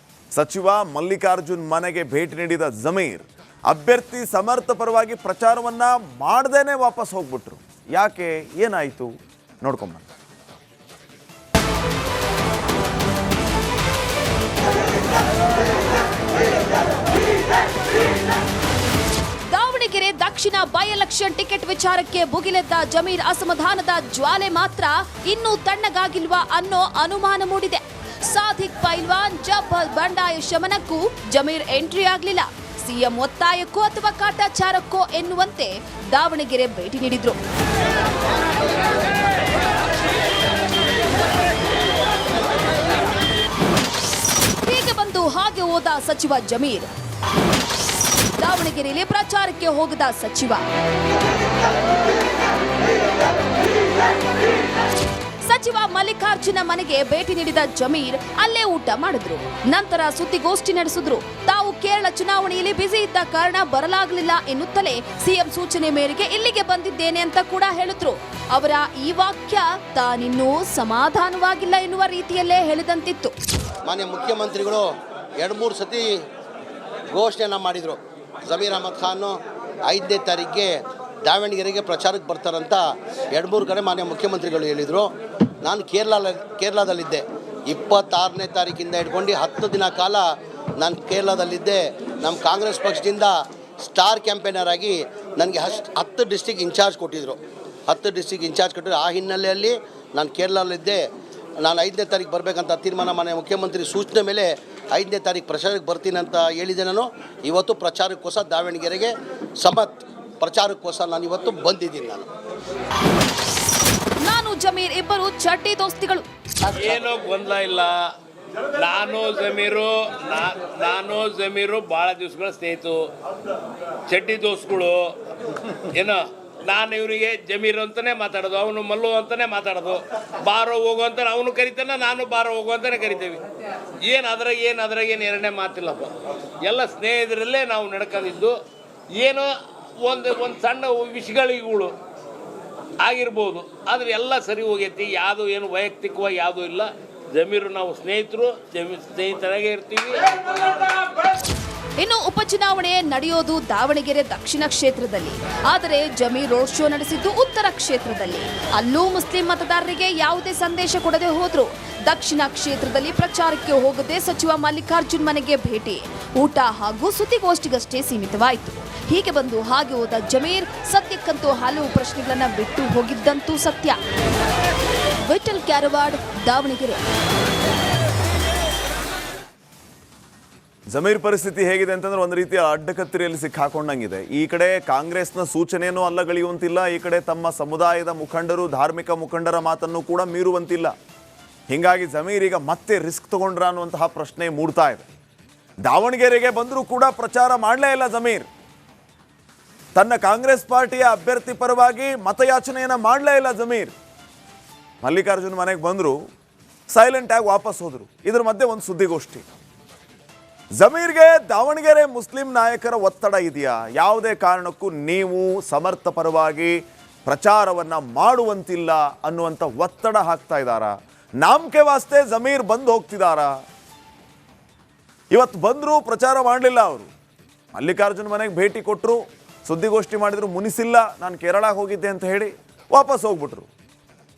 ಸಚಿವ ಮಲ್ಲಿಕಾರ್ಜುನ್ ಮನೆಗೆ ಭೇಟಿ ನೀಡಿದ ಜಮೀರ್ ಅಭ್ಯರ್ಥಿ ಸಮರ್ಥ ಪರವಾಗಿ ಪ್ರಚಾರವನ್ನ ಮಾಡದೇನೆ ವಾಪಸ್ ಹೋಗ್ಬಿಟ್ರು. ಯಾಕೆ, ಏನಾಯಿತು ನೋಡ್ಕೊಂಬ. ದಾವಣಗೆರೆ ದಕ್ಷಿಣ ಬೈ ಎಲೆಕ್ಷನ್ ಟಿಕೆಟ್ ವಿಚಾರಕ್ಕೆ ಭುಗಿಲೆದ್ದ ಜಮೀರ್ ಅಸಮಾಧಾನದ ಜ್ವಾಲೆ ಮಾತ್ರ ಇನ್ನೂ ತಣ್ಣಗಾಗಿಲ್ವಾ ಅನ್ನೋ ಅನುಮಾನ ಮೂಡಿದೆ. ಸಾದಿಕ್ ಪೈಲ್ವಾನ್ ಜಬ್ಬರ್ ಬಂಡಾಯ ಶಮನಕ್ಕೂ ಜಮೀರ್ ಎಂಟ್ರಿ ಆಗಲಿಲ್ಲ. ಸಿಎಂ ಒತ್ತಾಯಕ್ಕೋ ಅಥವಾ ಕಾಟಾಚಾರಕ್ಕೋ ಎನ್ನುವಂತೆ ದಾವಣಗೆರೆ ಭೇಟಿ ನೀಡಿದ್ರು. ಹೀಗೆ ಬಂದು ಹಾಗೆ ಹೋದ ಸಚಿವ ಜಮೀರ್. ದಾವಣಗೆರೆಯಲ್ಲಿ ಪ್ರಚಾರಕ್ಕೆ ಹೋಗದ ಸಚಿವ ಮಲ್ಲಿಕಾರ್ಜುನ ಮನೆಗೆ ಭೇಟಿ ನೀಡಿದ ಜಮೀರ್ ಅಲ್ಲೇ ಊಟ ಮಾಡಿದ್ರು. ನಂತರ ಸುದ್ದಿಗೋಷ್ಠಿ ನಡೆಸಿದ್ರು. ತಾವು ಕೇರಳ ಚುನಾವಣೆಯಲ್ಲಿ ಬ್ಯುಸಿ ಇದ್ದ ಕಾರಣ ಬರಲಾಗಲಿಲ್ಲ ಎನ್ನುತ್ತಲೇ ಸಿಎಂ ಸೂಚನೆ ಮೇರೆಗೆ ಇಲ್ಲಿಗೆ ಬಂದಿದ್ದೇನೆ ಅಂತ ಕೂಡ ಹೇಳಿದ್ರು. ಅವರ ಈ ವಾಕ್ಯ ತಾನಿನ್ನೂ ಸಮಾಧಾನವಾಗಿಲ್ಲ ಎನ್ನುವ ರೀತಿಯಲ್ಲೇ ಹೇಳಿದಂತಿತ್ತು. ಮಾನ್ಯ ಮುಖ್ಯಮಂತ್ರಿಗಳು 2-3 ಸತಿ ಘೋಷಣೆಯನ್ನು ಮಾಡಿದರು. ಜಮೀರ್ ಅಹಮದ್ ಖಾನ್ 5ನೇ ತಾರೀಕಿಗೆ ದಾವಣಗೆರೆಗೆ ಪ್ರಚಾರಕ್ಕೆ ಬರ್ತಾರಂತ 2-3 ಕಡೆ ಮಾನ್ಯ ಮುಖ್ಯಮಂತ್ರಿಗಳು ಹೇಳಿದರು. ನಾನು ಕೇರಳದಲ್ಲಿದ್ದೆ. 26ನೇ ತಾರೀಕಿಂದ ಹಿಡ್ಕೊಂಡು 10 ದಿನ ಕಾಲ ನಾನು ಕೇರಳದಲ್ಲಿದ್ದೆ. ನಮ್ಮ ಕಾಂಗ್ರೆಸ್ ಪಕ್ಷದಿಂದ ಸ್ಟಾರ್ ಕ್ಯಾಂಪೇನರ್ ಆಗಿ ನನಗೆ 10 ಡಿಸ್ಟಿಕ್ ಇನ್ಚಾರ್ಜ್ ಕೊಟ್ಟಿದ್ದರು. 10 ಡಿಸ್ಟಿಕ್ ಇನ್ಚಾರ್ಜ್ ಕೊಟ್ಟಿದ್ರು. ಆ ಹಿನ್ನೆಲೆಯಲ್ಲಿ ನಾನು ಕೇರಳದಲ್ಲಿದ್ದೆ. ನಾನು 5ನೇ ತಾರೀಕು ಬರಬೇಕಂತ ತೀರ್ಮಾನ ಮಾನ್ಯ ಮುಖ್ಯಮಂತ್ರಿ ಸೂಚನೆ ಮೇಲೆ 5ನೇ ತಾರೀಕು ಪ್ರಚಾರಕ್ಕೆ ಬರ್ತೀನಿ ಅಂತ ಹೇಳಿದೆ. ನಾನು ಇವತ್ತು ಪ್ರಚಾರಕ್ಕೋಸ್ಕರ ದಾವಣಗೆರೆಗೆ ಪ್ರಚಾರಕ್ಕೋಸ್ಕರ ನಾನು ಇವತ್ತು ಬಂದಿದ್ದೀನಿ. ನಾನು ಜಮೀರ್ ಇಬ್ಬರು ಚಡ್ಡಿ ದೋಸ್ತಿಗಳು. ಏನೋ ಗೊಂದಲ ಇಲ್ಲ. ನಾನು ಜಮೀರು ಭಾಳ ದಿವಸಗಳ ಸ್ನೇಹಿತರು, ಚಡ್ಡಿ ದೋಸ್ಗಳು. ಏನೋ ನಾನು ಇವರಿಗೆ ಜಮೀರ್ ಅಂತಾನೆ ಮಾತಾಡೋದು, ಅವನು ಮಲ್ಲು ಅಂತಾನೆ ಮಾತಾಡೋದು. ಬಾರೋ ಹೋಗು ಅಂತಾನೆ ಅವನು ಕರಿತಾನೆ, ನಾನು ಬಾರೋ ಹೋಗು ಅಂತಾನೆ ಕರಿತೇವೆ. ಅದ್ರಾಗ ಏನು ಎರಡನೇ ಮಾತಿಲ್ಲಪ್ಪ. ಎಲ್ಲ ಸ್ನೇಹಿತರಲ್ಲೇ ನಾವು ನಡ್ಕೊಂಡಿದ್ದು. ಏನೋ ಒಂದು ಸಣ್ಣ ವಿಷಯಗಳಿಗಳು ಆಗಿರ್ಬೋದು, ಆದರೆ ಎಲ್ಲ ಸರಿ ಹೋಗೈತಿ. ಯಾವುದು ಏನು ವೈಯಕ್ತಿಕವಾಗಿ ಯಾವುದೂ ಇಲ್ಲ. ಜಮೀರು ನಾವು ಸ್ನೇಹಿತರಾಗೇ ಇರ್ತೀವಿ. ಇನ್ನು ಉಪಚುನಾವಣೆ ನಡೆಯೋದು ದಾವಣಗೆರೆ ದಕ್ಷಿಣ ಕ್ಷೇತ್ರದಲ್ಲಿ. ಆದರೆ ಜಮೀರ್ ರೋಡ್ ಶೋ ನಡೆಸಿದ್ದು ಉತ್ತರ ಕ್ಷೇತ್ರದಲ್ಲಿ. ಅಲ್ಲೂ ಮುಸ್ಲಿಂ ಮತದಾರರಿಗೆ ಯಾವುದೇ ಸಂದೇಶ ಕೊಡದೆ ಹೋದ್ರು. ದಕ್ಷಿಣ ಕ್ಷೇತ್ರದಲ್ಲಿ ಪ್ರಚಾರಕ್ಕೆ ಹೋಗದೆ ಸಚಿವ ಮಲ್ಲಿಕಾರ್ಜುನ್ ಮನೆಗೆ ಭೇಟಿ, ಊಟ ಹಾಗೂ ಸುದ್ದಿಗೋಷ್ಠಿಗಷ್ಟೇ ಸೀಮಿತವಾಯಿತು. ಹೀಗೆ ಬಂದು ಹಾಗೆ ಹೋದ ಜಮೀರ್ ಸದ್ಯಕ್ಕಂತೂ ಹಲವು ಪ್ರಶ್ನೆಗಳನ್ನ ಬಿಟ್ಟು ಹೋಗಿದ್ದಂತೂ ಸತ್ಯ. ವಿಠಲ್ ಕ್ಯಾರವಾಡ್, ದಾವಣಗೆರೆ. ಜಮೀರ್ ಪರಿಸ್ಥಿತಿ ಹೇಗಿದೆ ಅಂತಂದ್ರೆ ಒಂದು ರೀತಿಯ ಅಡ್ಡಕತ್ತರಿಯಲ್ಲಿ ಸಿಕ್ಕಾಕೊಂಡಂಗಿದೆ. ಈ ಕಡೆ ಕಾಂಗ್ರೆಸ್ನ ಸೂಚನೆಯನ್ನು ಅಲ್ಲಗಳೆಯುವಂತಿಲ್ಲ, ಈ ಕಡೆ ತಮ್ಮ ಸಮುದಾಯದ ಮುಖಂಡರು, ಧಾರ್ಮಿಕ ಮುಖಂಡರ ಮಾತನ್ನು ಕೂಡ ಮೀರುವಂತಿಲ್ಲ. ಹೀಗಾಗಿ ಜಮೀರ್ ಈಗ ಮತ್ತೆ ರಿಸ್ಕ್ ತಗೊಂಡ್ರ ಅನ್ನುವಂತಹ ಪ್ರಶ್ನೆ ಮೂಡ್ತಾ ಇದೆ. ದಾವಣಗೆರೆಗೆ ಬಂದರೂ ಕೂಡ ಪ್ರಚಾರ ಮಾಡಲೇ ಇಲ್ಲ ಜಮೀರ್. ತನ್ನ ಕಾಂಗ್ರೆಸ್ ಪಾರ್ಟಿಯ ಅಭ್ಯರ್ಥಿ ಪರವಾಗಿ ಮತಯಾಚನೆಯನ್ನ ಮಾಡಲೇ ಇಲ್ಲ ಜಮೀರ್. ಮಲ್ಲಿಕಾರ್ಜುನ್ ಮನೆಗೆ ಬಂದರು, ಸೈಲೆಂಟಾಗಿ ವಾಪಸ್ ಹೋದರು. ಇದ್ರ ಮಧ್ಯೆ ಒಂದು ಸುದ್ದಿಗೋಷ್ಠಿ. ಜಮೀರ್ಗೆ ದಾವಣಗೆರೆ ಮುಸ್ಲಿಂ ನಾಯಕರ ಒತ್ತಡ ಇದೆಯಾ? ಯಾವುದೇ ಕಾರಣಕ್ಕೂ ನೀವು ಸಮರ್ಥ ಪರವಾಗಿ ಪ್ರಚಾರವನ್ನು ಮಾಡುವಂತಿಲ್ಲ ಅನ್ನುವಂಥ ಒತ್ತಡ ಹಾಕ್ತಾ ಇದ್ದಾರಾ? ನಾಮಕೆ ವಾಸ್ತೆ ಜಮೀರ್ ಬಂದು ಹೋಗ್ತಿದ್ದಾರಾ? ಇವತ್ತು ಬಂದರೂ ಪ್ರಚಾರ ಮಾಡಲಿಲ್ಲ ಅವರು. ಮಲ್ಲಿಕಾರ್ಜುನ್ ಮನೆಗೆ ಭೇಟಿ ಕೊಟ್ಟರು, ಸುದ್ದಿಗೋಷ್ಠಿ ಮಾಡಿದ್ರು, ಮುನಿಸಿಲ್ಲ, ನಾನು ಕೇರಳಕ್ಕೆ ಹೋಗಿದ್ದೆ ಅಂತ ಹೇಳಿ ವಾಪಸ್ ಹೋಗ್ಬಿಟ್ರು.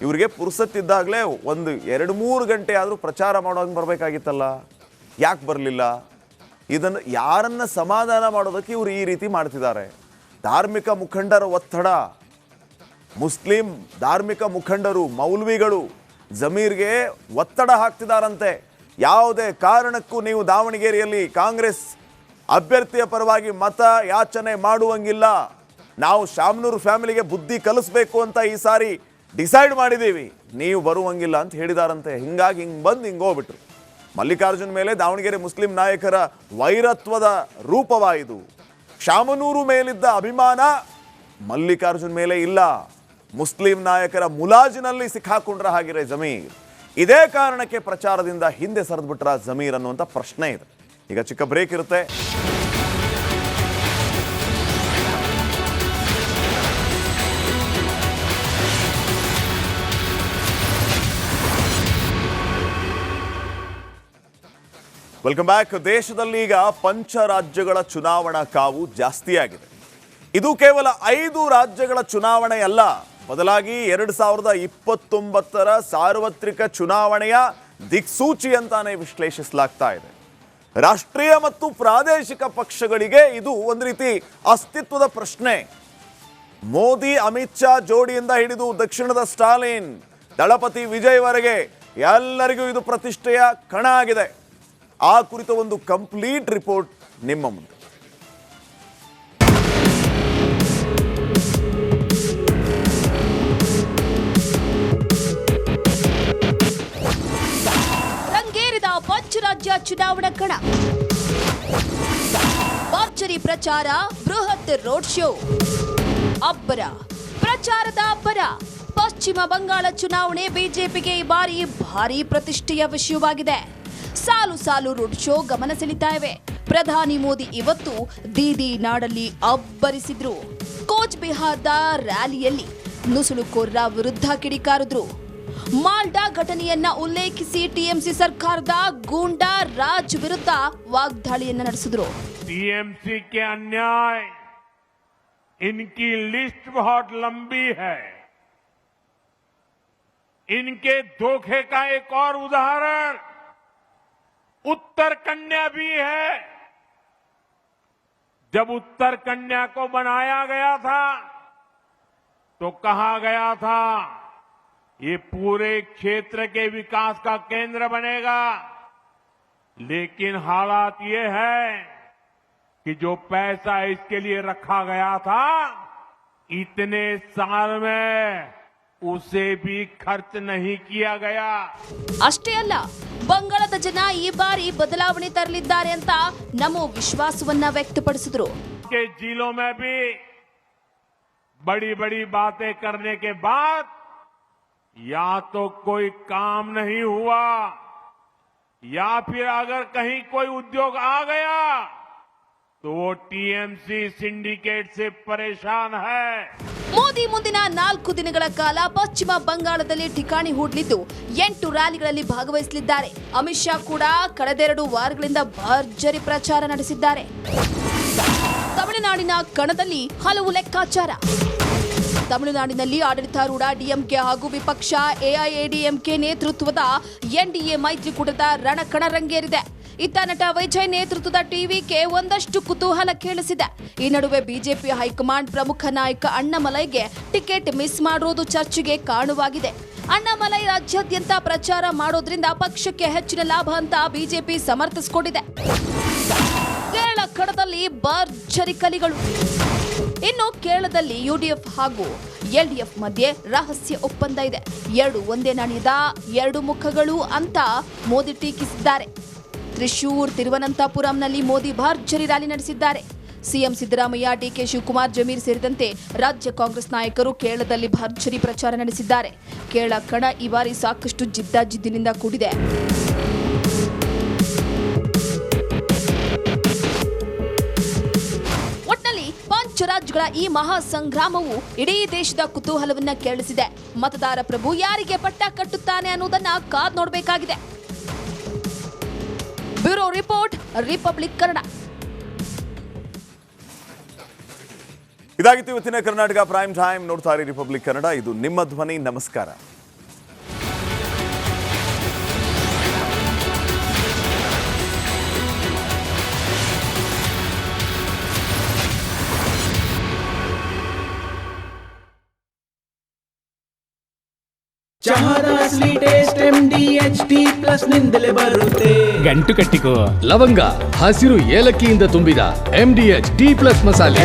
ಇವರಿಗೆ ಪುರ್ಸತ್ತಿದ್ದಾಗಲೇ ಒಂದು 2-3 ಗಂಟೆ ಆದರೂ ಪ್ರಚಾರ ಮಾಡೋಂಗೆ ಬರಬೇಕಾಗಿತ್ತಲ್ಲ, ಯಾಕೆ ಬರಲಿಲ್ಲ? ಇದನ್ನು ಯಾರನ್ನ ಸಮಾಧಾನ ಮಾಡೋದಕ್ಕೆ ಇವರು ಈ ರೀತಿ ಮಾಡ್ತಿದ್ದಾರೆ. ಧಾರ್ಮಿಕ ಮುಖಂಡರ ಒತ್ತಡ, ಮುಸ್ಲಿಂ ಧಾರ್ಮಿಕ ಮುಖಂಡರು, ಮೌಲ್ವಿಗಳು ಜಮೀರ್ಗೆ ಒತ್ತಡ ಹಾಕ್ತಿದ್ದಾರಂತೆ. ಯಾವುದೇ ಕಾರಣಕ್ಕೂ ನೀವು ದಾವಣಗೆರೆಯಲ್ಲಿ ಕಾಂಗ್ರೆಸ್ ಅಭ್ಯರ್ಥಿಯ ಪರವಾಗಿ ಮತ ಯಾಚನೆ ಮಾಡುವಂಗಿಲ್ಲ, ನಾವು ಶಾಮನೂರು ಫ್ಯಾಮಿಲಿಗೆ ಬುದ್ಧಿ ಕಲಿಸ್ಬೇಕು ಅಂತ ಈ ಸಾರಿ ಡಿಸೈಡ್ ಮಾಡಿದ್ದೀವಿ, ನೀವು ಬರುವಂಗಿಲ್ಲ ಅಂತ ಹೇಳಿದಾರಂತೆ. ಹಿಂಗಾಗಿ ಹಿಂಗೆ ಬಂದು ಹಿಂಗೆ ಹೋಗ್ಬಿಟ್ರು. ಮಲ್ಲಿಕಾರ್ಜುನ್ ಮೇಲೆ ದಾವಣಗೆರೆ ಮುಸ್ಲಿಂ ನಾಯಕರ ವೈರತ್ವದ ರೂಪವಾಯಿತು. ಶಾಮನೂರು ಮೇಲಿದ್ದ ಅಭಿಮಾನ ಮಲ್ಲಿಕಾರ್ಜುನ್ ಮೇಲೆ ಇಲ್ಲ. ಮುಸ್ಲಿಂ ನಾಯಕರ ಮುಲಾಜಿನಲ್ಲಿ ಸಿಕ್ಕಾಕೊಂಡ್ರ ಹಾಗಿರೆ ಜಮೀರ್. ಇದೇ ಕಾರಣಕ್ಕೆ ಪ್ರಚಾರದಿಂದ ಹಿಂದೆ ಸರಿದ್ಬಿಟ್ರ ಜಮೀರ್ ಅನ್ನುವಂಥ ಪ್ರಶ್ನೆ ಇದೆ. ಈಗ ಚಿಕ್ಕ ಬ್ರೇಕ್ ಇರುತ್ತೆ. Welcome back. ದೇಶದಲ್ಲಿ ಈಗ ಪಂಚರಾಜ್ಯಗಳ ಚುನಾವಣಾ ಕಾವು ಜಾಸ್ತಿಯಾಗಿದೆ. ಇದು ಕೇವಲ 5 ರಾಜ್ಯಗಳ ಚುನಾವಣೆ ಅಲ್ಲ, ಬದಲಾಗಿ 2029 ಸಾರ್ವತ್ರಿಕ ಚುನಾವಣೆಯ ದಿಕ್ಸೂಚಿ ಅಂತಾನೆ ವಿಶ್ಲೇಷಿಸಲಾಗ್ತಾ ಇದೆ. ರಾಷ್ಟ್ರೀಯ ಮತ್ತು ಪ್ರಾದೇಶಿಕ ಪಕ್ಷಗಳಿಗೆ ಇದು ಒಂದು ರೀತಿ ಅಸ್ತಿತ್ವದ ಪ್ರಶ್ನೆ. ಮೋದಿ ಅಮಿತ್ ಶಾ ಜೋಡಿಯಿಂದ ಹಿಡಿದು ದಕ್ಷಿಣದ ಸ್ಟಾಲಿನ್, ದಳಪತಿ ವಿಜಯ್ವರೆಗೆ ಎಲ್ಲರಿಗೂ ಇದು ಪ್ರತಿಷ್ಠೆಯ ಕಣ ಆಗಿದೆ. ಆ ಕುರಿತ ಒಂದು ಕಂಪ್ಲೀಟ್ ರಿಪೋರ್ಟ್ ನಿಮ್ಮ ಮುಂದೆ. ರಂಗೇರಿದ ಪಂಚರಾಜ್ಯ ಚುನಾವಣಾ ಕಣ. ಭರ್ಜರಿ ಪ್ರಚಾರ, ಬೃಹತ್ ರೋಡ್ ಶೋ, ಅಬ್ಬರ ಪ್ರಚಾರದ ಅಬ್ಬರ. ಪಶ್ಚಿಮ ಬಂಗಾಳ ಚುನಾವಣೆ ಬಿಜೆಪಿಗೆ ಈ ಬಾರಿ ಭಾರೀ ಪ್ರತಿಷ್ಠೆಯ ವಿಷಯವಾಗಿದೆ. ಸಾಲು ಸಾಲು ರೋಡ್ ಶೋ ಗಮನ ಸೆಳೀತಾ ಇವೆ. ಪ್ರಧಾನಿ ಮೋದಿ ಇವತ್ತು ದೀದಿ ನಾಡಲ್ಲಿ ಅಬ್ಬರಿಸಿದ್ರು. ಕೋಚ್ ಬಿಹಾರದ ರ್ಯಾಲಿಯಲ್ಲಿ ನುಸುಳುಕೋರರ ವಿರುದ್ಧ ಕಿಡಿಕಾರಿದ್ರು. ಮಾಲ್ಡಾ ಘಟನೆಯನ್ನ ಉಲ್ಲೇಖಿಸಿ ಟಿಎಂಸಿ ಸರ್ಕಾರದ ಗೂಂಡಾ ರಾಜ್ ವಿರುದ್ಧ ವಾಗ್ದಾಳಿಯನ್ನ ನಡೆಸಿದ್ರು. टीएमसी के अन्याय, इनकी लिस्ट बहुत लंबी है. इनके धोखे का एक और उदाहरण उत्तर कन्या भी है. जब उत्तर कन्या को बनाया गया था तो कहा गया था ये पूरे क्षेत्र के विकास का केंद्र बनेगा, लेकिन हालात ये है कि जो पैसा इसके लिए रखा गया था इतने साल में उसे भी खर्च नहीं किया गया. ಅಷ್ಟೇ ಅಲ್ಲ, ಬಂಗಾಳದ ಜನ ಈ ಬಾರಿ ಬದಲಾವಣೆ ತರಲಿದ್ದಾರೆ ಅಂತ ನಮ್ಮ ವಿಶ್ವಾಸವನ್ನ ವ್ಯಕ್ತಪಡಿಸಿದ್ರು. के जिलों में भी बड़ी बड़ी बातें करने के बाद या तो कोई काम नहीं हुआ या फिर अगर कहीं कोई उद्योग आ गया तो वो टीएमसी सिंडिकेट से परेशान है. ಮೋದಿ ಮುಂದಿನ 4 ದಿನಗಳ ಕಾಲ ಪಶ್ಚಿಮ ಬಂಗಾಳದಲ್ಲಿ ಠಿಕಾಣಿ ಹೂಡಲಿದ್ದು 8 ರ್ಯಾಲಿಗಳಲ್ಲಿ ಭಾಗವಹಿಸಲಿದ್ದಾರೆ. ಅಮಿತ್ ಶಾ ಕೂಡ ಕಳೆದ 2 ವಾರಗಳಿಂದ ಭರ್ಜರಿ ಪ್ರಚಾರ ನಡೆಸಿದ್ದಾರೆ. ತಮಿಳುನಾಡಿನ ಕಣದಲ್ಲಿ ಹಲವು ಲೆಕ್ಕಾಚಾರ. ತಮಿಳುನಾಡಿನಲ್ಲಿ ಆಡಳಿತಾರೂಢ ಡಿಎಂಕೆ ಹಾಗೂ ವಿಪಕ್ಷ ಎಐಎಡಿಎಂಕೆ ನೇತೃತ್ವದ ಎನ್ಡಿಎ ಮೈತ್ರಿಕೂಟದ ರಣಕಣ ರಂಗೇರಿದೆ. ಇತ್ತ ನಟ ವಿಜಯ್ ನೇತೃತ್ವದ ಟಿವಿಕೆ ಒಂದಷ್ಟು ಕುತೂಹಲ ಕೇಳಿಸಿದೆ. ಈ ನಡುವೆ ಬಿಜೆಪಿ ಹೈಕಮಾಂಡ್ ಪ್ರಮುಖ ನಾಯಕ ಅಣ್ಣಾಮಲೈಗೆ ಟಿಕೆಟ್ ಮಿಸ್ ಮಾಡಿರುವುದು ಚರ್ಚೆಗೆ ಕಾರಣವಾಗಿದೆ. ಅಣ್ಣಾಮಲೈ ರಾಜ್ಯಾದ್ಯಂತ ಪ್ರಚಾರ ಮಾಡೋದ್ರಿಂದ ಪಕ್ಷಕ್ಕೆ ಹೆಚ್ಚಿನ ಲಾಭ ಅಂತ ಬಿಜೆಪಿ ಸಮರ್ಥಿಸಿಕೊಂಡಿದೆ. ಕೇರಳ ಕಣದಲ್ಲಿ ಭರ್ಜರಿ ಕಲಿಗಳು. ಇನ್ನು ಕೇರಳದಲ್ಲಿ ಯುಡಿಎಫ್ ಹಾಗೂ ಎಲ್ಡಿಎಫ್ ಮಧ್ಯೆ ರಹಸ್ಯ ಒಪ್ಪಂದ ಇದೆ. 2 ಒಂದೇ ನಾಣ್ಯದ 2 ಮುಖಗಳು ಅಂತ ಮೋದಿ ಟೀಕಿಸಿದ್ದಾರೆ. ತ್ರಿಶೂರ್, ತಿರುವನಂತಪುರಂನಲ್ಲಿ ಮೋದಿ ಭರ್ಜರಿ ರ್ಯಾಲಿ ನಡೆಸಿದ್ದಾರೆ. ಸಿಎಂ ಸಿದ್ದರಾಮಯ್ಯ, ಡಿಕೆ ಶಿವಕುಮಾರ್, ಜಮೀರ್ ಸೇರಿದಂತೆ ರಾಜ್ಯ ಕಾಂಗ್ರೆಸ್ ನಾಯಕರು ಕೇರಳದಲ್ಲಿ ಭರ್ಜರಿ ಪ್ರಚಾರ ನಡೆಸಿದ್ದಾರೆ. ಕೇರಳ ಕಣ ಈ ಬಾರಿ ಸಾಕಷ್ಟು ಜಿದ್ದಾಜಿದ್ದಿನಿಂದ ಕೂಡಿದೆ. ಒಟ್ನಲ್ಲಿ ಪಂಚರಾಜ್ಯಗಳ ಈ ಮಹಾ ಸಂಗ್ರಾಮವು ಇಡೀ ದೇಶದ ಕುತೂಹಲವನ್ನ ಕೆರಳಿಸಿದೆ. ಮತದಾರ ಪ್ರಭು ಯಾರಿಗೆ ಪಟ್ಟ ಕಟ್ಟುತ್ತಾನೆ ಅನ್ನೋದನ್ನ ಕಾದ್ ನೋಡಬೇಕಾಗಿದೆ. Bureau report, republic Kannada. ಇದಾಗಿತ್ತು ಇವತ್ತಿನ ಕರ್ನಾಟಕ ಪ್ರೈಮ್ ಟೈಮ್. ನೋಡ್ತಾ ಇರಿ ರಿಪಬ್ಲಿಕ್ ಕನ್ನಡ. ಇದು ನಿಮ್ಮ ಧ್ವನಿ. ನಮಸ್ಕಾರ. ಚಹಾದ ಅಸಲಿ ಟೇಸ್ಟ್ MDHT+ ನಿಂದಲೇ ಬರುತ್ತೆ. ಗಂಟು ಕಟ್ಟಿಕೋ. ಲವಂಗ, ಹಸಿರು ಏಲಕ್ಕಿಯಿಂದ ತುಂಬಿದ MDHT+ ಮಸಾಲೆ.